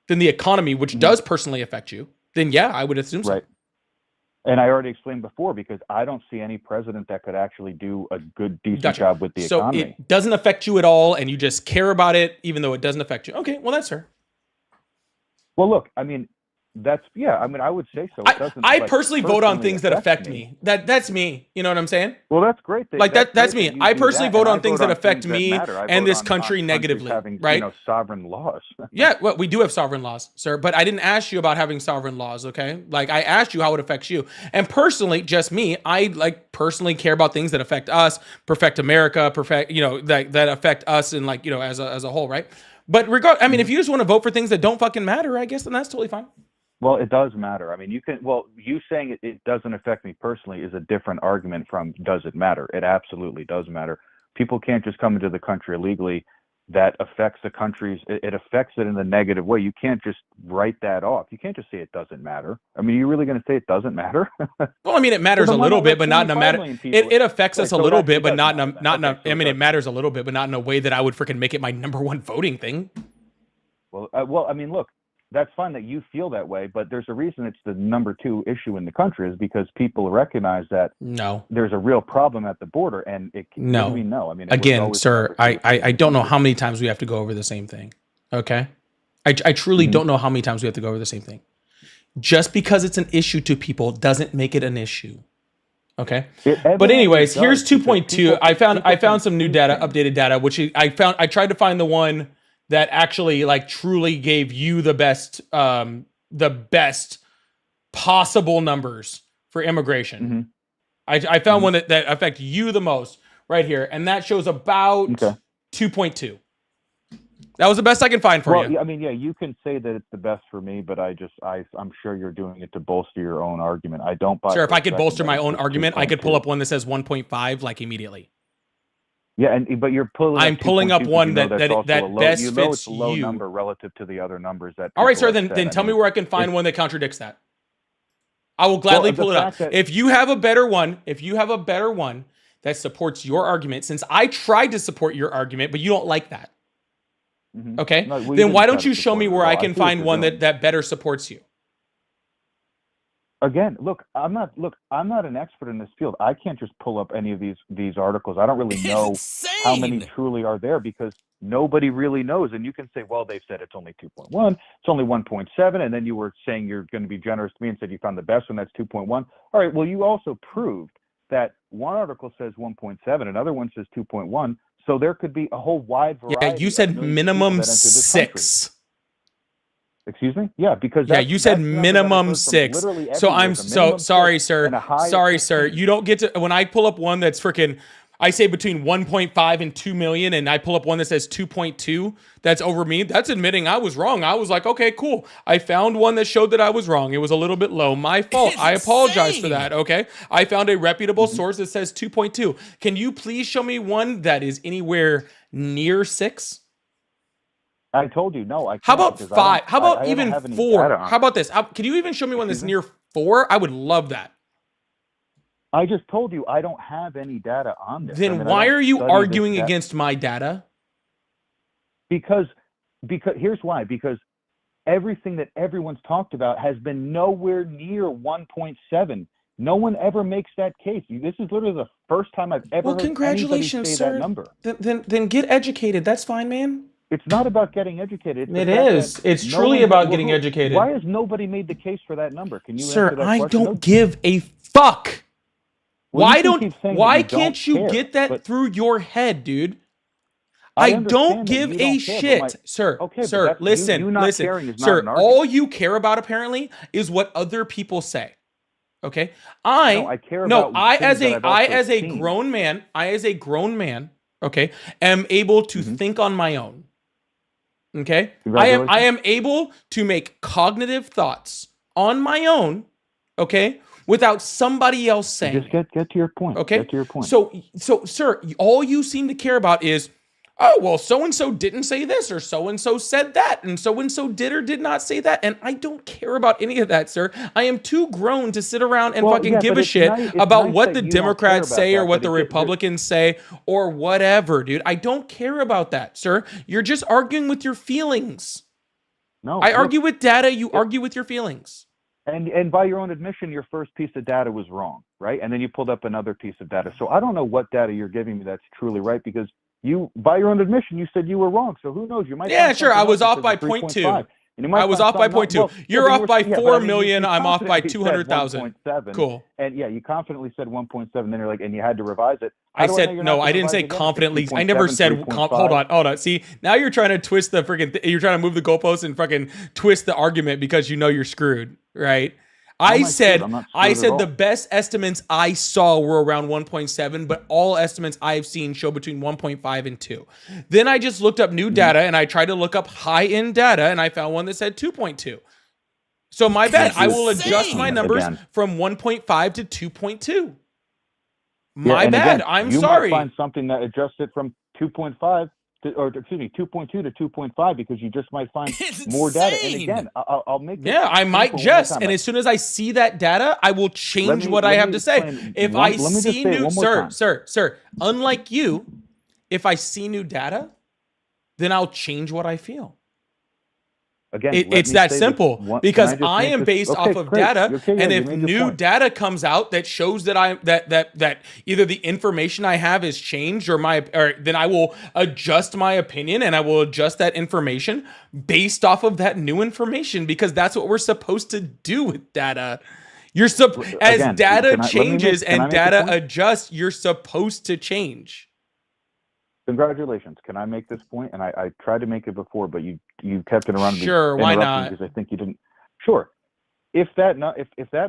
than the economy, which does personally affect you, then yeah, I would assume so. Right. And I already explained before, because I don't see any president that could actually do a good, decent Gotcha. job with the So economy. it doesn't affect you at all, and you just care about it, even though it doesn't affect you. Okay, well, that's fair. Well, look, I mean, I would say so. It doesn't, I like, personally vote on personally things that affect me. That's me. You know what I'm saying? Well, that's great. That's me. I personally vote on things that affect me and this on country negatively, having, right? sovereign laws. Yeah, well, we do have sovereign laws, sir, but I didn't ask you about having sovereign laws, okay? Like, I asked you how it affects you. And personally, just me, I personally care about things that affect us, perfect America, that affect us and as a whole, right? But if you just want to vote for things that don't fucking matter, I guess then that's totally fine. Well, it does matter. I mean, you saying it doesn't affect me personally is a different argument from does it matter? It absolutely does matter. People can't just come into the country illegally. That affects the country's, it affects it in a negative way. You can't just write that off. You can't just say it doesn't matter. I mean, you're really going to say it doesn't matter? Well, I mean, it matters a little bit, but not in a matter. It affects us a little bit, but not in a. I mean, it matters a little bit, but not in a way that I would freaking make it my number one voting thing. Well, I mean, look, that's fine that you feel that way, but there's a reason it's the number 2 issue in the country, is because people recognize that there's a real problem at the border, and it can be no. I mean, again, sir, I don't know how many times we have to go over the same thing. Okay, I truly don't know how many times we have to go over the same thing. Just because it's an issue to people doesn't make it an issue. Okay, but anyways, here's 2.2. I found some new data, updated data, which I tried to find the one that actually truly gave you the best possible numbers for immigration. I found one that affect you the most right here, and that shows about 2.2. That was the best I can find for you. I mean, you can say that it's the best for me, but I'm sure you're doing it to bolster your own argument. I don't buy. Sure, if I could bolster my own argument, I could pull up one that says 1.5 immediately. Yeah, but you're pulling. I'm pulling up one that best fits it's a low number relative to the other numbers that. All right, sir. Then tell me where I can find one that contradicts that. I will gladly pull it up. If you have a better one, that supports your argument, since I tried to support your argument, but you don't like that. Okay, then why don't you show me where I can find one that better supports you? Again, I'm not an expert in this field. I can't just pull up any of these articles. I don't really know how many truly are there, because nobody really knows. And you can say, well, they've said it's only 2.1, it's only 1.7, and then you were saying you're going to be generous to me and said you found the best one, that's 2.1. All right, well, you also proved that one article says 1.7, another one says 2.1. So there could be a whole wide variety. Yeah, you said minimum 6. Excuse me? Yeah, because you said minimum 6. So I'm so sorry, sir. Sorry, sir. You don't get to, when I pull up one that's freaking, I say between 1.5 and 2 million, and I pull up one that says 2.2, that's over me. That's admitting I was wrong. I was like, okay, cool. I found one that showed that I was wrong. It was a little bit low. My fault. I apologize for that. Okay. I found a reputable source that says 2.2. Can you please show me one that is anywhere near 6? I told you, no. I can't. How about 5? How about even 4? How about this? Can you even show me one that's near 4? I would love that. I just told you I don't have any data on this. Then why are you arguing against my data? Because here's why. Because everything that everyone's talked about has been nowhere near 1.7. No one ever makes that case. This is literally the first time I've ever heard anybody say that number. Then get educated. That's fine, man. It's not about getting educated. It is. It's truly about getting educated. Why has nobody made the case for that number? Can you Sir, answer that I question? don't give a fuck. Well, Why can't you get that through your head, dude? I don't give a shit, sir. Okay, sir, listen. Sir, all you care about apparently is what other people say. Okay? I as a grown man, okay, am able to think on my own. Okay? I am able to make cognitive thoughts on my own, okay? Without somebody else saying. Just get to your point. Okay. Get to your point. So, sir, all you seem to care about is, oh, well, so-and-so didn't say this, or so-and-so said that, and so-and-so did or did not say that. And I don't care about any of that, sir. I am too grown to sit around and give a shit about what the Democrats say or what the Republicans say or whatever, dude. I don't care about that, sir. You're just arguing with your feelings. No. I argue with data. You argue with your feelings. And by your own admission, your first piece of data was wrong, right? And then you pulled up another piece of data. So I don't know what data you're giving me that's truly right, because you, by your own admission, you said you were wrong. So who knows? You might. Yeah, sure. I was off by 0.2. I was off by 0.2. Well, You're off by 4 million. I'm off by 200,000. Cool. And yeah, you confidently said 1.7. Then you're like, and you had to revise it. I said no. I didn't say confidently. I never said. Hold on. See, now you're trying to twist the freaking. You're trying to move the goalposts and freaking twist the argument because you know you're screwed, right? I said the best estimates I saw were around 1.7, but all estimates I've seen show between 1.5 and 2. Then I just looked up new data and I tried to look up high-end data and I found one that said 2.2. So my bad. I will adjust my numbers from 1.5 to 2.2. My bad. I'm sorry. You might find something that adjusts it from 2.5 or excuse me, 2.2 to 2.5 because you just might find more data. And again, I'll make this I might just, and as soon as I see that data, I will change what I have to say. If I see new, sir, unlike you, if I see new data, then I'll change what I feel. Again, it's that simple because I am based off of data, and if new data comes out that shows that that either the information I have is changed or then I will adjust my opinion and I will adjust that information based off of that new information because that's what we're supposed to do with data. Data changes and data adjusts, you're supposed to change. Congratulations. Can I make this point? And I tried to make it before, but you kept it around. Sure, why not? Because I think you didn't. Sure. If that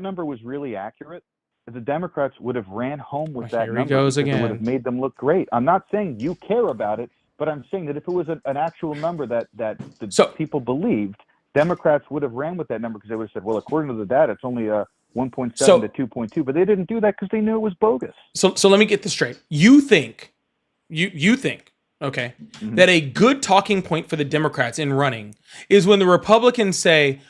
number was really accurate, the Democrats would have ran home with that number. Here he goes again. It would have made them look great. I'm not saying you care about it, but I'm saying that if it was an actual number that people believed, Democrats would have ran with that number because they would have said, well, according to the data, it's only 1.7 to 2.2, but they didn't do that because they knew it was bogus. So let me get this straight. You think, okay, that a good talking point for the Democrats in running is when the Republicans say,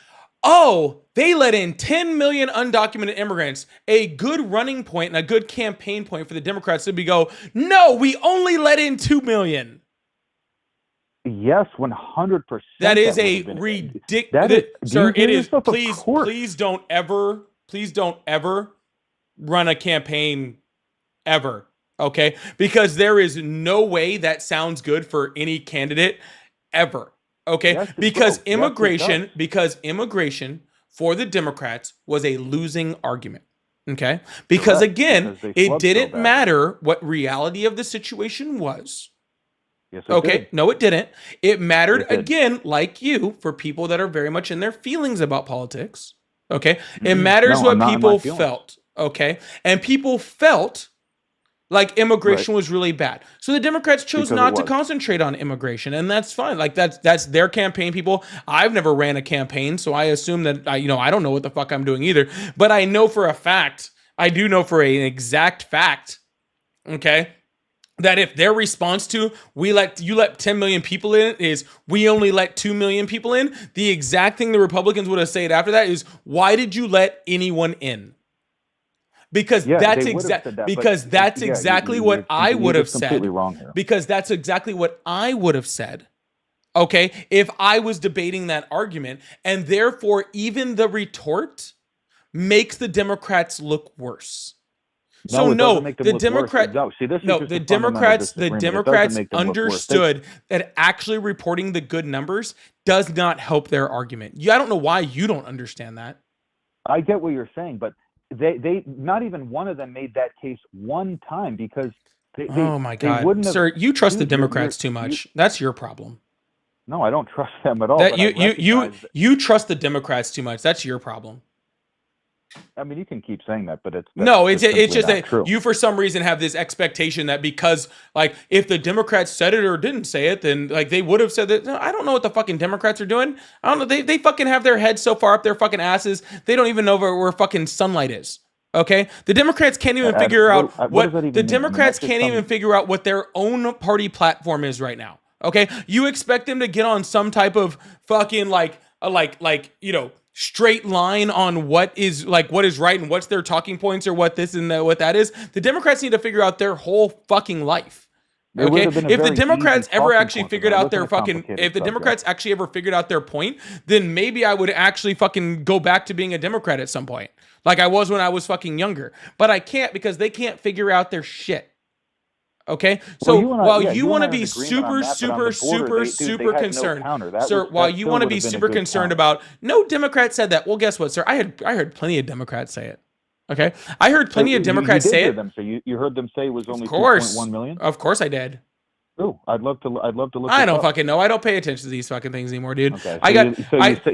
oh, they let in 10 million undocumented immigrants. A good running point and a good campaign point for the Democrats would be go, no, we only let in 2 million. Yes, 100%. That is a ridiculous. Sir, it is. Please don't ever run a campaign ever. Okay, because there is no way that sounds good for any candidate ever. Okay, yes, because immigration for the Democrats was a losing argument. Okay, because again, it didn't matter what reality of the situation was. Yes, okay, did. No, it didn't. It mattered again, like you, for people that are very much in their feelings about politics. Okay, it matters what people felt. Okay, and people felt like immigration was really bad. So the Democrats chose not to concentrate on immigration, and that's fine. Like that's their campaign people. I've never ran a campaign, so I assume that I don't know what the fuck I'm doing either. But I know for a fact, I do know for an exact fact, okay, that if their response to you let 10 million people in is we only let 2 million people in, the exact thing the Republicans would have said after that is, why did you let anyone in? Because that's exactly what I would have said. Because that's exactly what I would have said. Okay, if I was debating that argument, and therefore even the retort makes the Democrats look worse. So the Democrats understood that actually reporting the good numbers does not help their argument. I don't know why you don't understand that. I get what you're saying, but they not even one of them made that case one time because oh my God, sir, you trust the Democrats too much. That's your problem. No, I don't trust them at all. You trust the Democrats too much. That's your problem. I mean, you can keep saying that, but it's just that true. You for some reason have this expectation that because like if the Democrats said it or didn't say it, then like they would have said that. No, I don't know what the fucking Democrats are doing. I don't know. They fucking have their heads so far up their fucking asses they don't even know where fucking sunlight is. Okay, the Democrats can't even figure out what the Democrats can't even figure out what their own party platform is right now. Okay, you expect them to get on some type of fucking straight line on what is right and what's their talking points or what this and what that is. The Democrats need to figure out their whole fucking life. Okay, have been a if the very Democrats easy ever talking actually point for figured that. It out their wasn't a fucking, complicated if the subject. Democrats actually ever figured out their point, then maybe I would actually fucking go back to being a Democrat at some point, like I was when I was fucking younger. But I can't because they can't figure out their shit. Okay, so Well, you and I, while yeah, you you and want I to are in be agreement on super, that, but on super, the border, super, they super had no concerned, counter. sir, while you still want to would be have been a super good concerned counter. about, no Democrat said that. Well, guess what, sir? I heard plenty of Democrats say it. Okay, I heard plenty So of Democrats you did say hear it. them. So you heard them say it was only Of course, 2.1 million. of course, I did. Oh, I'd love to look. I this don't up. fucking know. I don't pay attention to these fucking things anymore, dude. Okay, I got.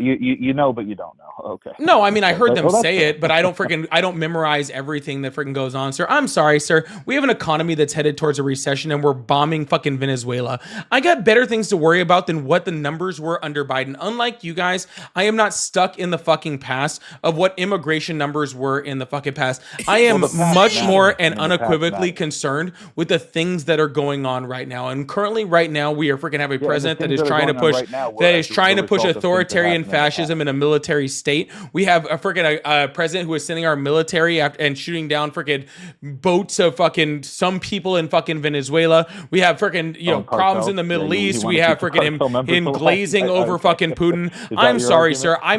you know, but you don't know. Okay. No, I mean I heard them Well, that's say fair. it, but I don't memorize everything that freaking goes on, sir. I'm sorry, sir. We have an economy that's headed towards a recession and we're bombing fucking Venezuela. I got better things to worry about than what the numbers were under Biden. Unlike you guys, I am not stuck in the fucking past of what immigration numbers were in the fucking past. I am Well, the past much matters. more and I mean, the past unequivocally matters. concerned with the things that are going on right now. And currently right now we are freaking have a Yeah, and the president that things is that are trying to going on push right now were that as is trying the to push result of things that authoritarian happened in the past. fascism in a military state. We have a freaking president who is sending our military and shooting down freaking boats of fucking some people in fucking Venezuela. We have freaking problems in the Middle East. We have freaking him glazing over fucking Putin. I'm sorry, sir. I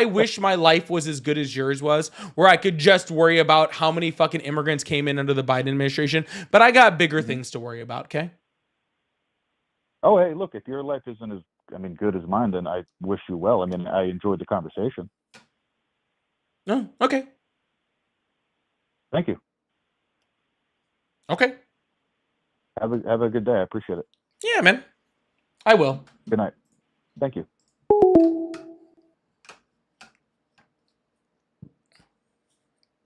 wish my life was as good as yours was, where I could just worry about how many fucking immigrants came in under the Biden administration. But I got bigger things to worry about. Okay. Oh, hey, look, if your life isn't as good as mine, then I wish you well. I mean, I enjoyed the conversation. No, okay. Thank you. Okay. Have a good day. I appreciate it. Yeah, man. I will. Good night. Thank you.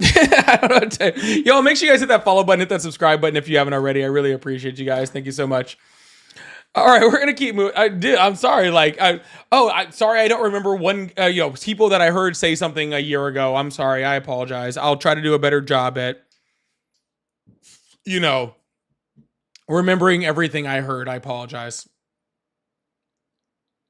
I don't know what to tell you. Yo, make sure you guys hit that follow button, hit that subscribe button if you haven't already. I really appreciate you guys. Thank you so much. All right, we're gonna keep moving. I'm sorry. I'm sorry. I don't remember people that I heard say something a year ago. I'm sorry. I apologize. I'll try to do a better job at, remembering everything I heard. I apologize.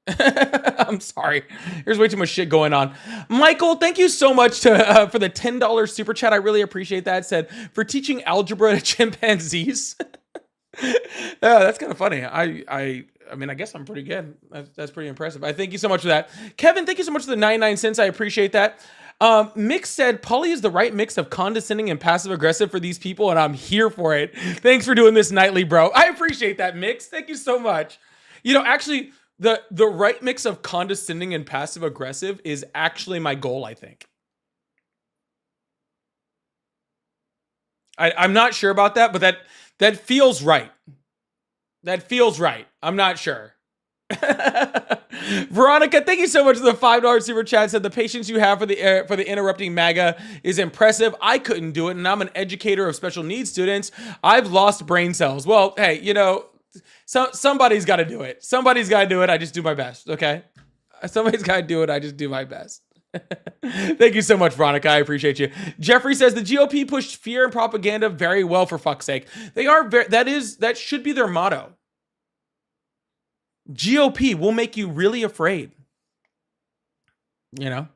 I'm sorry. There's way too much shit going on. Michael, thank you so much for the $10 super chat. I really appreciate that. It said, for teaching algebra to chimpanzees. Yeah, that's kind of funny. I mean, I guess I'm pretty good. That's pretty impressive. I thank you so much for that. Kevin, thank you so much for the 99 cents. I appreciate that. Mix said, Polly is the right mix of condescending and passive aggressive for these people, and I'm here for it. Thanks for doing this nightly, bro. I appreciate that, Mix. Thank you so much. Actually, the right mix of condescending and passive aggressive is actually my goal, I think. I'm not sure about that, but that feels right. That feels right. I'm not sure. Veronica, thank you so much for the $5 super chat. Said the patience you have for the interrupting MAGA is impressive. I couldn't do it, and I'm an educator of special needs students. I've lost brain cells. Well, hey, somebody's got to do it. Somebody's got to do it. I just do my best. Okay, somebody's got to do it. I just do my best. Thank you so much, Veronica. I appreciate you. Jeffrey says the GOP pushed fear and propaganda very well, for fuck's sake. They are that should be their motto. GOP will make you really afraid. We'll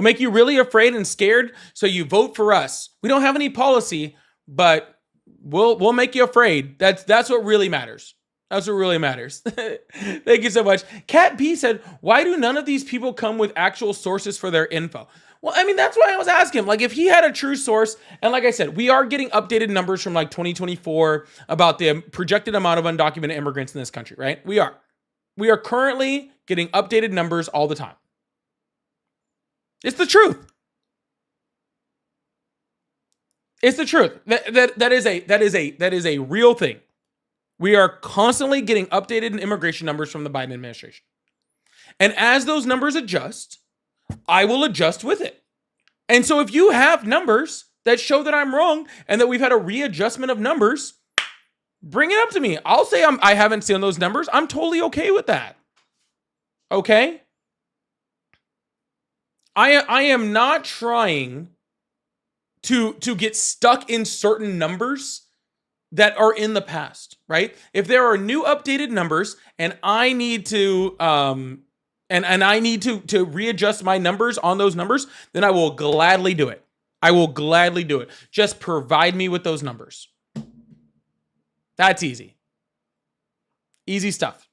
make you really afraid and scared, so you vote for us. We don't have any policy, but we'll make you afraid. That's what really matters. That's what really matters. Thank you so much. Cat B said, why do none of these people come with actual sources for their info? Well, I mean, that's why I was asking him. Like, if he had a true source, and like I said, we are getting updated numbers from 2024 about the projected amount of undocumented immigrants in this country, right? We are. We are currently getting updated numbers all the time. It's the truth. It's the truth. That is a real thing. We are constantly getting updated immigration numbers from the Biden administration. And as those numbers adjust, I will adjust with it. And so if you have numbers that show that I'm wrong and that we've had a readjustment of numbers, bring it up to me. I'll say I haven't seen those numbers. I'm totally okay with that. Okay? I am not trying to get stuck in certain numbers that are in the past, right? If there are new updated numbers and I need to and I need to readjust my numbers on those numbers, then I will gladly do it. I will gladly do it. Just provide me with those numbers. That's easy. Easy stuff.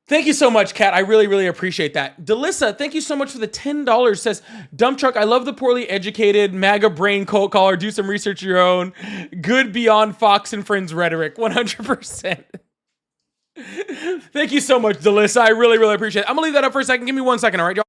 Thank you so much, Kat. I really, really appreciate that. Delissa, thank you so much for the $10. Says, Dump Truck, I love the poorly educated, MAGA brain cold caller. Do some research of your own. Good beyond Fox and Friends rhetoric. 100%. Thank you so much, Delissa. I really, really appreciate it. I'm going to leave that up for a second. Give me 1 second, all right, y'all?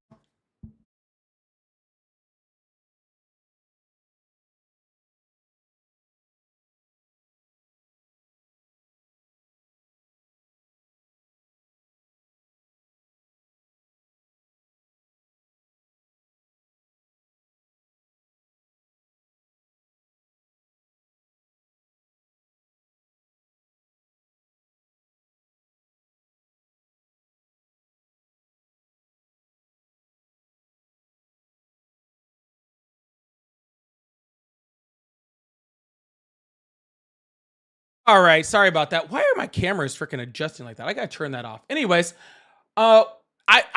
All right, sorry about that. Why are my cameras freaking adjusting like that? I gotta turn that off. Anyways, I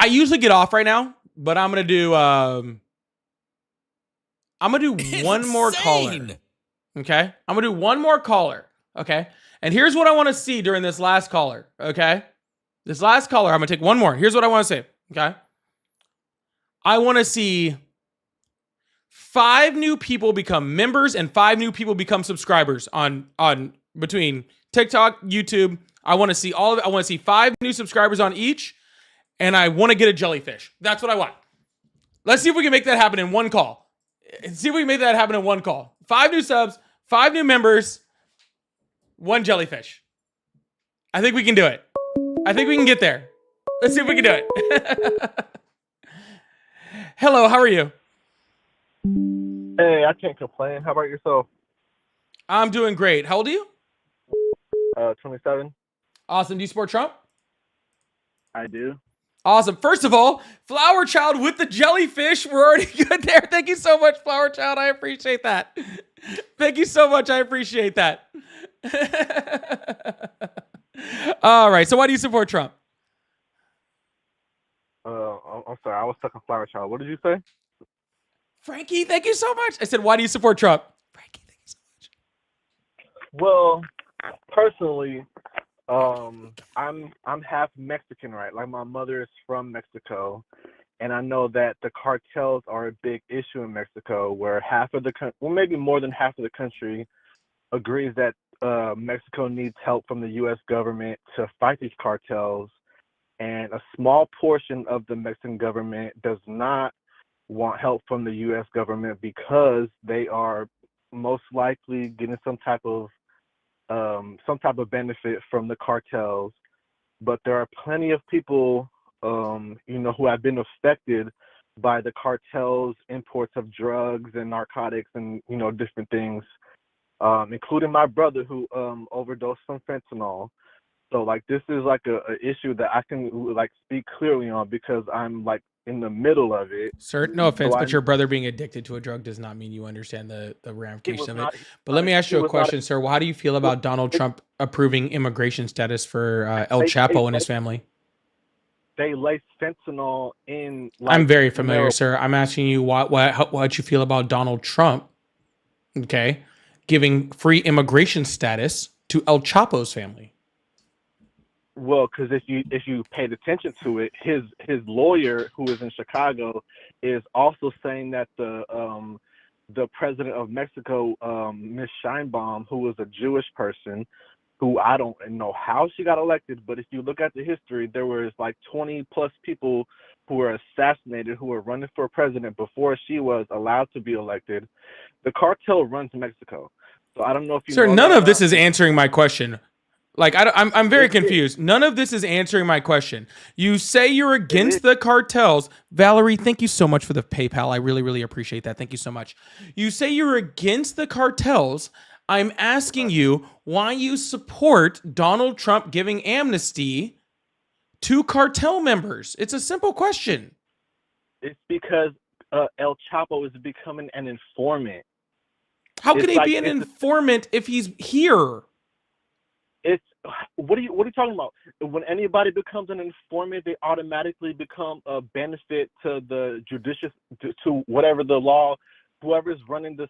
usually get off right now, but I'm gonna do one more caller. Okay, I'm gonna do one more caller. Okay, and here's what I want to see during this last caller. Okay, this last caller, I'm gonna take one more. Here's what I want to say. Okay, I want to see 5 new people become members and 5 new people become subscribers on between TikTok, YouTube. I want to see all of it. I want to see 5 new subscribers on each, and I want to get a jellyfish. That's what I want. Let's see if we can make that happen in one call. See if we can make that happen in one call. 5 new subs, 5 new members, 1 jellyfish. I think we can do it. I think we can get there. Let's see if we can do it. Hello, how are you? Hey, I can't complain. How about yourself? I'm doing great. How old are you? 27. Awesome. Do you support Trump? I do. Awesome. First of all, Flower Child with the jellyfish. We're already good there. Thank you so much, Flower Child. I appreciate that. Thank you so much. I appreciate that. All right. So why do you support Trump? I'm sorry. I was stuck on Flower Child. What did you say? Frankie, thank you so much. I said, why do you support Trump? Frankie, thank you so much. Well, personally, I'm half Mexican, right? Like my mother is from Mexico, and I know that the cartels are a big issue in Mexico, where half of the maybe more than half of the country agrees that Mexico needs help from the U.S. government to fight these cartels, and a small portion of the Mexican government does not want help from the U.S. government because they are most likely getting some type of benefit from the cartels. But there are plenty of people, who have been affected by the cartels' imports of drugs and narcotics and different things, including my brother who overdosed from fentanyl. So like this is like a issue that I can like speak clearly on because I'm like in the middle of it. Sir, no offense, but your brother being addicted to a drug does not mean you understand the ramifications of it. But let me ask you a question, sir. Well, how do you feel about Donald Trump approving immigration status for El Chapo and his family? They lace fentanyl in. I'm very familiar, sir. I'm asking you what you feel about Donald Trump, okay, giving free immigration status to El Chapo's family. Well, because if you paid attention to it, his lawyer, who is in Chicago, is also saying that the president of Mexico, Miss Scheinbaum, who was a Jewish person, who I don't know how she got elected, but if you look at the history, there was like 20 plus people who were assassinated, who were running for president before she was allowed to be elected. The cartel runs Mexico. So I don't know if you. Sir, none of this is answering my question. Like, I'm very confused. None of this is answering my question. You say you're against the cartels. Valerie, thank you so much for the PayPal. I really, really appreciate that. Thank you so much. You say you're against the cartels. I'm asking you why you support Donald Trump giving amnesty to cartel members. It's a simple question. It's because El Chapo is becoming an informant. How can he be an informant if he's here? What are you talking about? When anybody becomes an informant, they automatically become a benefit to the to whatever the law, whoever's running this,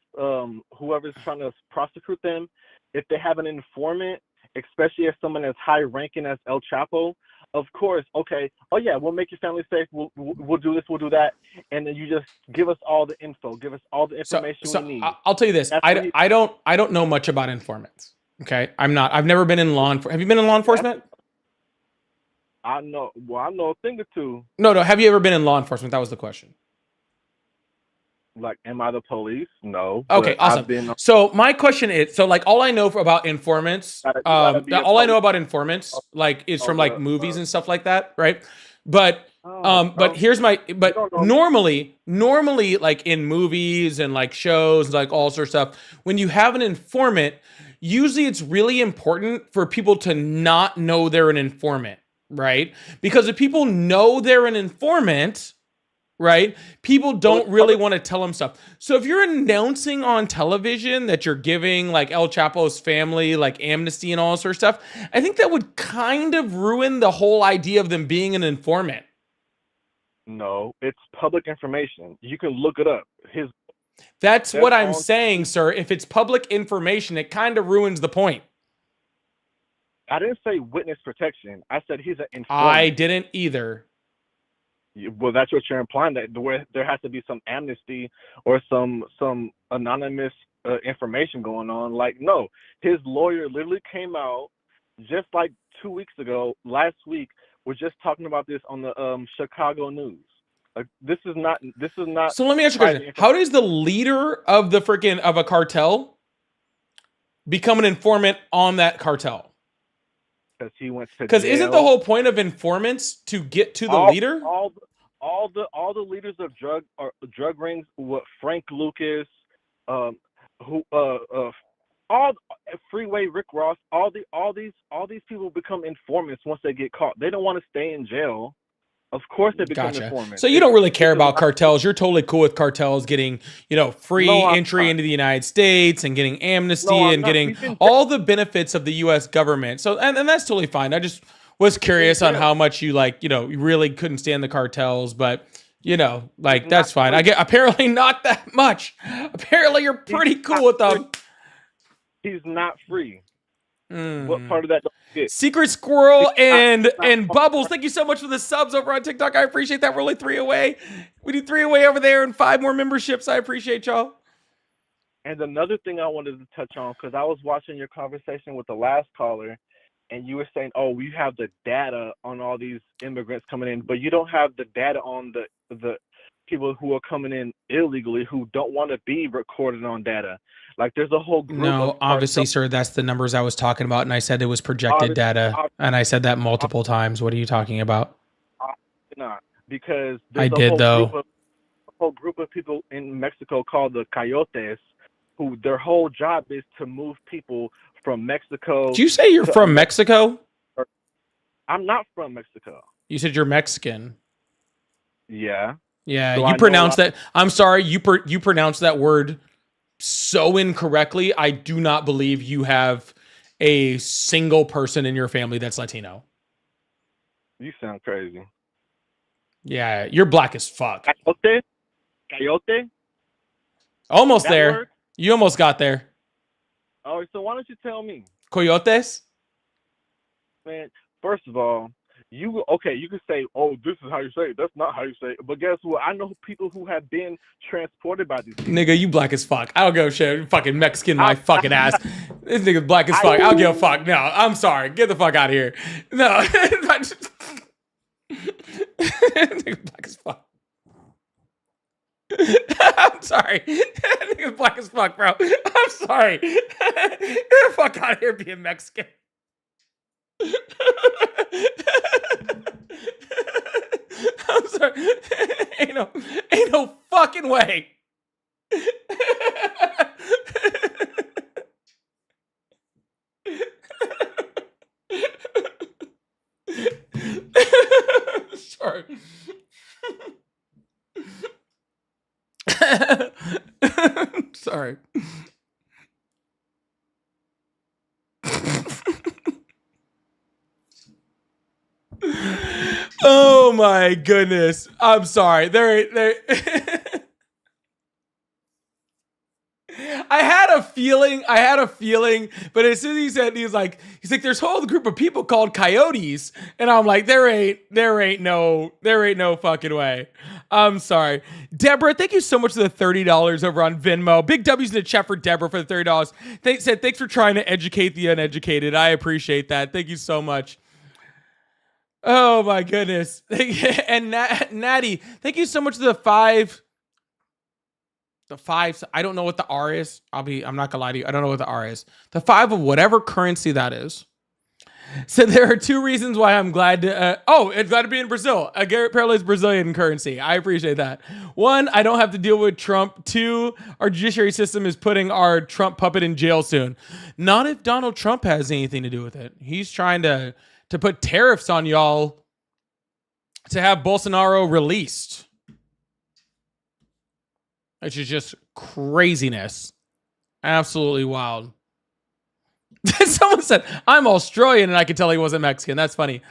whoever's trying to prosecute them. If they have an informant especially if someone as high ranking as El Chapo. Of course, okay. Oh yeah, we'll make your family safe. We'll do this. We'll do that, and then you just give us all the info. Give us all the information we need. I'll tell you this. That's what I don't know much about informants. Okay, I've never been in law enforcement. Have you been in law enforcement? I know. Well, I know a thing or two. No. Have you ever been in law enforcement? That was the question. Like, am I the police? No. Okay, awesome. So my question is, so like all I know about informants, all I know about informants, like is from like movies and stuff like that, right? But normally like in movies and like shows, like all sorts of stuff, when you have an informant, usually it's really important for people to not know they're an informant, right? Because if people know they're an informant, right, people don't really want to tell them stuff. So if you're announcing on television that you're giving like El Chapo's family like amnesty and all sort of stuff, I think that would kind of ruin the whole idea of them being an informant. No, it's public information. You can look it up. That's what I'm saying, sir. If it's public information, it kind of ruins the point. I didn't say witness protection. I said he's an informant. I didn't either. Well, that's what you're implying, that there has to be some amnesty or some anonymous information going on. Like, no, his lawyer literally came out just like 2 weeks ago. Last week, we're just talking about this on the Chicago News. Like, this is not. So let me ask you a question: how does the leader of the of a cartel become an informant on that cartel? Because he went to Because jail. isn't the whole point of informants to get to the leader? All the leaders of drug rings, what Frank Lucas, all Freeway Rick Ross, all these people become informants once they get caught. They don't want to stay in jail. Of course they become informants. So you don't really care about cartels. You're totally cool with cartels getting, free entry into the United States and getting amnesty and getting all the benefits of the U.S. government. So and that's totally fine. I just was curious on how much you you really couldn't stand the cartels, but that's fine. I get apparently not that much. Apparently you're pretty cool with them. He's not free. What part of that don't you get? Secret Squirrel and Bubbles, thank you so much for the subs over on TikTok. I appreciate that. We're only 3 away. We do 3 away over there and 5 more memberships. I appreciate y'all. And another thing I wanted to touch on, because I was watching your conversation with the last caller, and you were saying, oh, we have the data on all these immigrants coming in, but you don't have the data on the people who are coming in illegally who don't want to be recorded on data. Like, there's a whole group. No, obviously, sir, that's the numbers I was talking about, and I said it was projected data, and I said that multiple times. What are you talking about? Not because I did, though. A whole group of people in Mexico called the Coyotes, who their whole job is to move people from Mexico. Did you say you're from Mexico? I'm not from Mexico. You said you're Mexican. Yeah. Yeah, So you pronounce that. I'm sorry, you pronounce that word so incorrectly. I do not believe you have a single person in your family that's Latino. You sound crazy. Yeah, you're black as fuck. Coyote? Almost That there. word? You almost got there. Oh, so why don't you tell me? Coyotes? Man, first of all, you can say, oh, this is how you say it. That's not how you say it. But guess what? I know people who have been transported by these people. Nigga, you black as fuck. I don't give a shit. You fucking Mexican, my fucking ass. This nigga's black as fuck. I don't give a fuck. No, I'm sorry. Get the fuck out of here. No. Nigga black as fuck. I'm sorry. Nigga's black as fuck, bro. I'm sorry. Get the fuck out of here being Mexican. I'm sorry. Ain't no fucking way. Sorry. Sorry. Oh my goodness. I'm sorry. I had a feeling. But as soon as he said, he's like, there's a whole group of people called coyotes, and I'm like, there ain't no fucking way. I'm sorry, Deborah. Thank you so much for the $30 over on Venmo. Big W's in the chat for Deborah for the $30. Thanks for trying to educate the uneducated. I appreciate that. Thank you so much. Oh my goodness. And Natty, thank you so much for the five. The five, I don't know what the R is. I'm not gonna lie to you. I don't know what the R is. The 5 of whatever currency that is. So there are 2 reasons why I'm glad to, it's glad to be in Brazil. Garrett Parallel's Brazilian currency. I appreciate that. 1, I don't have to deal with Trump. 2, our judiciary system is putting our Trump puppet in jail soon. Not if Donald Trump has anything to do with it. He's trying to put tariffs on y'all to have Bolsonaro released. Which is just craziness. Absolutely wild. Someone said, I'm Australian, and I could tell he wasn't Mexican. That's funny.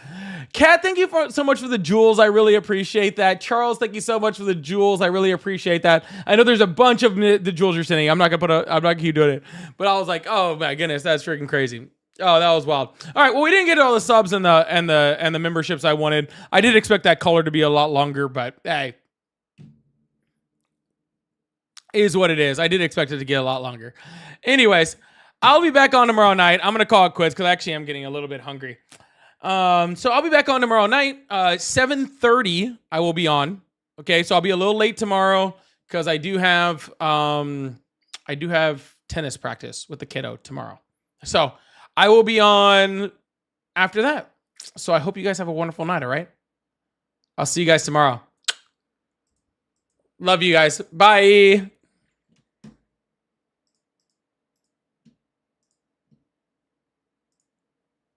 Kat, thank you so much for the jewels. I really appreciate that. Charles, thank you so much for the jewels. I really appreciate that. I know there's a bunch of the jewels you're sending. I'm not gonna keep doing it. But I was like, oh my goodness, that's freaking crazy. Oh, that was wild. All right, well, we didn't get all the subs and the memberships I wanted. I did expect that color to be a lot longer, but hey, is what it is. I did expect it to get a lot longer. Anyways, I'll be back on tomorrow night. I'm gonna call it quits because actually I'm getting a little bit hungry. So I'll be back on tomorrow night. 7:30 I will be on. Okay, so I'll be a little late tomorrow because I do have tennis practice with the kiddo tomorrow. So I will be on after that. So I hope you guys have a wonderful night, all right? I'll see you guys tomorrow. Love you guys. Bye.